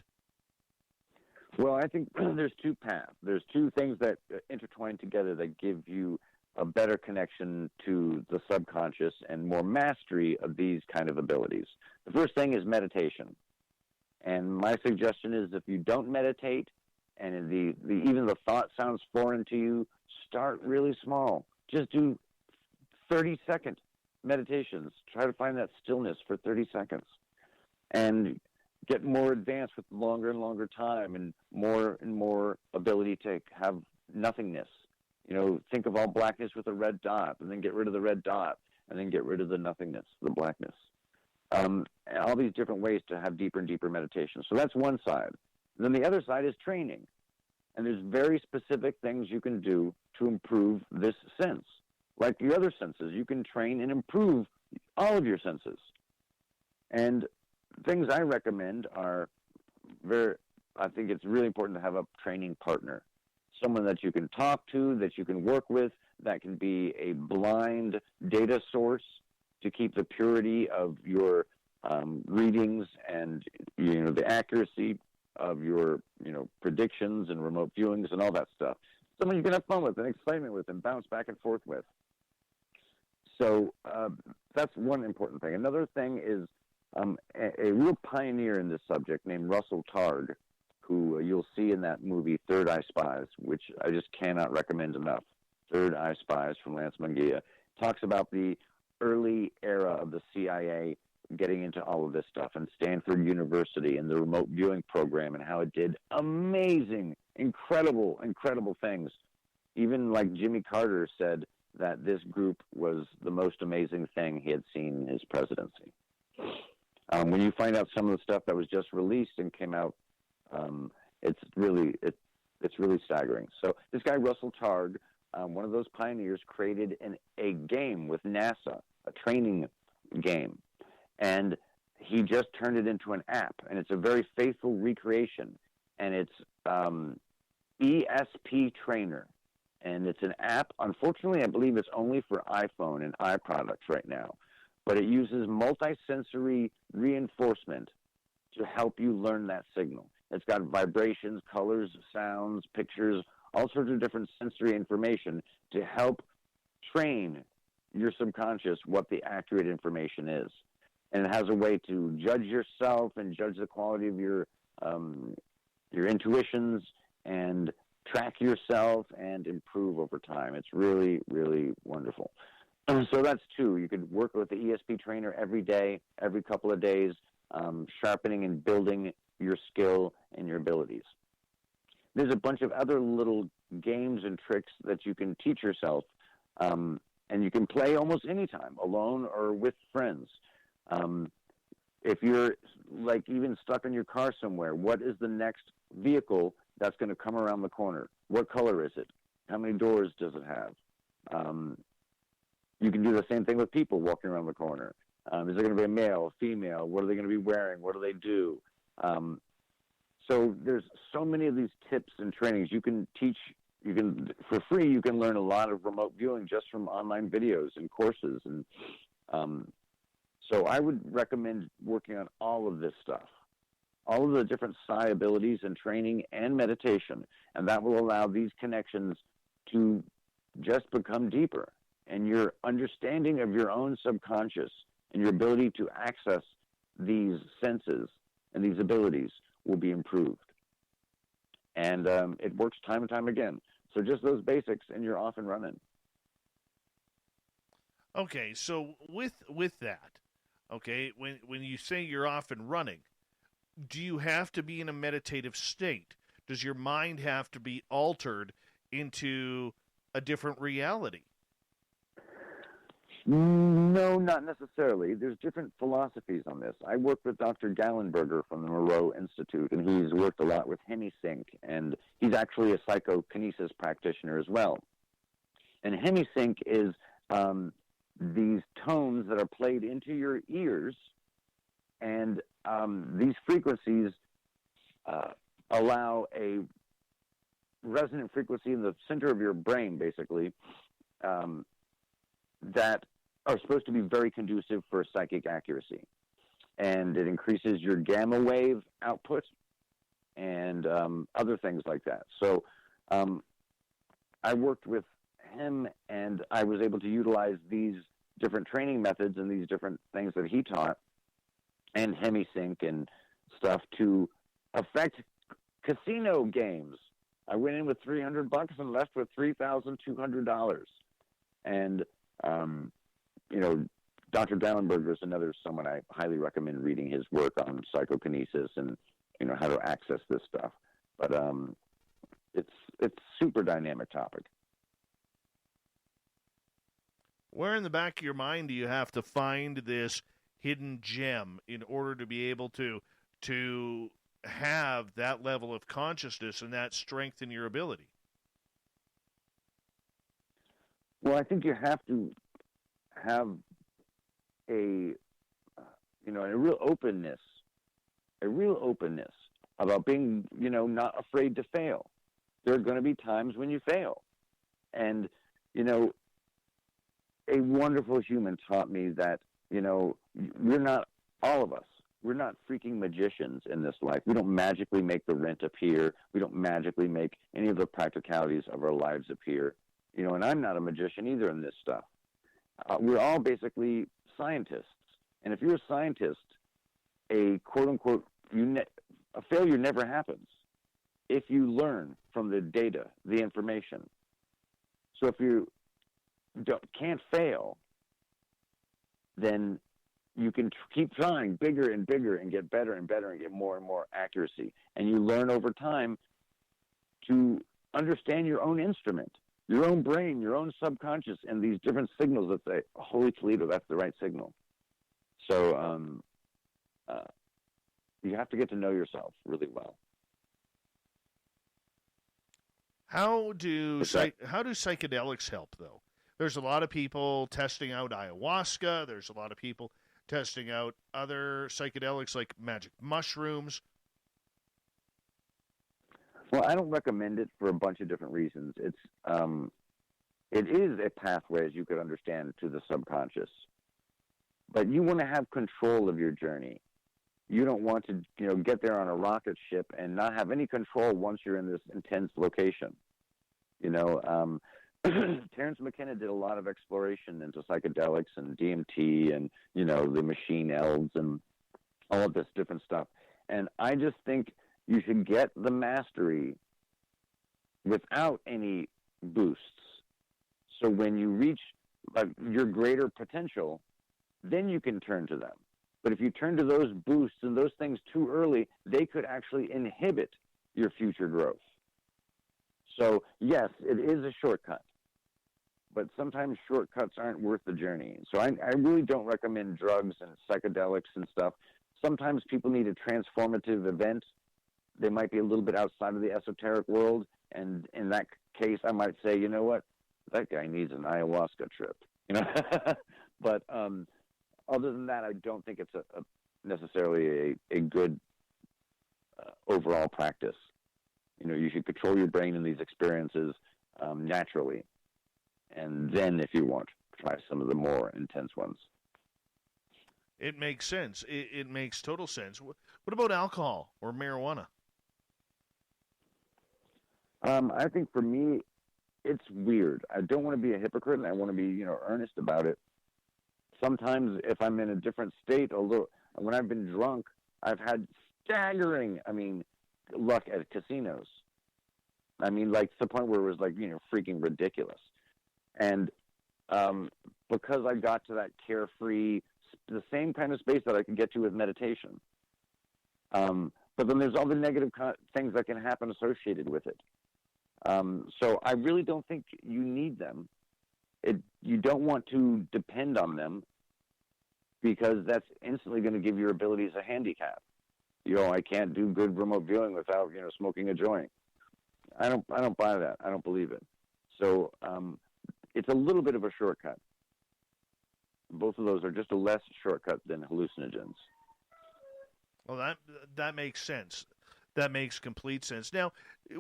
Well, I think there's two paths. There's two things that intertwine together that give you a better connection to the subconscious and more mastery of these kind of abilities. The first thing is meditation. And my suggestion is if you don't meditate and even the thought sounds foreign to you, start really small. Just do 30-second meditations. Try to find that stillness for 30 seconds. And get more advanced with longer and longer time and more ability to have nothingness. You know, think of all blackness with a red dot, and then get rid of the red dot, and then get rid of the nothingness, the blackness. And all these different ways to have deeper and deeper meditation. So that's one side. And then the other side is training. And there's very specific things you can do to improve this sense. Like your other senses, you can train and improve all of your senses. And things I recommend are I think it's really important to have a training partner. Someone that you can talk to, that you can work with, that can be a blind data source to keep the purity of your readings and, you know, the accuracy of your, you know, predictions and remote viewings and all that stuff. Someone you can have fun with and excitement with and bounce back and forth with. So that's one important thing. Another thing is a real pioneer in this subject named Russell Targ, who you'll see in that movie Third Eye Spies, which I just cannot recommend enough. Third Eye Spies from Lance Munguia talks about the early era of the CIA getting into all of this stuff, and Stanford University and the remote viewing program and how it did amazing, incredible things. Even like Jimmy Carter said that this group was the most amazing thing he had seen in his presidency. When you find out some of the stuff that was just released and came out, it's really staggering. So this guy, Russell Targ, one of those pioneers, created a game with NASA, a training game. And he just turned it into an app. And it's a very faithful recreation. And it's ESP Trainer. And it's an app. Unfortunately, I believe it's only for iPhone and iProducts right now. But it uses multisensory reinforcement to help you learn that signal. It's got vibrations, colors, sounds, pictures, all sorts of different sensory information to help train your subconscious what the accurate information is. And it has a way to judge yourself and judge the quality of your your intuitions and track yourself and improve over time. It's really, really wonderful. So that's two. You could work with the ESP trainer every day, every couple of days, sharpening and building your skill and your abilities. There's a bunch of other little games and tricks that you can teach yourself, and you can play almost anytime, alone or with friends. If you're like even stuck in your car somewhere, what is the next vehicle that's going to come around the corner? What color is it? How many doors does it have? You can do the same thing with people walking around the corner. Is there going to be a male, a female? What are they going to be wearing? What do they do? So there's so many of these tips and trainings you can teach. You can, for free, you can learn a lot of remote viewing just from online videos and courses. And so I would recommend working on all of this stuff, all of the different psi abilities and training and meditation. And that will allow these connections to just become deeper. And your understanding of your own subconscious and your ability to access these senses and these abilities will be improved. And it works time and time again. So just those basics, and you're off and running. Okay, so with that, okay, when you say you're off and running, do you have to be in a meditative state? Does your mind have to be altered into a different reality? No, not necessarily. There's different philosophies on this. I work with Dr. Gallenberger from the Moreau Institute, and he's worked a lot with hemisync, and he's actually a psychokinesis practitioner as well. And hemisync is these tones that are played into your ears, and these frequencies allow a resonant frequency in the center of your brain, basically, that are supposed to be very conducive for psychic accuracy. And it increases your gamma wave output and other things like that. So I worked with him, and I was able to utilize these different training methods and these different things that he taught and hemisync and stuff to affect casino games. I went in with $300 and left with $3,200. And Dr. Gallenberger is another someone I highly recommend reading his work on psychokinesis and, how to access this stuff. But it's super dynamic topic. Where in the back of your mind do you have to find this hidden gem in order to be able to have that level of consciousness and that strength in your ability? Well, I think you have to have a real openness about being, not afraid to fail. There are going to be times when you fail. And, a wonderful human taught me that, we're not, all of us, we're not freaking magicians in this life. We don't magically make the rent appear. We don't magically make any of the practicalities of our lives appear. And I'm not a magician either in this stuff. We're all basically scientists. And if you're a scientist, a quote-unquote, a failure never happens if you learn from the data, the information. So if you can't fail, then you can keep trying bigger and bigger and get better and better and get more and more accuracy. And you learn over time to understand your own instrument, your own brain, your own subconscious, and these different signals that say, holy Toledo, that's the right signal. So you have to get to know yourself really well. How do psychedelics help, though? There's a lot of people testing out ayahuasca. There's a lot of people testing out other psychedelics like magic mushrooms. Well, I don't recommend it for a bunch of different reasons. It is a pathway, as you could understand, to the subconscious. But you want to have control of your journey. You don't want to, get there on a rocket ship and not have any control once you're in this intense location. Terrence McKenna did a lot of exploration into psychedelics and DMT and, the machine elves and all of this different stuff. And I just think you should get the mastery without any boosts. So when you reach your greater potential, then you can turn to them. But if you turn to those boosts and those things too early, they could actually inhibit your future growth. So yes, it is a shortcut, but sometimes shortcuts aren't worth the journey. So I really don't recommend drugs and psychedelics and stuff. Sometimes people need a transformative event. They might be a little bit outside of the esoteric world, and in that case, I might say, you know what, that guy needs an ayahuasca trip. But other than that, I don't think it's necessarily a good overall practice. You should control your brain in these experiences naturally, and then, if you want, try some of the more intense ones. It makes sense. It makes total sense. What about alcohol or marijuana? I think for me, it's weird. I don't want to be a hypocrite, and I want to be, earnest about it. Sometimes if I'm in a different state, although when I've been drunk, I've had staggering, luck at casinos. Like to the point where it was freaking ridiculous. And because I got to that carefree, the same kind of space that I could get to with meditation. But then there's all the negative things that can happen associated with it. So I really don't think you need them. You don't want to depend on them, because that's instantly going to give your abilities a handicap. I can't do good remote viewing without, smoking a joint. I don't buy that. I don't believe it. So it's a little bit of a shortcut. Both of those are just a less shortcut than hallucinogens. Well, that makes sense. That makes complete sense. Now,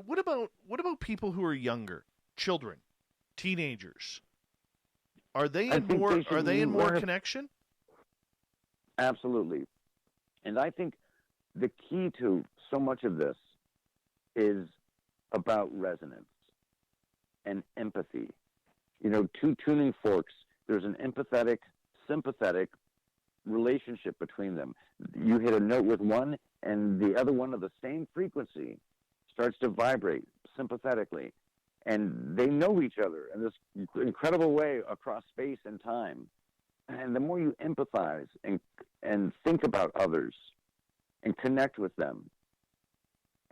what about people who are younger, children, teenagers? Are they in more connection? Absolutely. And I think the key to so much of this is about resonance and empathy. Two tuning forks, there's an empathetic, sympathetic relationship between them. You hit a note with one, and the other one of the same frequency starts to vibrate sympathetically. And they know each other in this incredible way across space and time. And the more you empathize and think about others and connect with them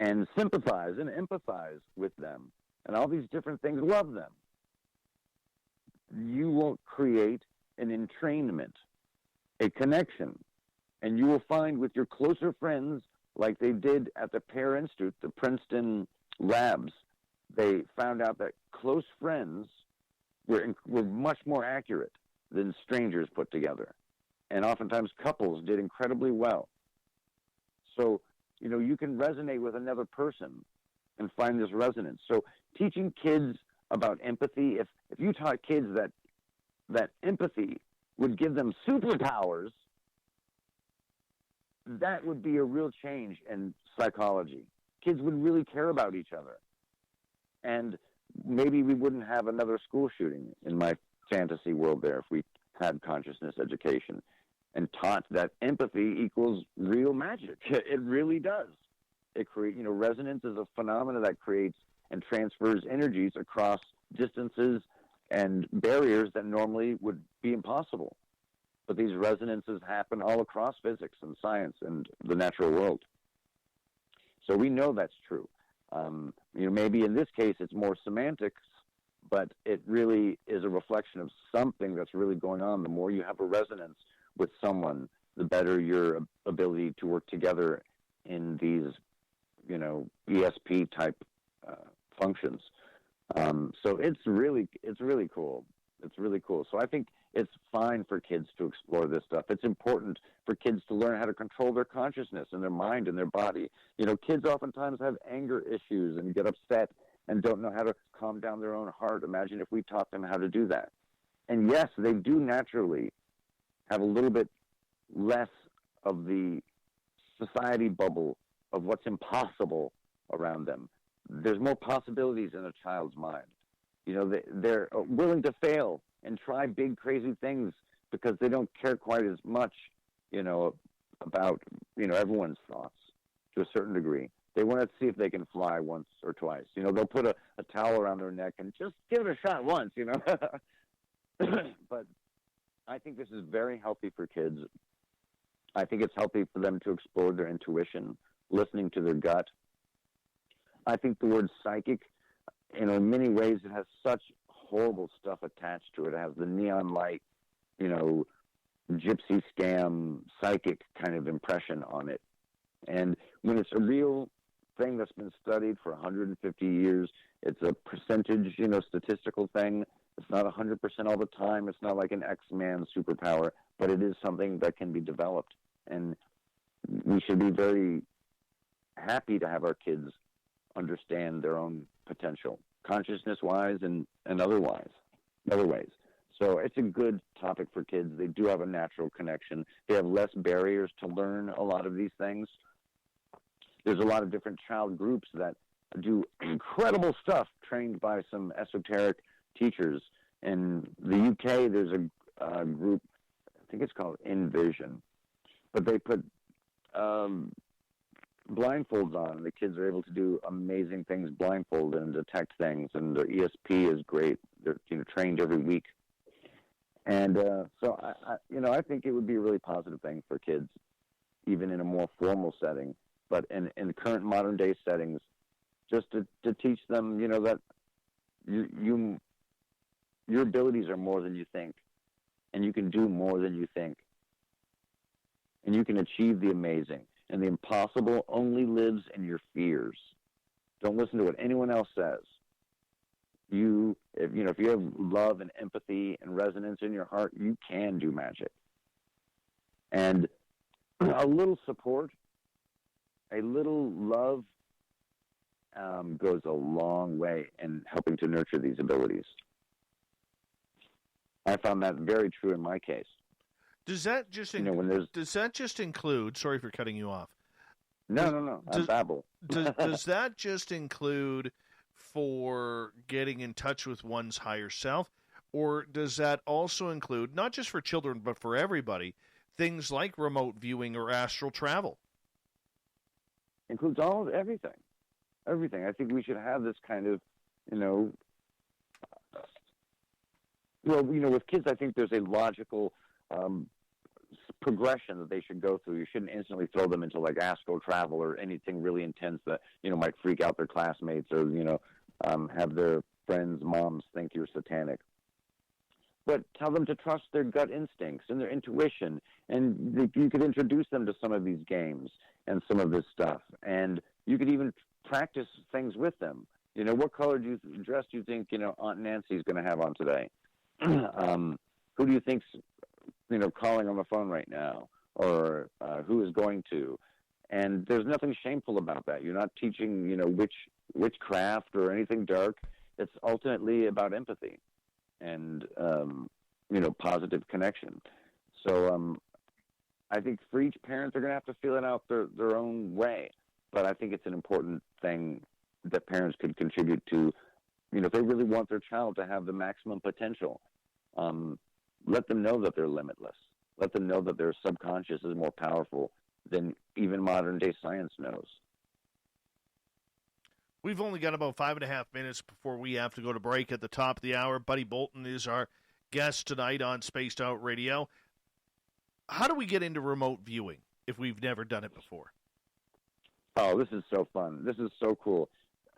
and sympathize and empathize with them and all these different things, love them, you will create an entrainment, a connection. And you will find with your closer friends, like they did at the Pear Institute, the Princeton labs, they found out that close friends were much more accurate than strangers put together. And oftentimes couples did incredibly well. So, you can resonate with another person and find this resonance. So teaching kids about empathy, if you taught kids that empathy would give them superpowers, that would be a real change in psychology. Kids would really care about each other. And maybe we wouldn't have another school shooting in my fantasy world there if we had consciousness education and taught that empathy equals real magic. It really does. It creates, resonance is a phenomena that creates and transfers energies across distances and barriers that normally would be impossible. But these resonances happen all across physics and science and the natural world. So we know that's true. Maybe in this case it's more semantics, but it really is a reflection of something that's really going on. The more you have a resonance with someone, the better your ability to work together in these, ESP type functions. So it's really cool. It's really cool. So I think it's fine for kids to explore this stuff. It's important for kids to learn how to control their consciousness and their mind and their body. Kids oftentimes have anger issues and get upset and don't know how to calm down their own heart. Imagine if we taught them how to do that. And yes, they do naturally have a little bit less of the society bubble of what's impossible around them. There's more possibilities in a child's mind. They're willing to fail and try big, crazy things because they don't care quite as much, about, everyone's thoughts to a certain degree. They want to see if they can fly once or twice. You know, they'll put a towel around their neck and just give it a shot once, you know. But I think this is very healthy for kids. I think it's healthy for them to explore their intuition, listening to their gut. I think the word psychic, you know, in many ways, it has such horrible stuff attached to it. It has the neon light, you know, gypsy scam, psychic kind of impression on it. And when it's a real thing that's been studied for 150 years, it's a percentage, you know, statistical thing. It's not 100% all the time. It's not like an X-Man superpower, but it is something that can be developed. And we should be very happy to have our kids understand their own potential, consciousness-wise and other ways. So it's a good topic for kids. They do have a natural connection. They have less barriers to learn a lot of these things. There's a lot of different child groups that do incredible stuff trained by some esoteric teachers. In the UK, there's a group, I think it's called Envision, but they put blindfolds on, and the kids are able to do amazing things blindfolded and detect things, and their ESP is great. They're, you know, trained every week. And so, I think it would be a really positive thing for kids, even in a more formal setting. But in the current modern day settings, just to teach them, you know, that your abilities are more than you think, and you can do more than you think, and you can achieve the amazing. And the impossible only lives in your fears. Don't listen to what anyone else says. If you have love and empathy and resonance in your heart, you can do magic. And a little support, a little love goes a long way in helping to nurture these abilities. I found that very true in my case. Does that just include? Sorry for cutting you off. No. I babble. Does that just include for getting in touch with one's higher self, or does that also include, not just for children but for everybody, things like remote viewing or astral travel? Includes everything. Everything. I think we should have this kind of, with kids, I think there's a logical progression that they should go through. You shouldn't instantly throw them into like astral travel or anything really intense that, might freak out their classmates or, have their friends' moms think you're satanic. But tell them to trust their gut instincts and their intuition. And you could introduce them to some of these games and some of this stuff. And you could even practice things with them. What color dress do you think, Aunt Nancy's going to have on today? Who do you think's, calling on the phone right now? Or who is going to? And there's nothing shameful about that. You're not teaching, witchcraft or anything dark. It's ultimately about empathy and, positive connection. So I think for each parent, they're going to have to feel it out their own way. But I think it's an important thing that parents could contribute to, if they really want their child to have the maximum potential. Let them know that they're limitless. Let them know that their subconscious is more powerful than even modern-day science knows. We've only got about 5.5 minutes before we have to go to break at the top of the hour. Buddy Bolton is our guest tonight on Spaced Out Radio. How do we get into remote viewing if we've never done it before? Oh, this is so fun. This is so cool.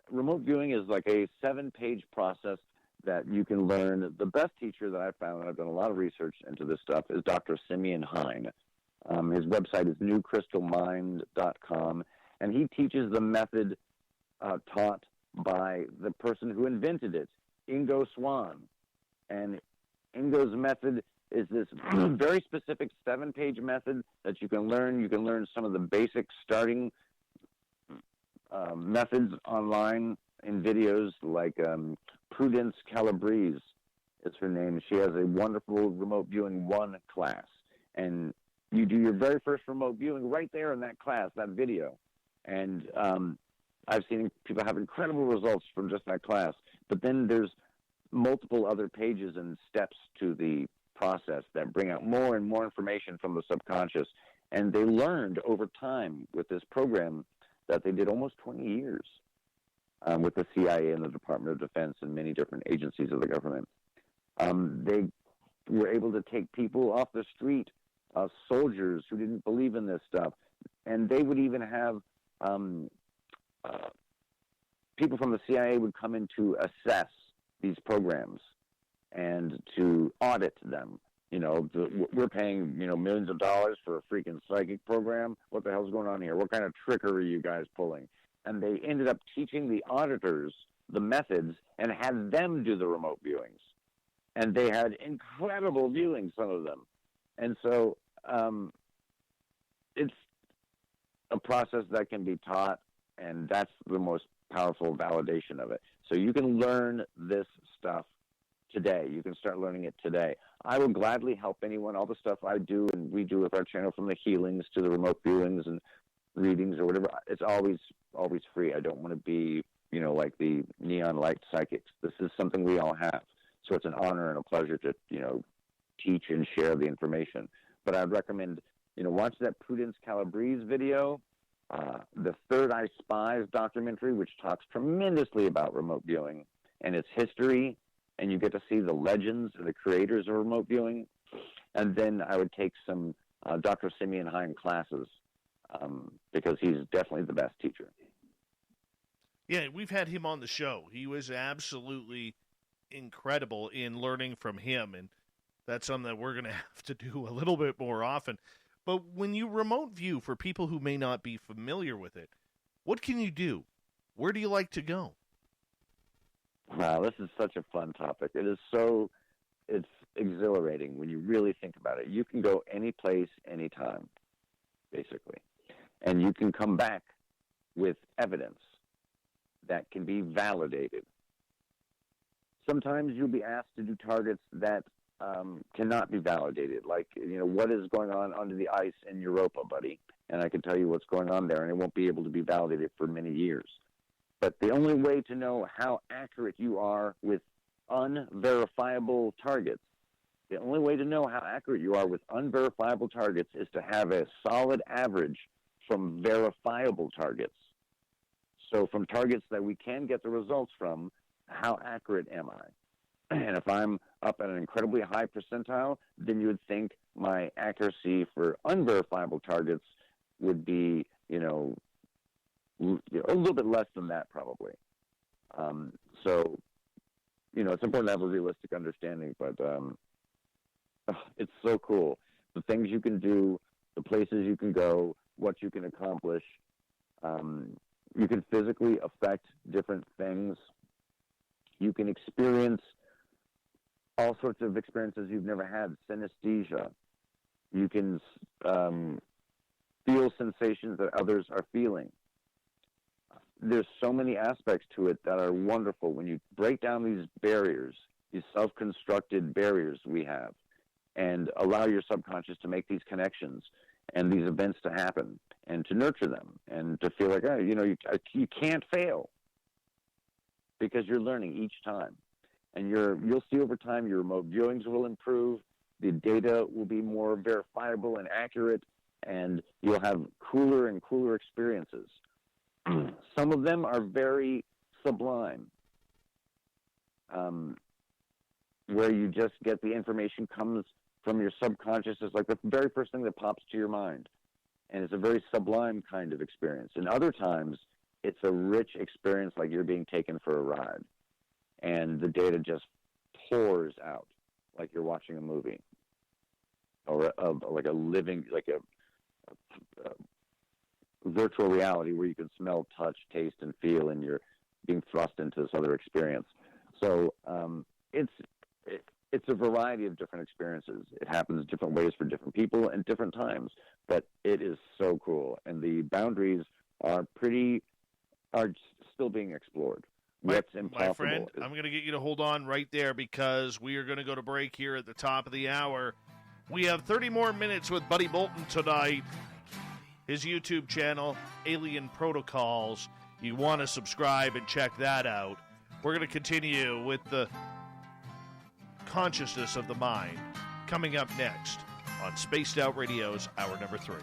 Remote viewing is like a 7-page process that you can learn. The best teacher that I've found, and I've done a lot of research into this stuff, is Dr. Simeon Hine. His website is newcrystalmind.com, and he teaches the method taught by the person who invented it, Ingo Swann. And Ingo's method is this very specific 7-page method that you can learn. You can learn some of the basic starting methods online in videos, like Prudence Calabrese is her name. She has a wonderful Remote Viewing 1 class. And you do your very first remote viewing right there in that class, that video. And I've seen people have incredible results from just that class. But then there's multiple other pages and steps to the process that bring out more and more information from the subconscious. And they learned over time with this program that they did almost 20 years with the CIA and the Department of Defense and many different agencies of the government. They were able to take people off the street, soldiers who didn't believe in this stuff, and they would even have people from the CIA would come in to assess these programs and to audit them. You know, we're paying, millions of dollars for a freaking psychic program. What the hell's going on here? What kind of trickery are you guys pulling? And they ended up teaching the auditors the methods and had them do the remote viewings. And they had incredible viewings, some of them. And so it's a process that can be taught, and that's the most powerful validation of it. So you can learn this stuff today. You can start learning it today. I will gladly help anyone. All the stuff I do and we do with our channel, from the healings to the remote viewings and readings or whatever, it's always free. I don't want to be, like the neon light psychics. This is something we all have. So it's an honor and a pleasure to, teach and share the information. But I'd recommend, watch that Prudence Calabrese video, the Third Eye Spies documentary, which talks tremendously about remote viewing and its history, and you get to see the legends and the creators of remote viewing. And then I would take some Dr. Simeon Hine classes because he's definitely the best teacher. Yeah, we've had him on the show. He was absolutely incredible in learning from him, and that's something that we're going to have to do a little bit more often. But when you remote view, for people who may not be familiar with it, what can you do? Where do you like to go? Wow, this is such a fun topic. It's exhilarating when you really think about it. You can go any place, anytime, basically. And you can come back with evidence that can be validated. Sometimes you'll be asked to do targets that cannot be validated, like, what is going on under the ice in Europa, buddy? And I can tell you what's going on there, and it won't be able to be validated for many years. But the only way to know how accurate you are with unverifiable targets, the only way to know how accurate you are with unverifiable targets is to have a solid average from verifiable targets. So from targets that we can get the results from, how accurate am I? And if I'm up at an incredibly high percentile, then you would think my accuracy for unverifiable targets would be, a little bit less than that, probably. So, it's important to have a realistic understanding, but it's so cool. The things you can do, the places you can go, what you can accomplish. You can physically affect different things. You can experience all sorts of experiences you've never had, synesthesia. You can feel sensations that others are feeling. There's so many aspects to it that are wonderful when you break down these barriers, these self-constructed barriers we have, and allow your subconscious to make these connections and these events to happen and to nurture them and to feel like, you can't fail because you're learning each time. And you'll see over time your remote viewings will improve, the data will be more verifiable and accurate, and you'll have cooler and cooler experiences. Some of them are very sublime, where you just get the information comes from your subconscious. It's like the very first thing that pops to your mind, and it's a very sublime kind of experience. And other times, it's a rich experience, like you're being taken for a ride, and the data just pours out like you're watching a movie, or like a virtual reality where you can smell, touch, taste, and feel, and you're being thrust into this other experience. So it's a variety of different experiences. It happens different ways for different people and different times, but it is so cool, and the boundaries are still being explored. What's impossible? My friend, I'm going to get you to hold on right there because we are going to go to break here at the top of the hour. We have 30 more minutes with Buddy Bolton tonight. His YouTube channel, Alien Protocols. You want to subscribe and check that out. We're going to continue with the consciousness of the mind coming up next on Spaced Out Radio's Hour Number 3.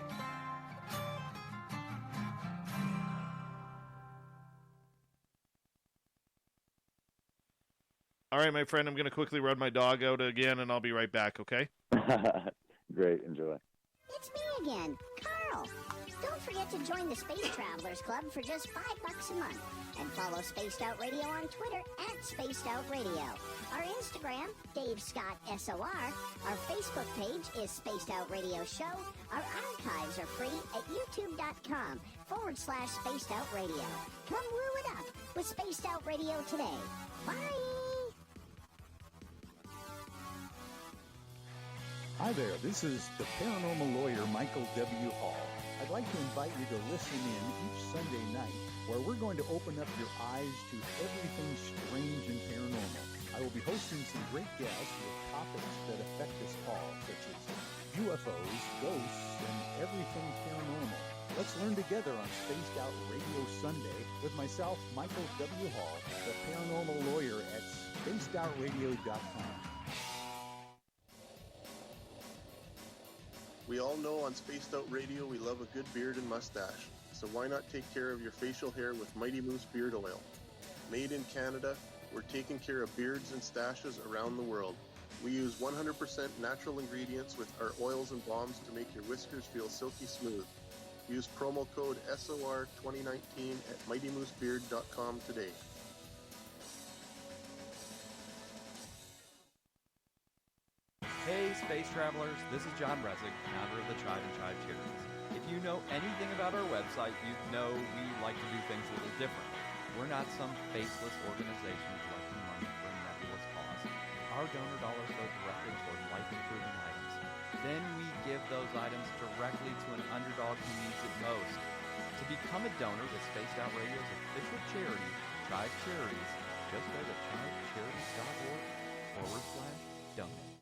All right, my friend, I'm going to quickly run my dog out again, and I'll be right back, okay? Great, enjoy. It's me again, Carl. Don't forget to join the Space Travelers Club for just $5 a month. And follow Spaced Out Radio on Twitter at Spaced Out Radio. Our Instagram, Dave Scott SOR. Our Facebook page is Spaced Out Radio Show. Our archives are free at youtube.com/Spaced Out Radio. Come woo it up with Spaced Out Radio today. Bye! Hi there, this is the paranormal lawyer Michael W. Hall. I'd like to invite you to listen in each Sunday night where we're going to open up your eyes to everything strange and paranormal. I will be hosting some great guests with topics that affect us all, such as UFOs, ghosts, and everything paranormal. Let's learn together on Spaced Out Radio Sunday with myself, Michael W. Hall, the paranormal lawyer at spacedoutradio.com. We all know on Spaced Out Radio we love a good beard and mustache, so why not take care of your facial hair with Mighty Moose Beard Oil? Made in Canada, we're taking care of beards and stashes around the world. We use 100% natural ingredients with our oils and balms to make your whiskers feel silky smooth. Use promo code SOR2019 at MightyMooseBeard.com today. Hey Space Travelers, this is John Resig, founder of the Tribe and Tribe Charities. If you know anything about our website, you know we like to do things a little different. We're not some faceless organization collecting money for a nebulous cause. Our donor dollars go directly toward life-improving items. Then we give those items directly to an underdog who needs it most. To become a donor with Spaced Out Radio's official charity, Tribe Charities, just go to tribecharities.org/donate.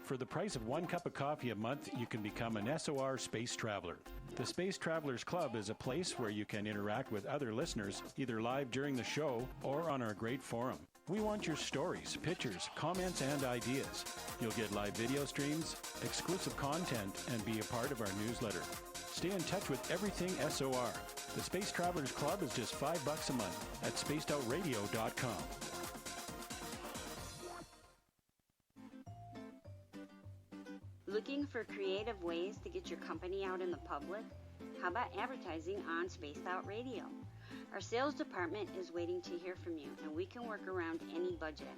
For the price of 1 cup of coffee a month, you can become an SOR Space Traveler. The Space Travelers Club is a place where you can interact with other listeners, either live during the show or on our great forum. We want your stories, pictures, comments, and ideas. You'll get live video streams, exclusive content, and be a part of our newsletter. Stay in touch with everything SOR. The Space Travelers Club is just $5 a month at spacedoutradio.com. Looking for creative ways to get your company out in the public? How about advertising on Spaced Out Radio? Our sales department is waiting to hear from you, and we can work around any budget.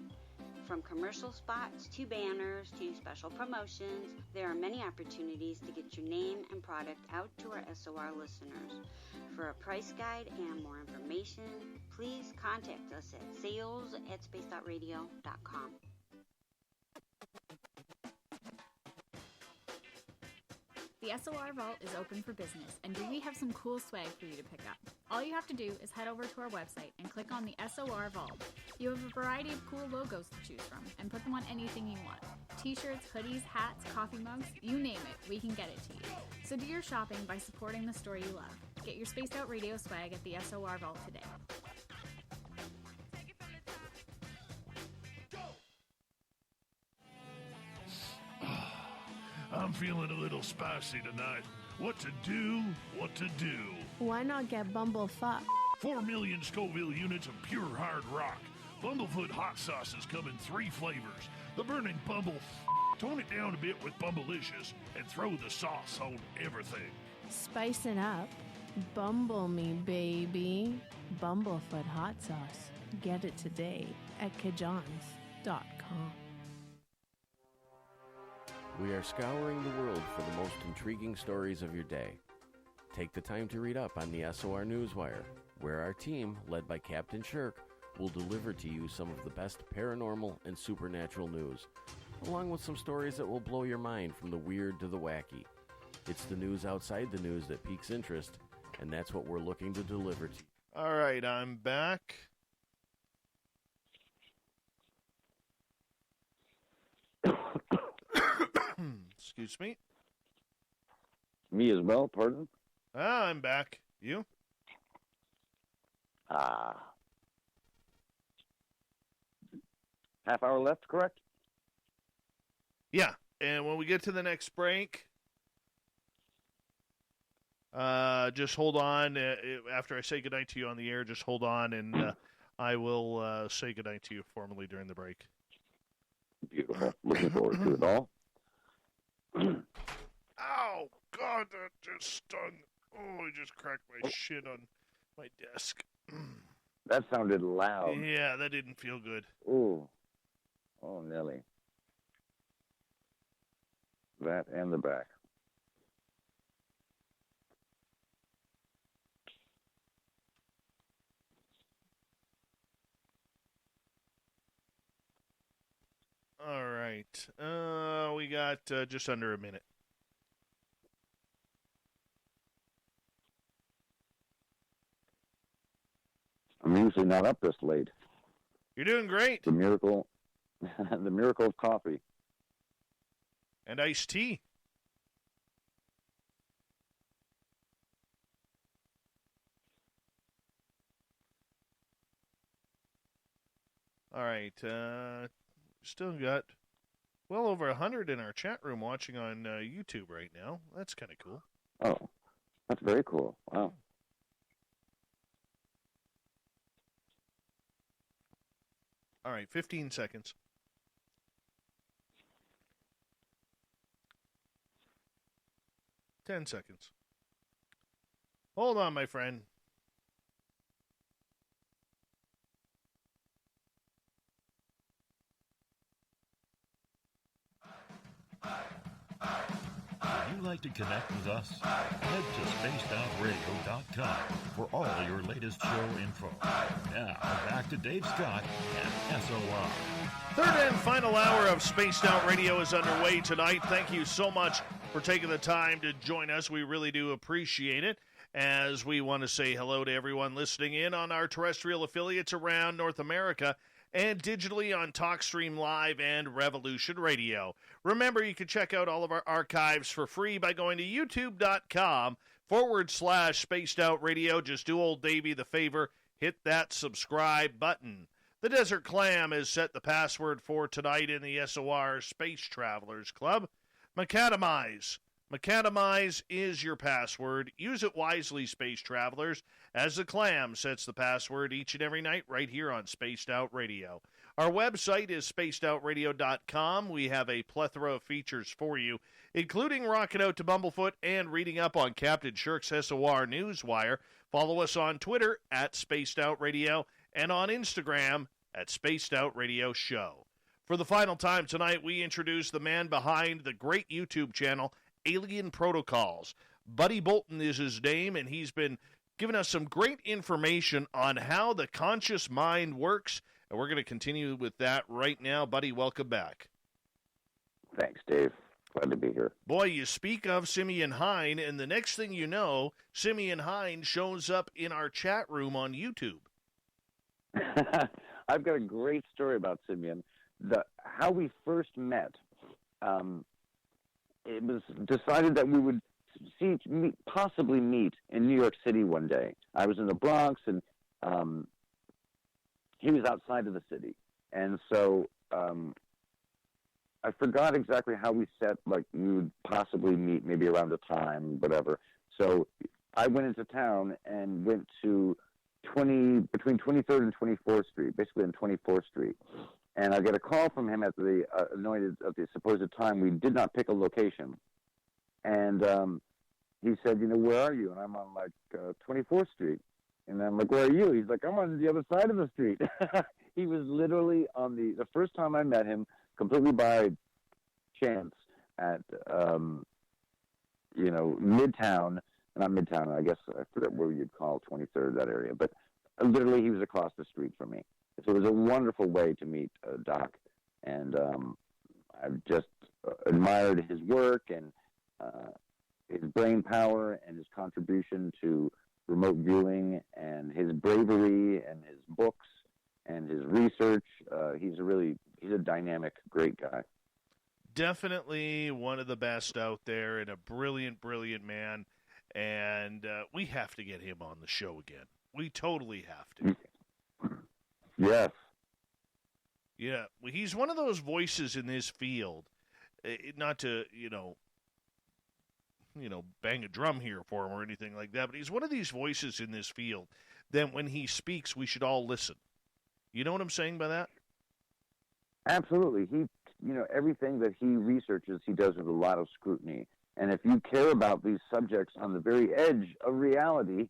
From commercial spots to banners to special promotions, there are many opportunities to get your name and product out to our SOR listeners. For a price guide and more information, please contact us at sales@spacedoutradio.com. The SOR Vault is open for business, and we have some cool swag for you to pick up. All you have to do is head over to our website and click on the SOR Vault. You have a variety of cool logos to choose from, and put them on anything you want. T-shirts, hoodies, hats, coffee mugs, you name it, we can get it to you. So do your shopping by supporting the store you love. Get your Spaced Out Radio swag at the SOR Vault today. I'm feeling a little spicy tonight. What to do, what to do. Why not get bumblefuck? 4 million Scoville units of pure hard rock. Bumblefoot hot sauces come in 3 flavors. The burning bumble. Tone it down a bit with Bumblicious and throw the sauce on everything. Spice it up. Bumble me, baby. Bumblefoot hot sauce. Get it today at kajans.com. We are scouring the world for the most intriguing stories of your day. Take the time to read up on the SOR Newswire, where our team, led by Captain Shirk, will deliver to you some of the best paranormal and supernatural news, along with some stories that will blow your mind from the weird to the wacky. It's the news outside the news that piques interest, and that's what we're looking to deliver to you. All right, I'm back. Excuse me. Me as well, pardon? I'm back. You? Half hour left, correct? Yeah, and when we get to the next break, just hold on. After I say goodnight to you on the air, just hold on, and I will say goodnight to you formally during the break. Beautiful. Looking forward to it all. Ow! God, that just stung. Oh, I just cracked my shin on my desk. That sounded loud. Yeah, that didn't feel good. Ooh. Oh, Nelly. That and the back. All right. We got just under a minute. I'm usually not up this late. You're doing great. The miracle of coffee. And iced tea. All right. Still got well over 100 in our chat room watching on YouTube right now. That's kind of cool. Oh, that's very cool. Wow. All right, 15 seconds. Ten seconds. Hold on, my friend. If you'd like to connect with us, head to spacedoutradio.com for all your latest show info. Now, back to Dave Scott and SOR. Third and final hour of Spaced Out Radio is underway tonight. Thank you so much for taking the time to join us. We really do appreciate it, as we want to say hello to everyone listening in on our terrestrial affiliates around North America and digitally on TalkStream Live and Revolution Radio. Remember, you can check out all of our archives for free by going to youtube.com/Spaced Out Radio. Just do old Davey the favor, hit that subscribe button. The Desert Clam has set the password for tonight in the SOR Space Travelers Club. Macadamize. Macadamize is your password. Use it wisely, Space Travelers, as the Clam sets the password each and every night right here on Spaced Out Radio. Our website is spacedoutradio.com. We have a plethora of features for you, including rocking out to Bumblefoot and reading up on Captain Shirk's SOR Newswire. Follow us on Twitter at Spaced Out Radio and on Instagram at Spaced Out Radio Show. For the final time tonight, we introduce the man behind the great YouTube channel, Alien Protocols. Buddy Bolton is his name, and he's been giving us some great information on how the conscious mind works, and we're going to continue with that right now. Buddy, welcome back. Thanks, Dave. Glad to be here. Boy, you speak of Simeon Hine, and the next thing you know, Simeon Hine shows up in our chat room on YouTube. I've got a great story about Simeon. How we first met, it was decided that we would possibly meet in New York City one day. I was in the Bronx, and he was outside of the city. And so I forgot exactly how we set, like, we would possibly meet maybe around a time, whatever. So I went into town and went to between 23rd and 24th Street, basically on 24th Street. And I get a call from him at the supposed time. We did not pick a location. And he said, where are you? And I'm on, 24th Street. And I'm like, where are you? He's like, I'm on the other side of the street. He was literally on the first time I met him, completely by chance at, Midtown. Not Midtown, I guess I forget where you'd call 23rd, that area. But literally he was across the street from me. So it was a wonderful way to meet Doc. And I've just admired his work and his brain power and his contribution to remote viewing and his bravery and his books and his research. He's a dynamic, great guy. Definitely one of the best out there and a brilliant, brilliant man. And we have to get him on the show again. We totally have to. Yes. Yeah, he's one of those voices in this field. Not to, bang a drum here for him or anything like that, but he's one of these voices in this field that when he speaks, we should all listen. You know what I'm saying by that? Absolutely. Everything that he researches, he does with a lot of scrutiny. And if you care about these subjects on the very edge of reality,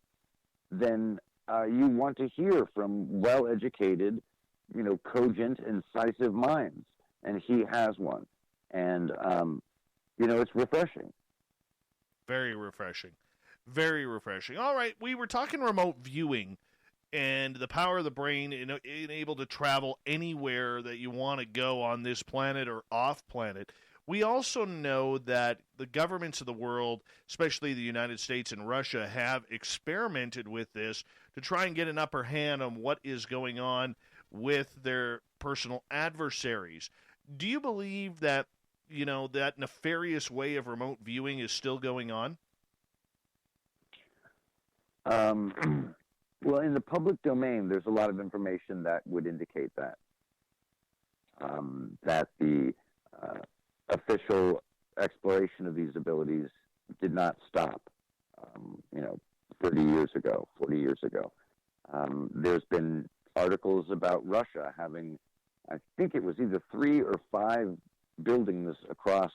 then you want to hear from well-educated, cogent, incisive minds. And he has one. And, it's refreshing. Very refreshing. Very refreshing. All right, we were talking remote viewing and the power of the brain in able to travel anywhere that you want to go on this planet or off planet. We also know that the governments of the world, especially the United States and Russia, have experimented with this to try and get an upper hand on what is going on with their personal adversaries. Do you believe that, that nefarious way of remote viewing is still going on? Well, in the public domain, there's a lot of information that would indicate that. That the official exploration of these abilities did not stop, 30 years ago, 40 years ago. There's been articles about Russia having, I think it was either 3 or 5 buildings across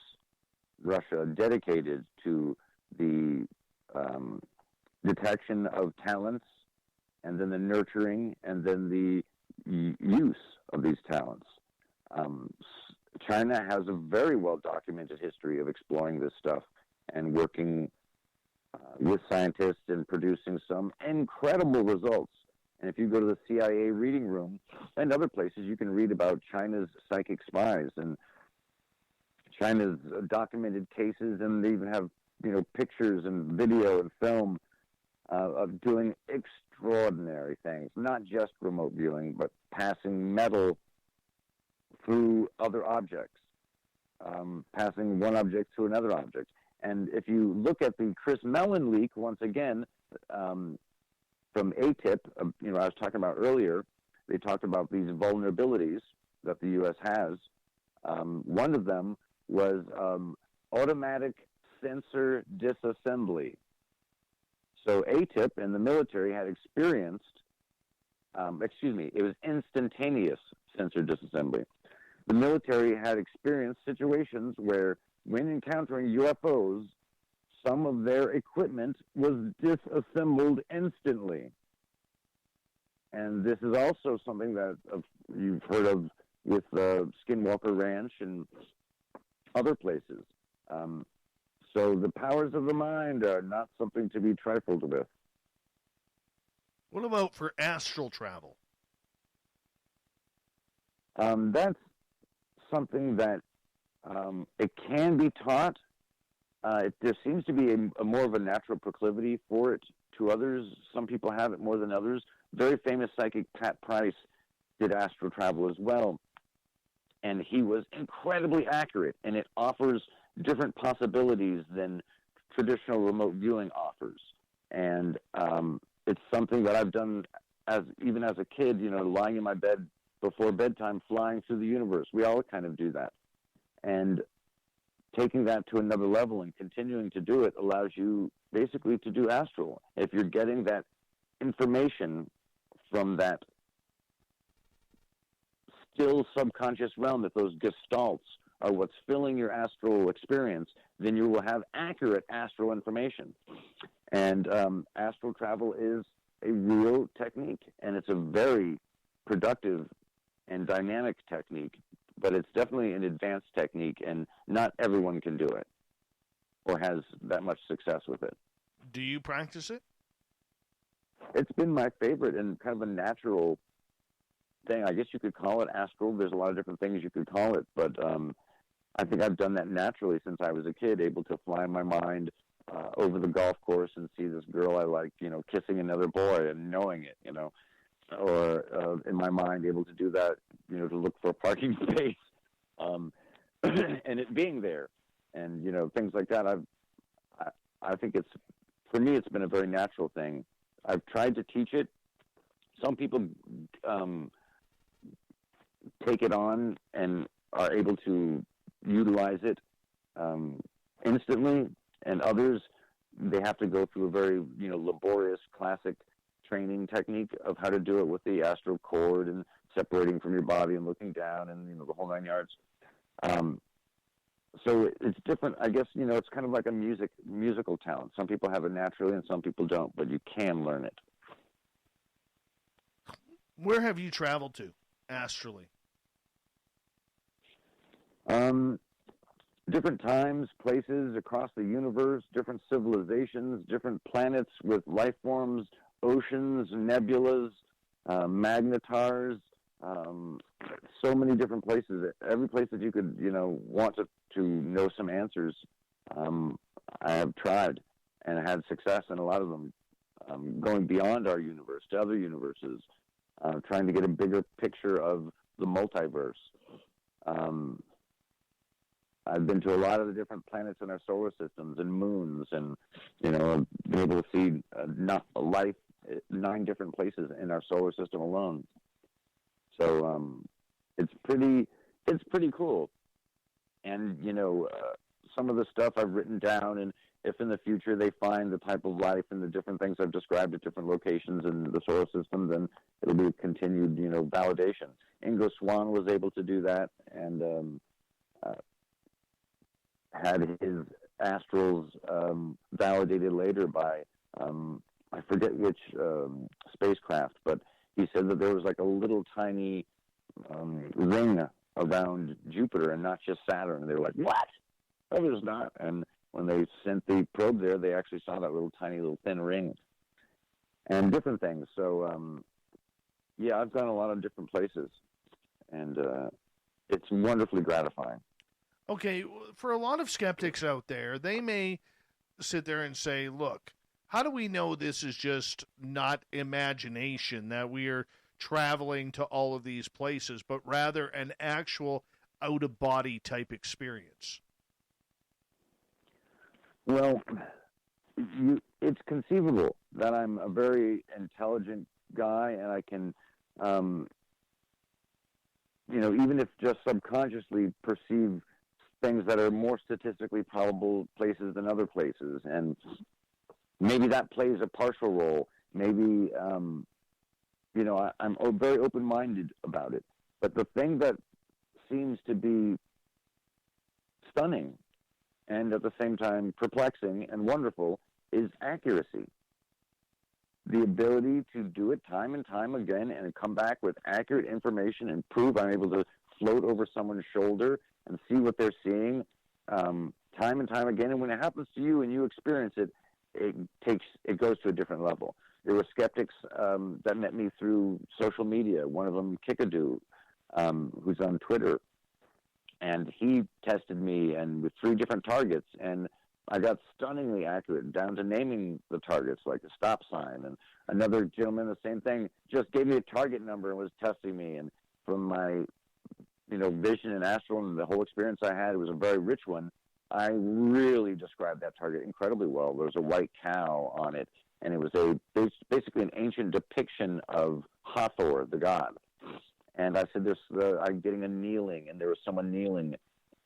Russia dedicated to the detection of talents, and then the nurturing, and then the use of these talents. China has a very well-documented history of exploring this stuff and working with scientists and producing some incredible results. And if you go to the CIA reading room and other places, you can read about China's psychic spies and China's documented cases, and they even have, pictures and video and film of doing extraordinary things, not just remote viewing, but passing metal through other objects, passing one object to another object. And if you look at the Chris Mellon leak, once again, from ATIP, I was talking about earlier, they talked about these vulnerabilities that the U.S. has. One of them was automatic sensor disassembly. So ATIP and the military had experienced, it was instantaneous sensor disassembly. The military had experienced situations where, when encountering UFOs, some of their equipment was disassembled instantly. And this is also something that you've heard of with Skinwalker Ranch and other places. So the powers of the mind are not something to be trifled with. What about for astral travel? That's something that it can be taught. There seems to be a more of a natural proclivity for it to others. Some people have it more than others. Very famous psychic Pat Price did astral travel as well. And he was incredibly accurate, and it offers different possibilities than traditional remote viewing offers. And it's something that I've done even as a kid, lying in my bed before bedtime, flying through the universe. We all kind of do that. And taking that to another level and continuing to do it allows you basically to do astral. If you're getting that information from that still subconscious realm, that those gestalts are what's filling your astral experience, then you will have accurate astral information. And astral travel is a real technique, and it's a very productive and dynamic technique, but it's definitely an advanced technique, and not everyone can do it or has that much success with it. Do you practice it? It's been my favorite and kind of a natural thing. I guess you could call it astral. There's a lot of different things you could call it, but I think I've done that naturally since I was a kid, able to fly my mind over the golf course and see this girl I like, kissing another boy and knowing it, or in my mind able to do that, to look for a parking space, and it being there, and things like that. I think for me it's been a very natural thing. I've tried to teach it. Some people take it on and are able to utilize it instantly, and others, they have to go through a very laborious classic training technique of how to do it with the astral cord and separating from your body and looking down, and the whole 9 yards. So it's different. I guess it's kind of like a musical talent. Some people have it naturally, and some people don't. But you can learn it. Where have you traveled to astrally? Different times, places across the universe, different civilizations, different planets with life forms, oceans, nebulas, magnetars, so many different places. Every place that you could, want to know some answers, I have tried and had success in a lot of them, going beyond our universe to other universes, trying to get a bigger picture of the multiverse. I've been to a lot of the different planets in our solar systems and moons, and been able to see life 9 different places in our solar system alone. So it's pretty cool. And some of the stuff I've written down, and if in the future they find the type of life and the different things I've described at different locations in the solar system, then it'll be a continued validation. Ingo Swann was able to do that, and had his astrals validated later by, I forget which spacecraft, but he said that there was like a little tiny ring around Jupiter and not just Saturn. They were like, what? No, there's not. And when they sent the probe there, they actually saw that little thin ring and different things. So, yeah, I've gone a lot of different places, and it's wonderfully gratifying. Okay, for a lot of skeptics out there, they may sit there and say, look, how do we know this is just not imagination, that we are traveling to all of these places, but rather an actual out-of-body type experience? Well, it's conceivable that I'm a very intelligent guy, and I can, even if just subconsciously perceive things that are more statistically probable places than other places, and maybe that plays a partial role. Maybe, I'm very open-minded about it. But the thing that seems to be stunning and at the same time perplexing and wonderful is accuracy. The ability to do it time and time again and come back with accurate information and prove I'm able to float over someone's shoulder and see what they're seeing time and time again. And when it happens to you and you experience it, it goes to a different level. There were skeptics that met me through social media. One of them, Kikadu, who's on Twitter, and he tested me and with 3 different targets, and I got stunningly accurate down to naming the targets, like a stop sign. And another gentleman, the same thing, just gave me a target number and was testing me. And from my vision and astral and the whole experience I had, it was a very rich one. I really described that target incredibly well. There was a white cow on it, and it was basically an ancient depiction of Hathor, the god. And I said, I'm getting a kneeling, and there was someone kneeling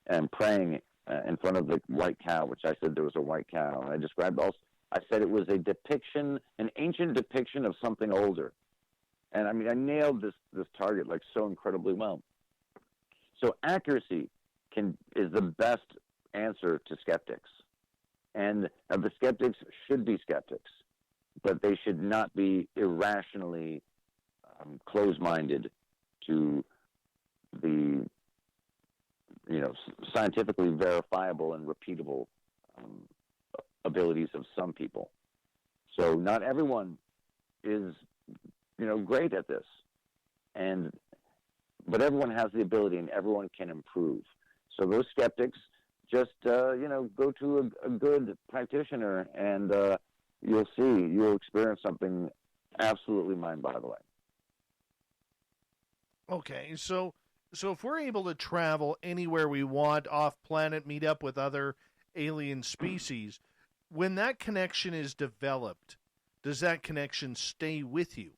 and praying in front of the white cow, which I said there was a white cow. And I described also, I said it was a depiction, an ancient depiction of something older. And I mean, I nailed this target like so incredibly well. So accuracy is the best answer to skeptics. And the skeptics should be skeptics, but they should not be irrationally closed-minded to the scientifically verifiable and repeatable abilities of some people. So not everyone is great at this, but everyone has the ability and everyone can improve. So those skeptics, just go to a good practitioner, and you'll experience something absolutely mind-boggling. Okay, so if we're able to travel anywhere we want, off-planet, meet up with other alien species, when that connection is developed, does that connection stay with you?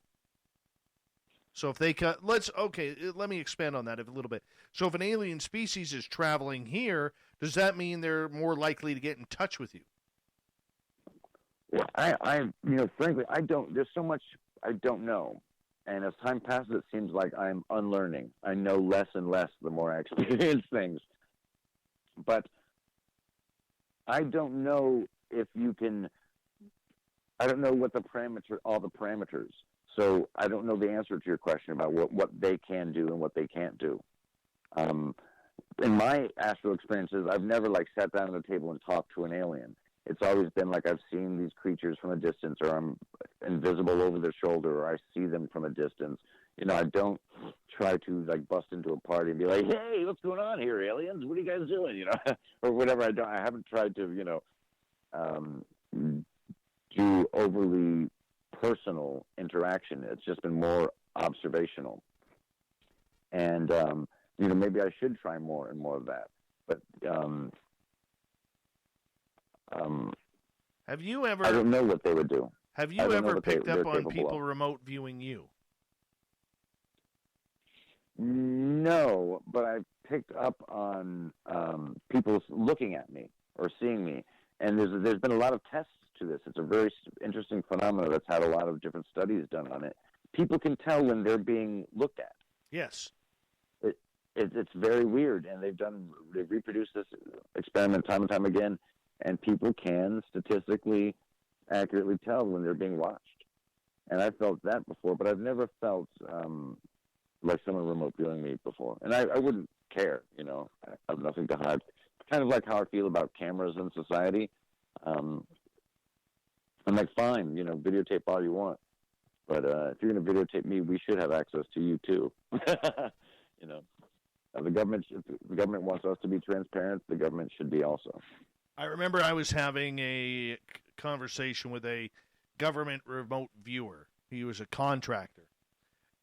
So if they let me expand on that a little bit. So if an alien species is traveling here, does that mean they're more likely to get in touch with you? Well, I frankly, I don't. There's so much I don't know, And as time passes, it seems like I'm unlearning. I know less and less the more I experience things. But I don't know if you can. I don't know what all the parameters. So I don't know the answer to your question about what they can do and what they can't do. In my astral experiences, I've never sat down at a table and talked to an alien. It's always been like I've seen these creatures from a distance, or I'm invisible over their shoulder, or I see them from a distance. I don't try to bust into a party and be like, "Hey, what's going on here, aliens? What are you guys doing?" Or whatever. I haven't tried to, do overly personal interaction. It's just been more observational. And maybe I should try more and more of that. But have you ever? I don't know what they would do. Have you ever picked up on people remote viewing you? No, but I've picked up on people looking at me or seeing me, and there's been a lot of tests to this. It's a very interesting phenomenon that's had a lot of different studies done on it. People can tell when they're being looked at. Yes. It's very weird, and they've reproduced this experiment time and time again, and people can statistically accurately tell when they're being watched. And I felt that before, but I've never felt like someone remote viewing me before. And I wouldn't care, I have nothing to hide. Kind of like how I feel about cameras in society. I'm like, fine, videotape all you want. But if you're going to videotape me, we should have access to you too. If the government wants us to be transparent, the government should be also. I remember I was having a conversation with a government remote viewer. He was a contractor.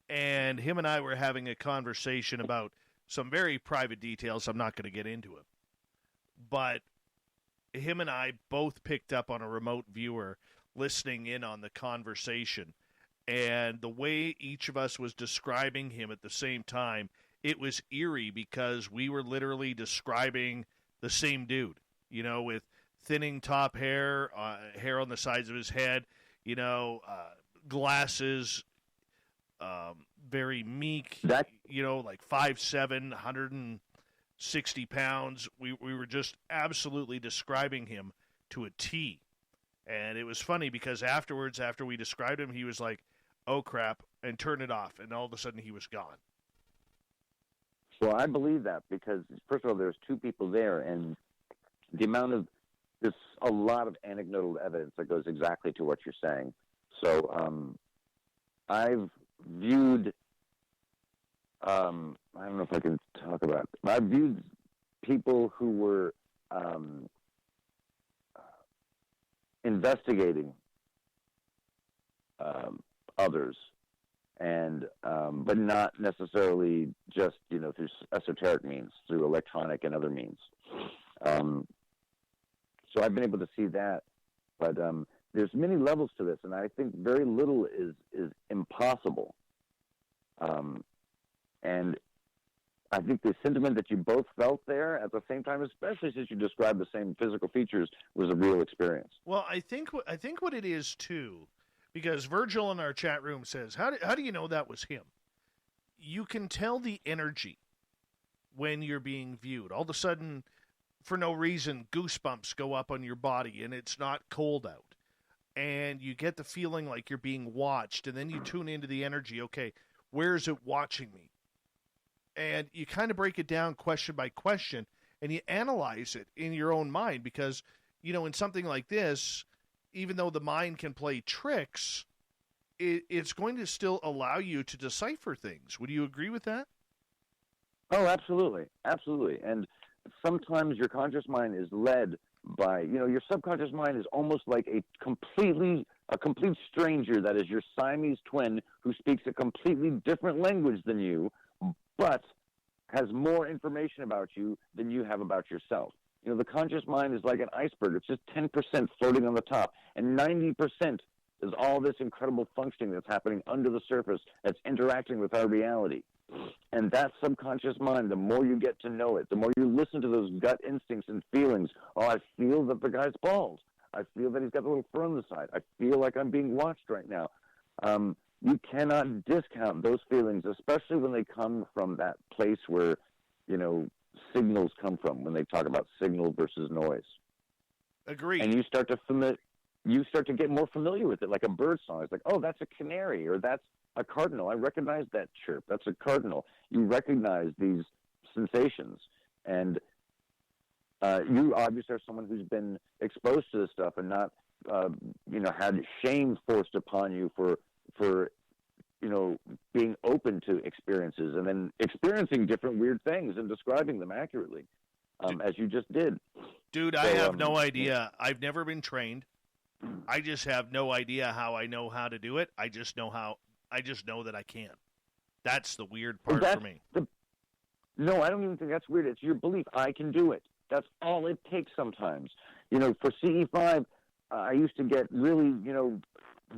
And him and I were having a conversation about some very private details. I'm not going to get into it. But him and I both picked up on a remote viewer listening in on the conversation. And the way each of us was describing him at the same time, it was eerie because we were literally describing the same dude, with thinning top hair, hair on the sides of his head, glasses, very meek, like 5'7", 160 pounds. We were just absolutely describing him to a T. And it was funny because afterwards, after we described him, he was like, "Oh, crap," and turned it off. And all of a sudden he was gone. Well, I believe that because, first of all, there's two people there, and the amount of there's a lot of anecdotal evidence that goes exactly to what you're saying. So I've viewed, I don't know if I can talk about it, but I've viewed people who were investigating others, and but not necessarily just through esoteric means, through electronic and other means. So I've been able to see that, but there's many levels to this, and I think very little is impossible. And I think the sentiment that you both felt there at the same time, especially since you described the same physical features, was a real experience. Well, I think what it is too, because Virgil in our chat room says, how do you know that was him? You can tell the energy when you're being viewed. All of a sudden, for no reason, goosebumps go up on your body, and it's not cold out. And you get the feeling like you're being watched, and then you tune into the energy. Okay, where is it watching me? And you kind of break it down question by question, and you analyze it in your own mind because, in something like this, even though the mind can play tricks, it's going to still allow you to decipher things. Would you agree with that? Oh, absolutely. Absolutely. And sometimes your conscious mind is led by, your subconscious mind is almost like a complete stranger that is your Siamese twin who speaks a completely different language than you, but has more information about you than you have about yourself. The conscious mind is like an iceberg. It's just 10% floating on the top, and 90% is all this incredible functioning that's happening under the surface that's interacting with our reality. And that subconscious mind, the more you get to know it, the more you listen to those gut instincts and feelings. Oh, I feel that the guy's bald. I feel that he's got a little fur on the side. I feel like I'm being watched right now. you cannot discount those feelings, especially when they come from that place where, signals come from, when they talk about signal versus noise. Agreed. And you start to get more familiar with it, like a bird song. It's like, oh, that's a canary, or that's a cardinal. I recognize that chirp. That's a cardinal. You recognize these sensations. And you obviously are someone who's been exposed to this stuff and not, had shame forced upon you for being open to experiences and then experiencing different weird things and describing them accurately, as you just did. Dude, I have no idea. I've never been trained. I just have no idea how I know how to do it. I just know that I can. That's the weird part for me. No, I don't even think that's weird. It's your belief. I can do it. That's all it takes sometimes. For CE5, I used to get really,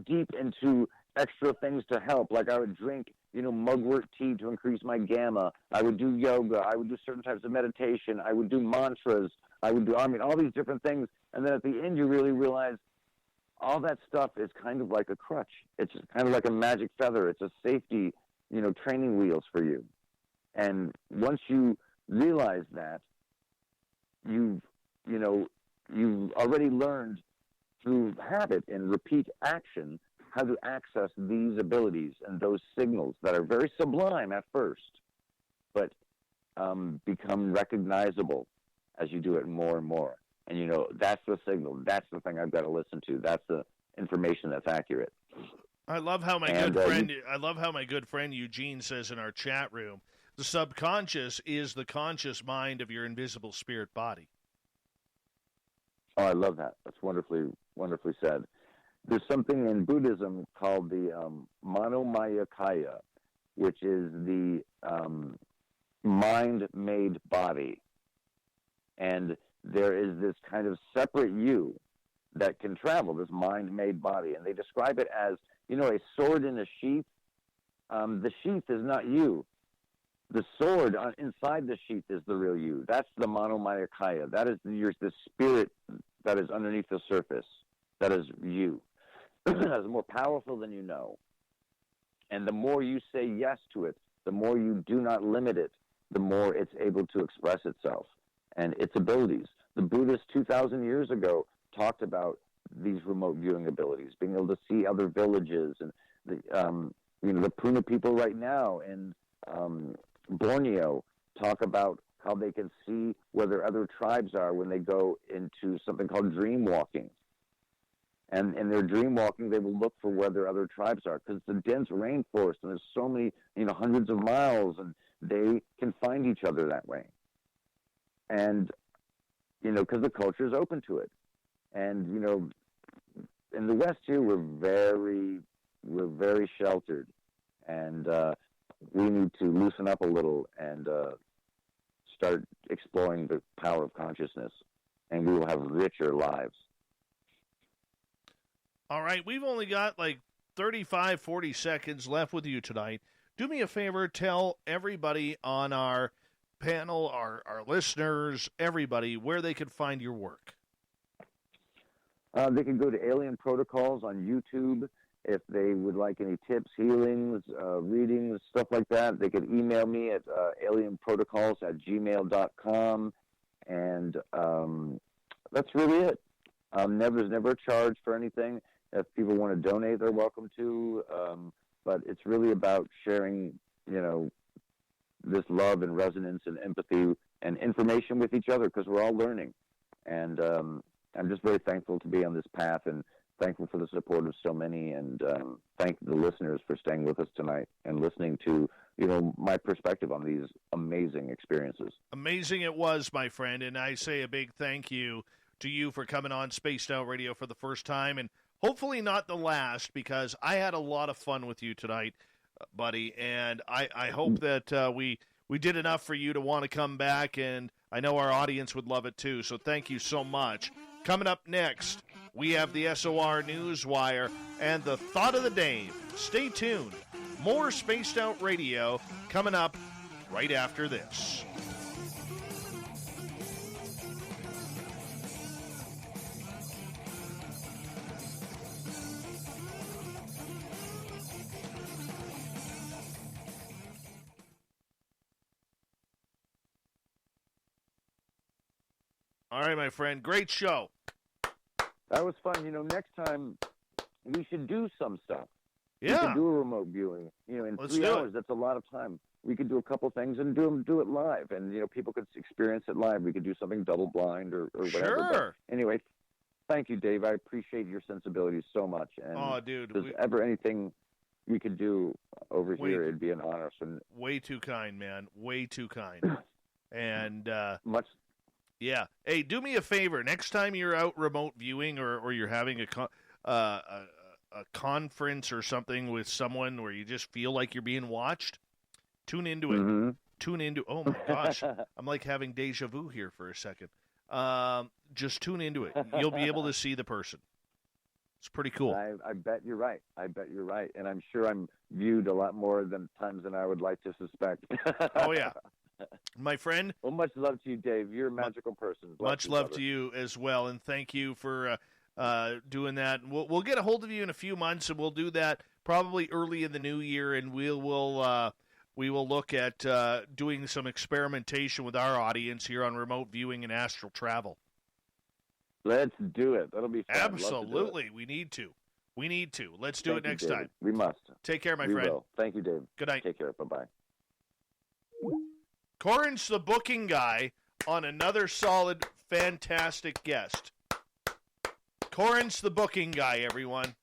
deep into extra things to help. Like I would drink, mugwort tea to increase my gamma. I would do yoga. I would do certain types of meditation. I would do mantras. I would do, all these different things. And then at the end, you really realize all that stuff is kind of like a crutch. It's kind of like a magic feather. It's a safety, training wheels for you. And once you realize that, you've already learned through habit and repeat action how to access these abilities and those signals that are very sublime at first, but become recognizable as you do it more and more. And, that's the signal. That's the thing I've got to listen to. That's the information that's accurate. I love how my good friend Eugene says in our chat room, the subconscious is the conscious mind of your invisible spirit body. Oh, I love that. That's wonderfully, wonderfully said. There's something in Buddhism called the Manomayakaya, which is the mind-made body. And there is this kind of separate you that can travel, this mind-made body. And they describe it as, a sword in a sheath. The sheath is not you. The sword inside the sheath is the real you. That's the Manomayakaya. That is the spirit that is underneath the surface. That is you. That is more powerful than you know. And the more you say yes to it, the more you do not limit it, the more it's able to express itself and its abilities. The Buddhists 2,000 years ago talked about these remote viewing abilities, being able to see other villages, and the Puna people right now in Borneo talk about how they can see where their other tribes are when they go into something called dream walking. And in their dream walking, they will look for where their other tribes are, because it's a dense rainforest and there's so many, hundreds of miles, and they can find each other that way. And, because the culture is open to it. And, in the West here, we're very sheltered, and we need to loosen up a little and start exploring the power of consciousness, and we will have richer lives. All right, we've only got like 35, 40 seconds left with you tonight. Do me a favor, tell everybody on our panel, our listeners, everybody, where they can find your work. They can go to Alien Protocols on YouTube. If they would like any tips, healings, readings, stuff like that, they could email me at alienprotocols@gmail.com. And that's really it. There's never a charge for anything. If people want to donate, they're welcome to. But it's really about sharing, this love and resonance and empathy and information with each other, because we're all learning. And I'm just very thankful to be on this path, and thankful for the support of so many, and thank the listeners for staying with us tonight and listening to, my perspective on these amazing experiences. Amazing it was, my friend, and I say a big thank you to you for coming on Spaced Out Radio for the first time, and hopefully not the last, because I had a lot of fun with you tonight, buddy, and I hope that we did enough for you to want to come back, and I know our audience would love it too, so thank you so much. Coming up next, we have the SOR Newswire and the Thought of the Day. Stay tuned. More Spaced Out Radio coming up right after this. All right, my friend. Great show. That was fun. Next time we should do some stuff. Yeah. We could do a remote viewing. In Let's 3 do hours, that's a lot of time. We could do a couple things and do it live, and people could experience it live. We could do something double blind or whatever. Sure. But anyway, thank you, Dave. I appreciate your sensibilities so much. And Oh, dude. if there's ever anything we could do over here, it'd be an honor. So, way too kind, man. Way too kind. And much. Yeah. Hey, do me a favor. Next time you're out remote viewing or you're having a conference or something with someone where you just feel like you're being watched, tune into it. Mm-hmm. Tune into. Oh my gosh, I'm like having deja vu here for a second. Just tune into it. You'll be able to see the person. It's pretty cool. I bet you're right. And I'm sure I'm viewed a lot more times than I would like to suspect. Oh, yeah. My friend. Well, much love to you, Dave. You're a magical person. Much love to you as well, and thank you for doing that. We'll get a hold of you in a few months, and we'll do that probably early in the new year, and we will look at doing some experimentation with our audience here on remote viewing and astral travel. Let's do it. That'll be fun. Absolutely. We need to. Let's do it next time. We must. Take care, my we friend. Will. Thank you, Dave. Good night. Take care. Bye-bye. Corin's the booking guy on another solid, fantastic guest. Corin's the booking guy, everyone.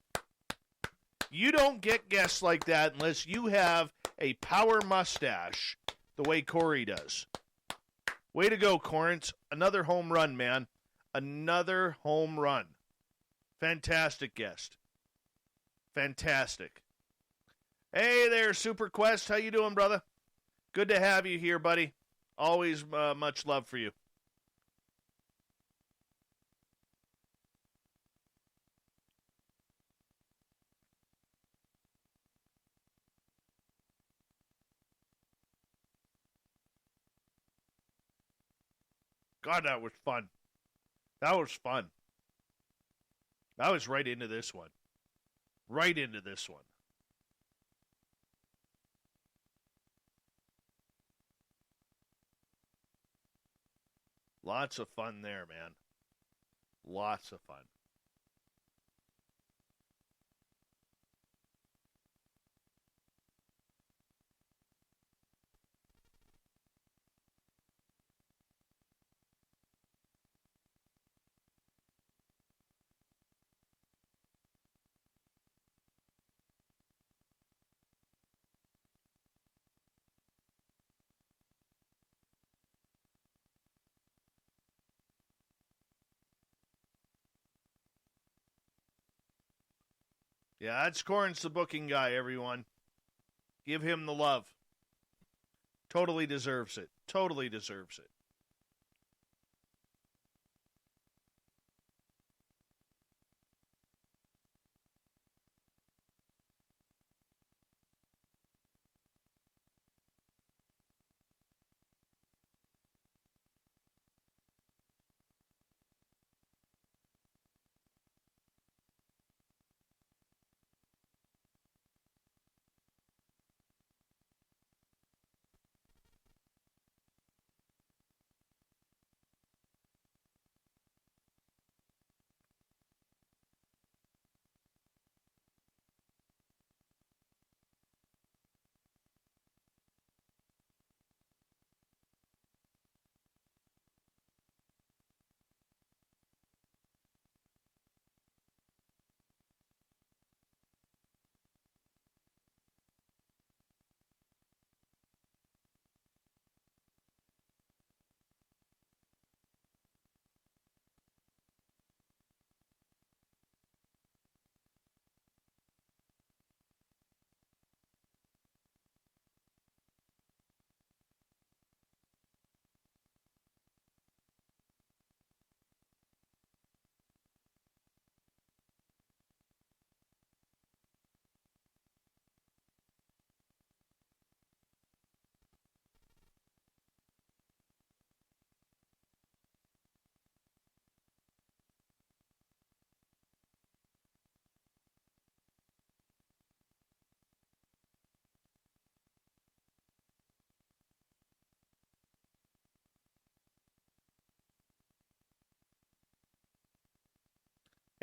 You don't get guests like that unless you have a power mustache the way Corey does. Way to go, Corin's. Another home run, man. Another home run. Fantastic guest. Fantastic. Hey there, Super Quest. How you doing, brother? Good to have you here, buddy. Always much love for you. God, that was fun. That was fun. I was right into this one. Right into this one. Lots of fun there, man. Lots of fun. Yeah, that's Corin's the booking guy, everyone. Give him the love. Totally deserves it. Totally deserves it.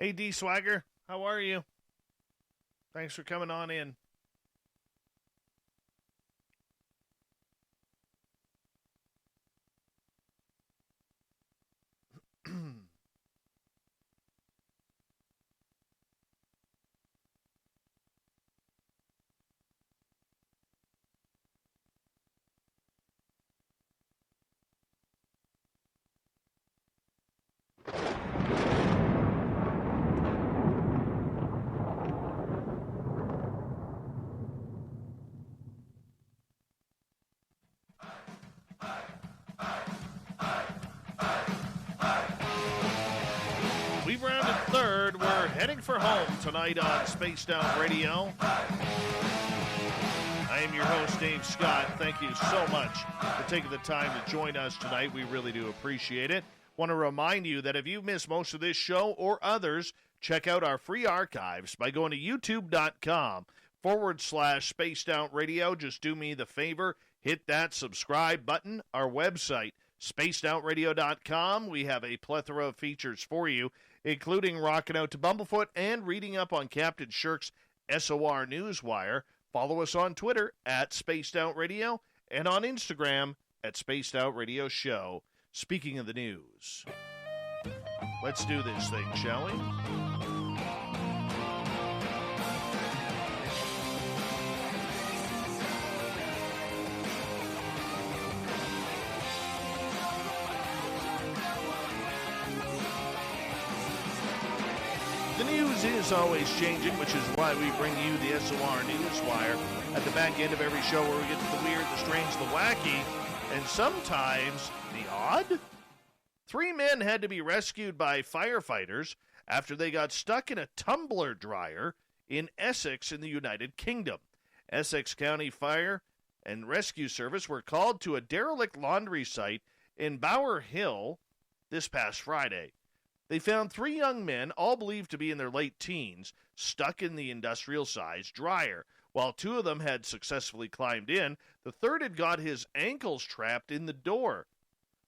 Hey, D Swagger, how are you? Thanks for coming on in. We've rounded third. We're heading for home tonight on Spaced Out Radio. I am your host, Dave Scott. Thank you so much for taking the time to join us tonight. We really do appreciate it. Want to remind you that if you've missed most of this show or others, check out our free archives by going to youtube.com/Spaced Out Radio. Just do me the favor, hit that subscribe button. Our website, spacedoutradio.com. We have a plethora of features for you, including rocking out to Bumblefoot and reading up on Captain Shirk's SOR Newswire. Follow us on Twitter at Spaced Out Radio and on Instagram at Spaced Out Radio Show. Speaking of the news, let's do this thing, shall we? The news is always changing, which is why we bring you the SOR Newswire at the back end of every show, where we get to the weird, the strange, the wacky, and sometimes the odd. 3 men had to be rescued by firefighters after they got stuck in a tumbler dryer in Essex in the United Kingdom. Essex County Fire and Rescue Service were called to a derelict laundry site in Bower Hill this past Friday. They found 3 young men, all believed to be in their late teens, stuck in the industrial-sized dryer. While 2 of them had successfully climbed in, the third had got his ankles trapped in the door.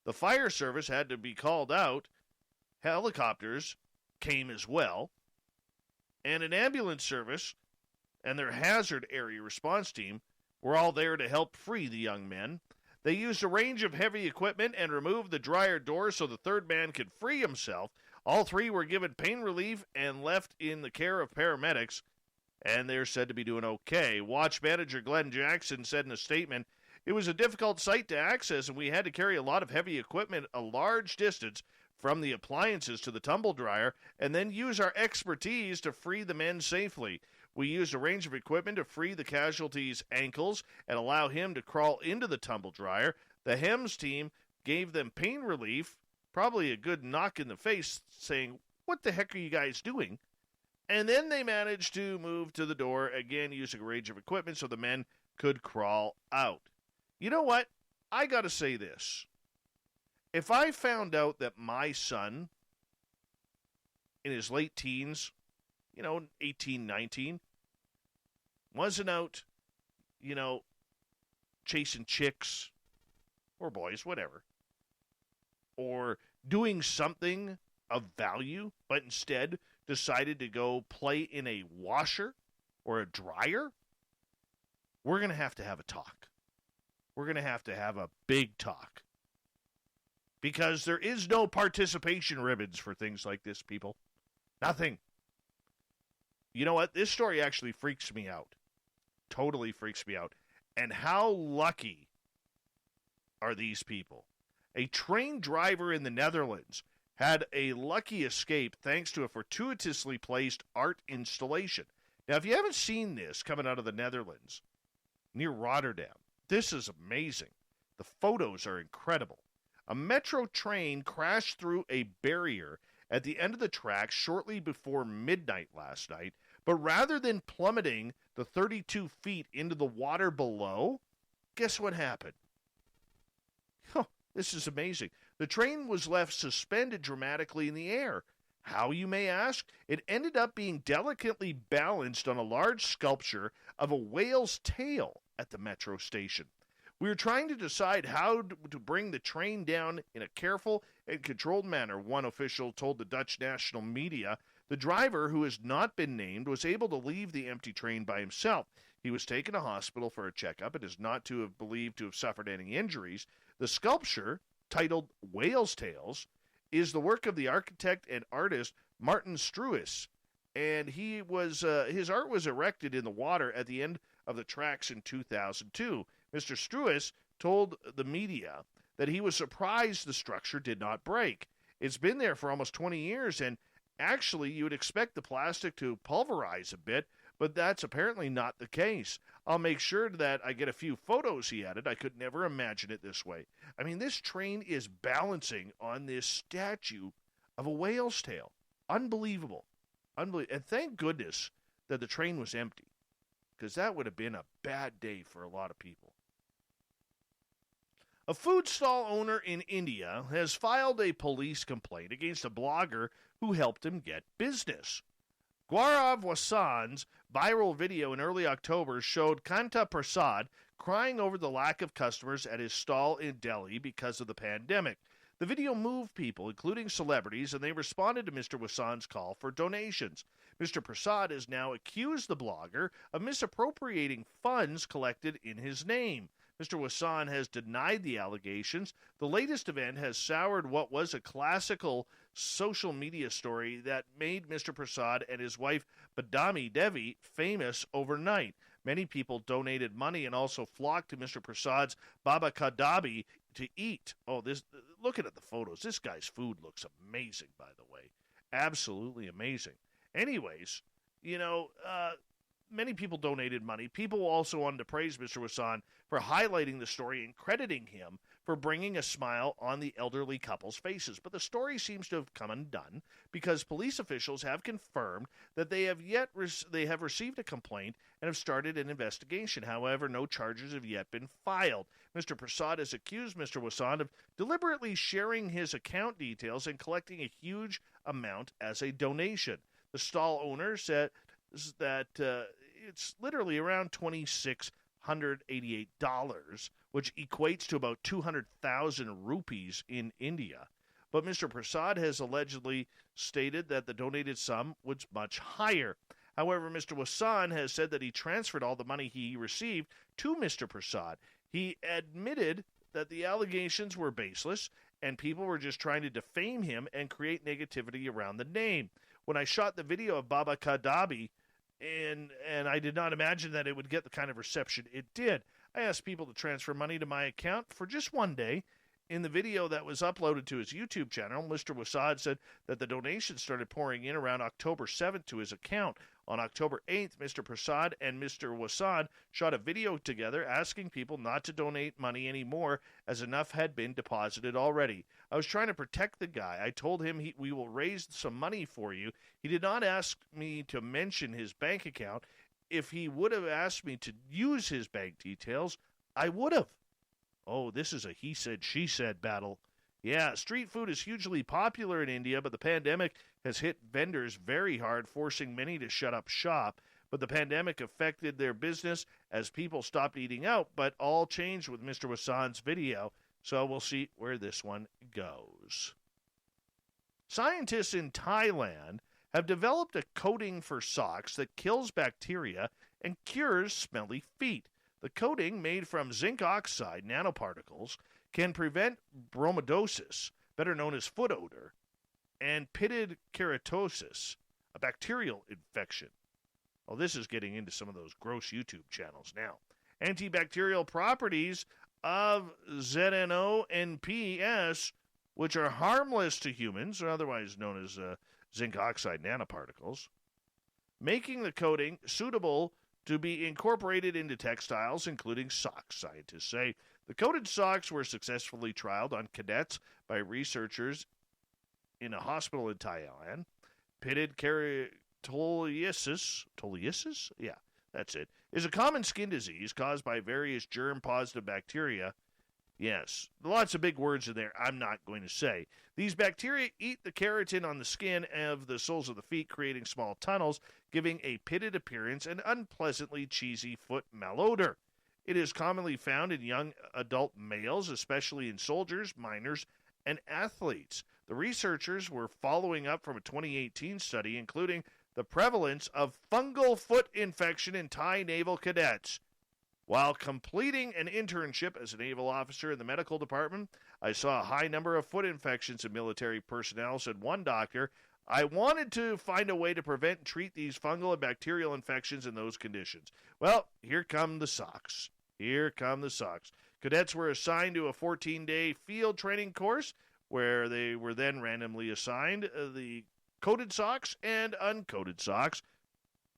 The fire service had to be called out. Helicopters came as well. And an ambulance service and their hazard area response team were all there to help free the young men. They used a range of heavy equipment and removed the dryer door so the third man could free himself. All 3 were given pain relief and left in the care of paramedics, and they're said to be doing okay. Watch manager Glenn Jackson said in a statement, "It was a difficult site to access, and we had to carry a lot of heavy equipment a large distance from the appliances to the tumble dryer, and then use our expertise to free the men safely. We used a range of equipment to free the casualty's ankles and allow him to crawl into the tumble dryer. The HEMS team gave them pain relief, probably a good knock in the face, saying, 'What the heck are you guys doing?' And then they managed to move to the door, again using a range of equipment so the men could crawl out." You know what? I got to say this. If I found out that my son, in his late teens, 18, 19, wasn't out, chasing chicks or boys, whatever, or doing something of value, but instead decided to go play in a washer or a dryer, we're going to have a talk. We're going to have a big talk. Because there is no participation ribbons for things like this, people. Nothing. You know what? This story actually freaks me out. Totally freaks me out. And how lucky are these people? A train driver in the Netherlands had a lucky escape thanks to a fortuitously placed art installation. Now, if you haven't seen this coming out of the Netherlands, near Rotterdam, this is amazing. The photos are incredible. A metro train crashed through a barrier at the end of the track shortly before midnight last night, but rather than plummeting the 32 feet into the water below, guess what happened? This is amazing. The train was left suspended dramatically in the air. How, you may ask? It ended up being delicately balanced on a large sculpture of a whale's tail at the metro station. We were trying to decide how to bring the train down in a careful and controlled manner, one official told the Dutch national media. The driver, who has not been named, was able to leave the empty train by himself. He was taken to hospital for a checkup and is not to have believed to have suffered any injuries. The sculpture, titled Whale's Tails, is the work of the architect and artist Martin Struis, and his art was erected in the water at the end of the tracks in 2002. Mr. Struis told the media that he was surprised the structure did not break. It's been there for almost 20 years, and actually you would expect the plastic to pulverize a bit, but that's apparently not the case. I'll make sure that I get a few photos, he added. I could never imagine it this way. I mean, this train is balancing on this statue of a whale's tail. Unbelievable. And thank goodness that the train was empty, because that would have been a bad day for a lot of people. A food stall owner in India has filed a police complaint against a blogger who helped him get business. Gaurav Wasan's viral video in early October showed Kanta Prasad crying over the lack of customers at his stall in Delhi because of the pandemic. The video moved people, including celebrities, and they responded to Mr. Wasan's call for donations. Mr. Prasad has now accused the blogger of misappropriating funds collected in his name. Mr. Wasan has denied the allegations. The latest event has soured what was a classical social media story that made Mr. Prasad and his wife Badami Devi famous overnight. Many people donated money and also flocked to Mr. Prasad's Baba Kadabi to eat. Looking at the photos, this guy's food looks amazing, by the way. Absolutely amazing. Anyways, many people donated money. People also wanted to praise Mr. Wasan for highlighting the story and crediting him for bringing a smile on the elderly couple's faces. But the story seems to have come undone because police officials have confirmed that they have received a complaint and have started an investigation. However, no charges have yet been filed. Mr. Prasad has accused Mr. Wasan of deliberately sharing his account details and collecting a huge amount as a donation. The stall owner said that it's literally around $2,688, which equates to about 200,000 rupees in India. But Mr. Prasad has allegedly stated that the donated sum was much higher. However, Mr. Wasan has said that he transferred all the money he received to Mr. Prasad. He admitted that the allegations were baseless and people were just trying to defame him and create negativity around the name. When I shot the video of Baba Kadabi, and I did not imagine that it would get the kind of reception it did. I asked people to transfer money to my account for just one day. In the video that was uploaded to his YouTube channel, Mr. Wasad said that the donations started pouring in around October 7th to his account. On October 8th, Mr. Prasad and Mr. Wasad shot a video together asking people not to donate money anymore as enough had been deposited already. I was trying to protect the guy. I told him we will raise some money for you. He did not ask me to mention his bank account. If he would have asked me to use his bank details, I would have. Oh, this is a he said, she said battle. Yeah, street food is hugely popular in India, but the pandemic has hit vendors very hard, forcing many to shut up shop. But the pandemic affected their business as people stopped eating out, but all changed with Mr. Wasan's video, so we'll see where this one goes. Scientists in Thailand have developed a coating for socks that kills bacteria and cures smelly feet. The coating, made from zinc oxide nanoparticles, can prevent bromodosis, better known as foot odor, and pitted keratosis, a bacterial infection. Well, this is getting into some of those gross YouTube channels now. Antibacterial properties of ZNO-NPS, which are harmless to humans, or otherwise known as zinc oxide nanoparticles, making the coating suitable to be incorporated into textiles, including socks, scientists say. The coated socks were successfully trialed on cadets by researchers in a hospital in Thailand. Pitted keratosis, yeah, that's it, is a common skin disease caused by various germ-positive bacteria. Yes, lots of big words in there I'm not going to say. These bacteria eat the keratin on the skin of the soles of the feet, creating small tunnels, giving a pitted appearance and unpleasantly cheesy foot malodor. It is commonly found in young adult males, especially in soldiers, miners, and athletes. The researchers were following up from a 2018 study, including the prevalence of fungal foot infection in Thai naval cadets. While completing an internship as a naval officer in the medical department, I saw a high number of foot infections in military personnel, said one doctor. I wanted to find a way to prevent and treat these fungal and bacterial infections in those conditions. Well, here come the socks. Here come the socks. Cadets were assigned to a 14-day field training course where they were then randomly assigned the coated socks and uncoated socks.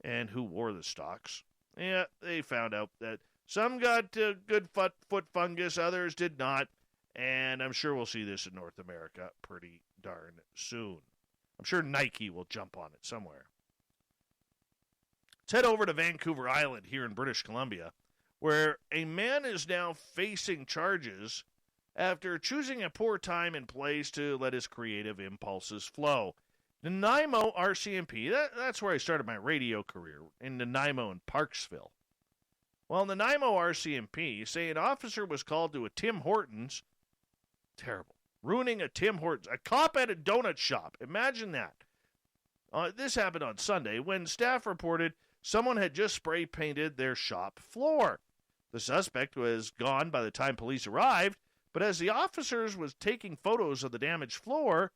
And who wore the socks? Yeah, they found out that some got good foot fungus, others did not. And I'm sure we'll see this in North America pretty darn soon. I'm sure Nike will jump on it somewhere. Let's head over to Vancouver Island here in British Columbia, where a man is now facing charges after choosing a poor time and place to let his creative impulses flow. Nanaimo RCMP, that's where I started my radio career, in Nanaimo and Parksville. Well, Nanaimo RCMP say an officer was called to a Tim Hortons. Terrible. Ruining a Tim Hortons. A cop at a donut shop. Imagine that. This happened on Sunday when staff reported someone had just spray painted their shop floor. The suspect was gone by the time police arrived, but as the officers was taking photos of the damaged floor,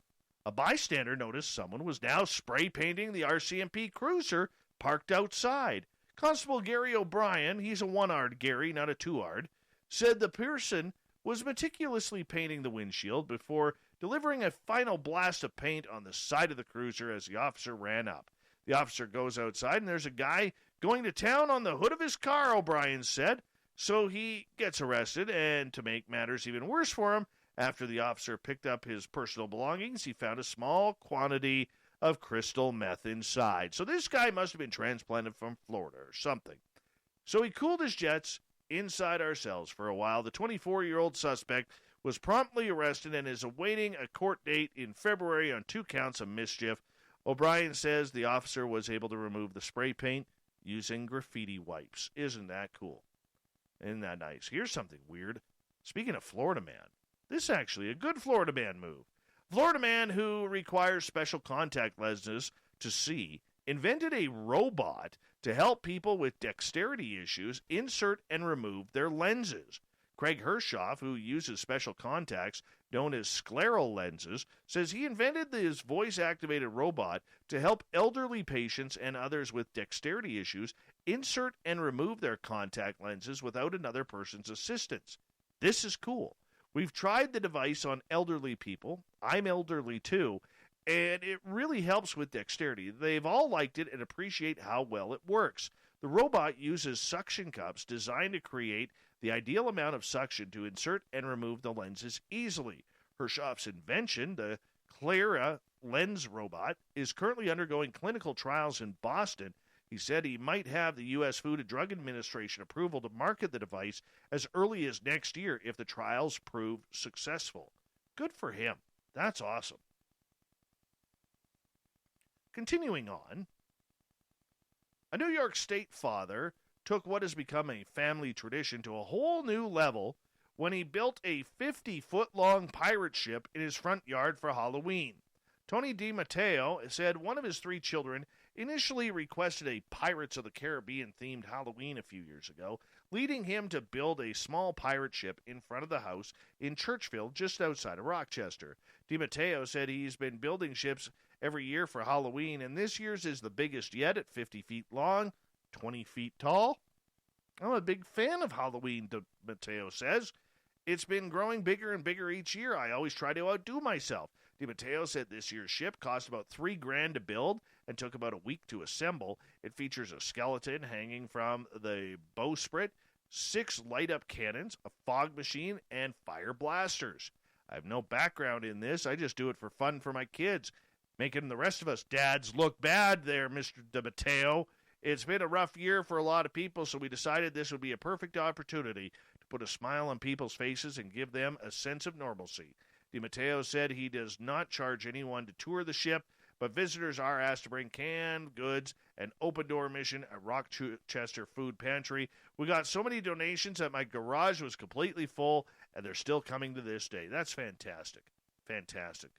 a bystander noticed someone was now spray painting the RCMP cruiser parked outside. Constable Gary O'Brien, he's a one-ard Gary, not a two-ard, said the person was meticulously painting the windshield before delivering a final blast of paint on the side of the cruiser as the officer ran up. The officer goes outside, and there's a guy going to town on the hood of his car, O'Brien said. So he gets arrested, and to make matters even worse for him, after the officer picked up his personal belongings, he found a small quantity of crystal meth inside. So this guy must have been transplanted from Florida or something. So he cooled his jets inside our cells for a while. The 24-year-old suspect was promptly arrested and is awaiting a court date in February on 2 counts of mischief. O'Brien says the officer was able to remove the spray paint using graffiti wipes. Isn't that cool? Isn't that nice? Here's something weird. Speaking of Florida man, this is actually a good Florida man move. Florida man who requires special contact lenses to see invented a robot to help people with dexterity issues insert and remove their lenses. Craig Hershoff, who uses special contacts known as scleral lenses, says he invented this voice-activated robot to help elderly patients and others with dexterity issues insert and remove their contact lenses without another person's assistance. This is cool. We've tried the device on elderly people. I'm elderly too, and it really helps with dexterity. They've all liked it and appreciate how well it works. The robot uses suction cups designed to create the ideal amount of suction to insert and remove the lenses easily. Hershoff's invention, the Clara lens robot, is currently undergoing clinical trials in Boston. He said he might have the U.S. Food and Drug Administration approval to market the device as early as next year if the trials prove successful. Good for him. That's awesome. Continuing on, a New York State father took what has become a family tradition to a whole new level when he built a 50-foot-long pirate ship in his front yard for Halloween. Tony DiMatteo said one of his 3 children initially requested a Pirates of the Caribbean-themed Halloween a few years ago, leading him to build a small pirate ship in front of the house in Churchville, just outside of Rochester. DiMatteo said he's been building ships every year for Halloween, and this year's is the biggest yet at 50 feet long, 20 feet tall. I'm a big fan of Halloween, DiMatteo says. It's been growing bigger and bigger each year. I always try to outdo myself. DiMatteo said this year's ship cost about $3,000 to build and took about a week to assemble. It features a skeleton hanging from the bowsprit, 6 light-up cannons, a fog machine, and fire blasters. I have no background in this. I just do it for fun for my kids, making the rest of us dads look bad there, Mr. DiMatteo. It's been a rough year for a lot of people, so we decided this would be a perfect opportunity to put a smile on people's faces and give them a sense of normalcy. DiMatteo said he does not charge anyone to tour the ship, but visitors are asked to bring canned goods and open-door mission at Rochester Food Pantry. We got so many donations that my garage was completely full, and they're still coming to this day. That's fantastic. Fantastic.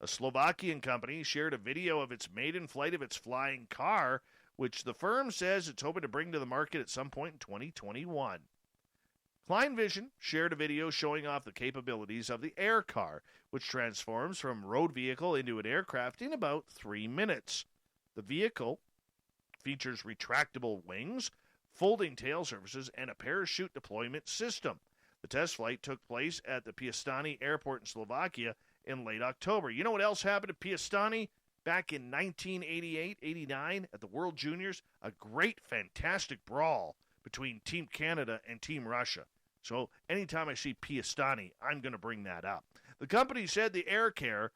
A Slovakian company shared a video of its maiden flight of its flying car, which the firm says it's hoping to bring to the market at some point in 2021. Klein Vision shared a video showing off the capabilities of the air car, which transforms from road vehicle into an aircraft in about 3 minutes. The vehicle features retractable wings, folding tail surfaces, and a parachute deployment system. The test flight took place at the Piastany Airport in Slovakia in late October. You know what else happened at Piastany back in 1988-89 at the World Juniors? A great, fantastic brawl between Team Canada and Team Russia. So anytime I see Piastany, I'm going to bring that up. The company said the air car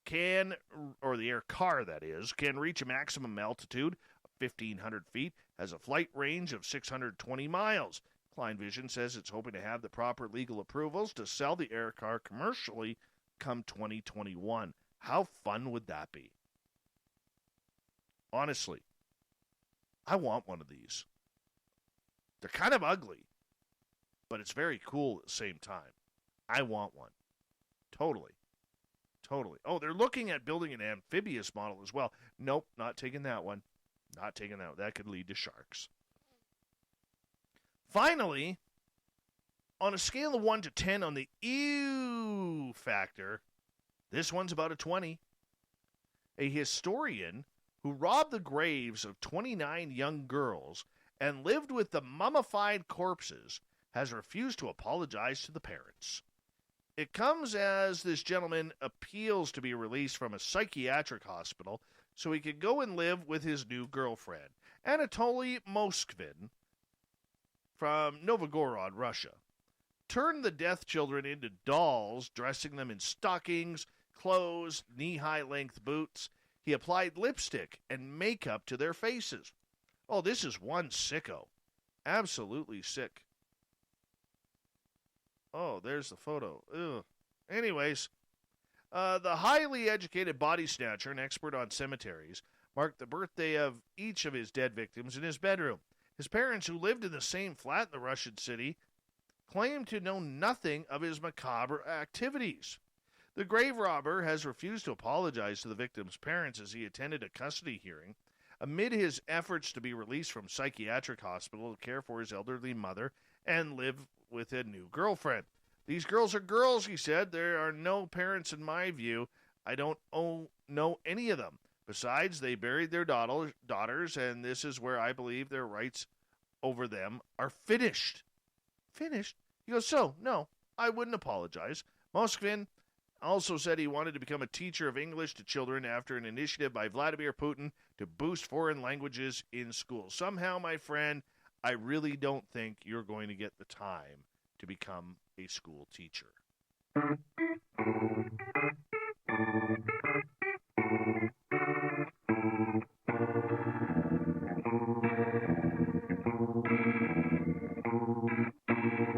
can reach a maximum altitude of 1,500 feet, has a flight range of 620 miles. Klein Vision says it's hoping to have the proper legal approvals to sell the air car commercially come 2021. How fun would that be? Honestly, I want one of these. They're kind of ugly, but it's very cool at the same time. I want one. Totally. Oh, they're looking at building an amphibious model as well. Nope, not taking that one. Not taking that one. That could lead to sharks. Finally, on a scale of 1 to 10 on the ew factor, this one's about a 20. A historian who robbed the graves of 29 young girls and lived with the mummified corpses has refused to apologize to the parents. It comes as this gentleman appeals to be released from a psychiatric hospital so he could go and live with his new girlfriend, Anatoly Moskvin, from Novgorod, Russia. Turned the death children into dolls, dressing them in stockings, clothes, knee-high length boots. He applied lipstick and makeup to their faces. Oh, this is one sicko. Absolutely sick. Oh, there's the photo. Ugh. Anyways, the highly educated body snatcher and expert on cemeteries marked the birthday of each of his dead victims in his bedroom. His parents, who lived in the same flat in the Russian city, claimed to know nothing of his macabre activities. The grave robber has refused to apologize to the victim's parents as he attended a custody hearing amid his efforts to be released from psychiatric hospital to care for his elderly mother and live with a new girlfriend. These girls are girls, he said. There are no parents in my view. I don't know any of them. Besides, they buried their daughters, and this is where I believe their rights over them are finished. Finished? He goes, so, no, I wouldn't apologize. Moskvin also said he wanted to become a teacher of English to children after an initiative by Vladimir Putin to boost foreign languages in schools. Somehow, my friend, I really don't think you're going to get the time to become a school teacher.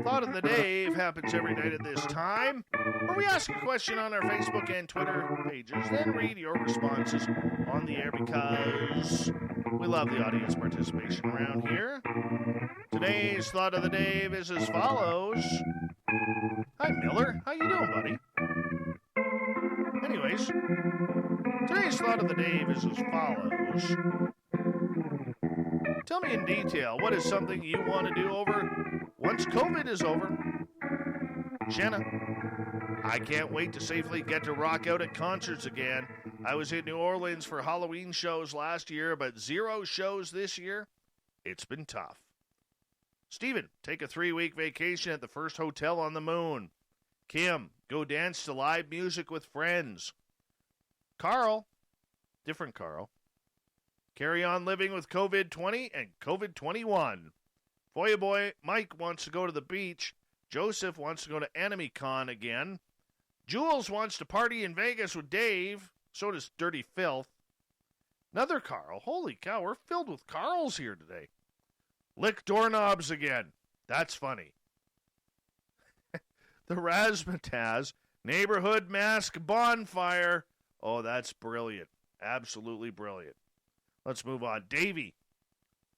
Thought of the Day happens every night at this time, where we ask a question on our Facebook and Twitter pages, then read your responses on the air because we love the audience participation around here. Today's Thought of the Day is as follows. Hi, Miller. How you doing, buddy? Anyways, today's Thought of the Day is as follows. Tell me in detail, what is something you want to do once COVID is over? Jenna, I can't wait to safely get to rock out at concerts again. I was in New Orleans for Halloween shows last year, but 0 shows this year. It's been tough. Stephen, take a 3-week vacation at the first hotel on the moon. Kim, go dance to live music with friends. Carl, different Carl, carry on living with COVID-20 and COVID-21. Foya Boy Mike wants to go to the beach. Joseph wants to go to AnimeCon again. Jules wants to party in Vegas with Dave. So does Dirty Filth. Another Carl. Holy cow, we're filled with Carls here today. Lick doorknobs again. That's funny. The Razzmatazz Neighborhood Mask Bonfire. Oh, that's brilliant. Absolutely brilliant. Let's move on. Davey.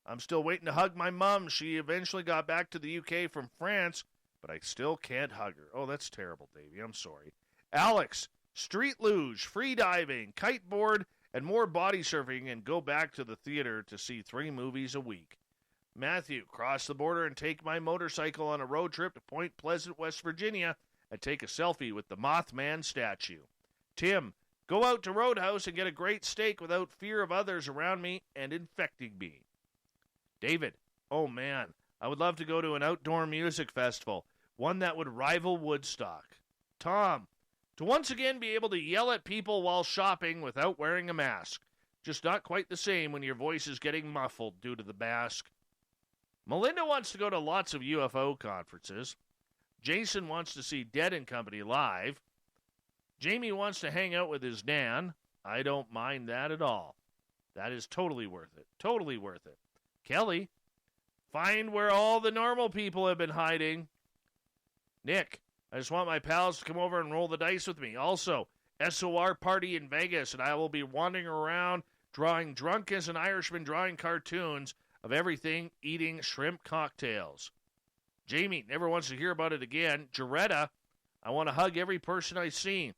I'm still waiting to hug my mom. She eventually got back to the UK from France, but I still can't hug her. Oh, that's terrible, Davey. I'm sorry. Alex, street luge, free diving, kiteboard, and more body surfing, and go back to the theater to see 3 movies a week. Matthew, cross the border and take my motorcycle on a road trip to Point Pleasant, West Virginia, and take a selfie with the Mothman statue. Tim, go out to Roadhouse and get a great steak without fear of others around me and infecting me. David, oh man, I would love to go to an outdoor music festival, one that would rival Woodstock. Tom, to once again be able to yell at people while shopping without wearing a mask. Just not quite the same when your voice is getting muffled due to the mask. Melinda wants to go to lots of UFO conferences. Jason wants to see Dead and Company live. Jamie wants to hang out with his Nan. I don't mind that at all. That is totally worth it. Totally worth it. Kelly, find where all the normal people have been hiding. Nick, I just want my pals to come over and roll the dice with me. Also, SOR party in Vegas, and I will be wandering around drawing drunk as an Irishman drawing cartoons of everything, eating shrimp cocktails. Jamie never wants to hear about it again. Jaretta, I want to hug every person I see.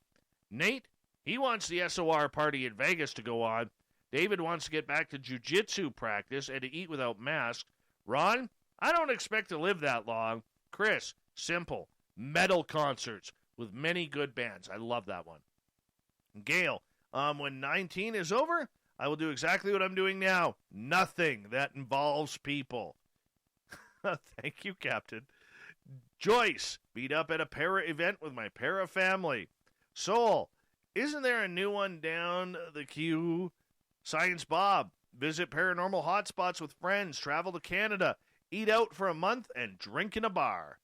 Nate, he wants the SOR party in Vegas to go on. David wants to get back to jiu-jitsu practice and to eat without masks. Ron, I don't expect to live that long. Chris, simple. Metal concerts with many good bands. I love that one. Gail, when 19 is over, I will do exactly what I'm doing now. Nothing that involves people. Thank you, Captain. Joyce, meet up at a para event with my para family. Soul, isn't there a new one down the queue? Science Bob, visit paranormal hotspots with friends, travel to Canada, eat out for a month, and drink in a bar.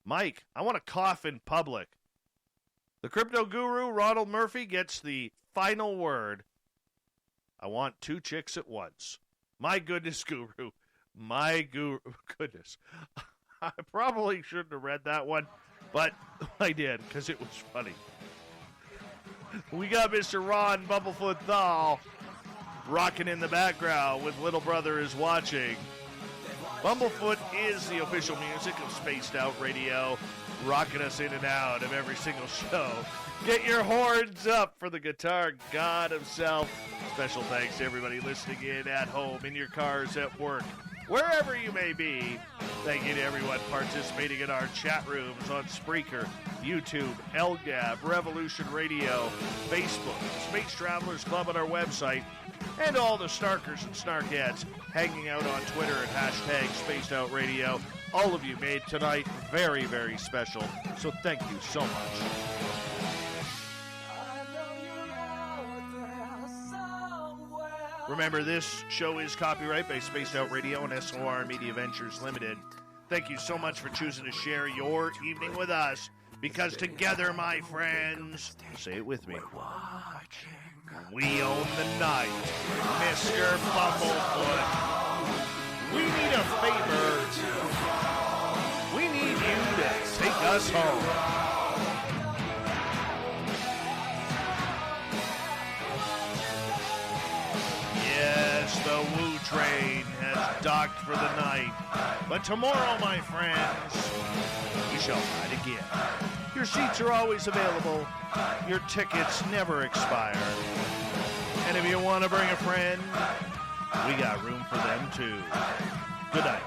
Mike, I want to cough in public. The crypto guru, Ronald Murphy, gets the final word. I want 2 chicks at once. My goodness, guru. My goodness. I probably shouldn't have read that one, but I did because it was funny. We got Mr. Ron Bumblefoot Thal rocking in the background with Little Brother is Watching. Bumblefoot is the official music of Spaced Out Radio, rocking us in and out of every single show. Get your horns up for the guitar god himself. Special thanks to everybody listening in at home, in your cars, at work, wherever you may be. Thank you to everyone participating in our chat rooms on Spreaker, YouTube, LGAB, Revolution Radio, Facebook, Space Travelers Club on our website, and all the snarkers and snarkettes hanging out on Twitter at hashtag Spaced Out Radio. All of you made tonight very, very special, so thank you so much. Remember, this show is copyright by Spaced Out Radio and SOR Media Ventures Limited. Thank you so much for choosing to share your evening with us, because together, my friends, say it with me, we own the night, Mr. Bumblefoot. We need a favor. We need you to take us home. Yes, the Woo train has docked for the night. But tomorrow, my friends, we shall ride again. Your seats are always available. Your tickets never expire. And if you want to bring a friend, we got room for them too. Good night.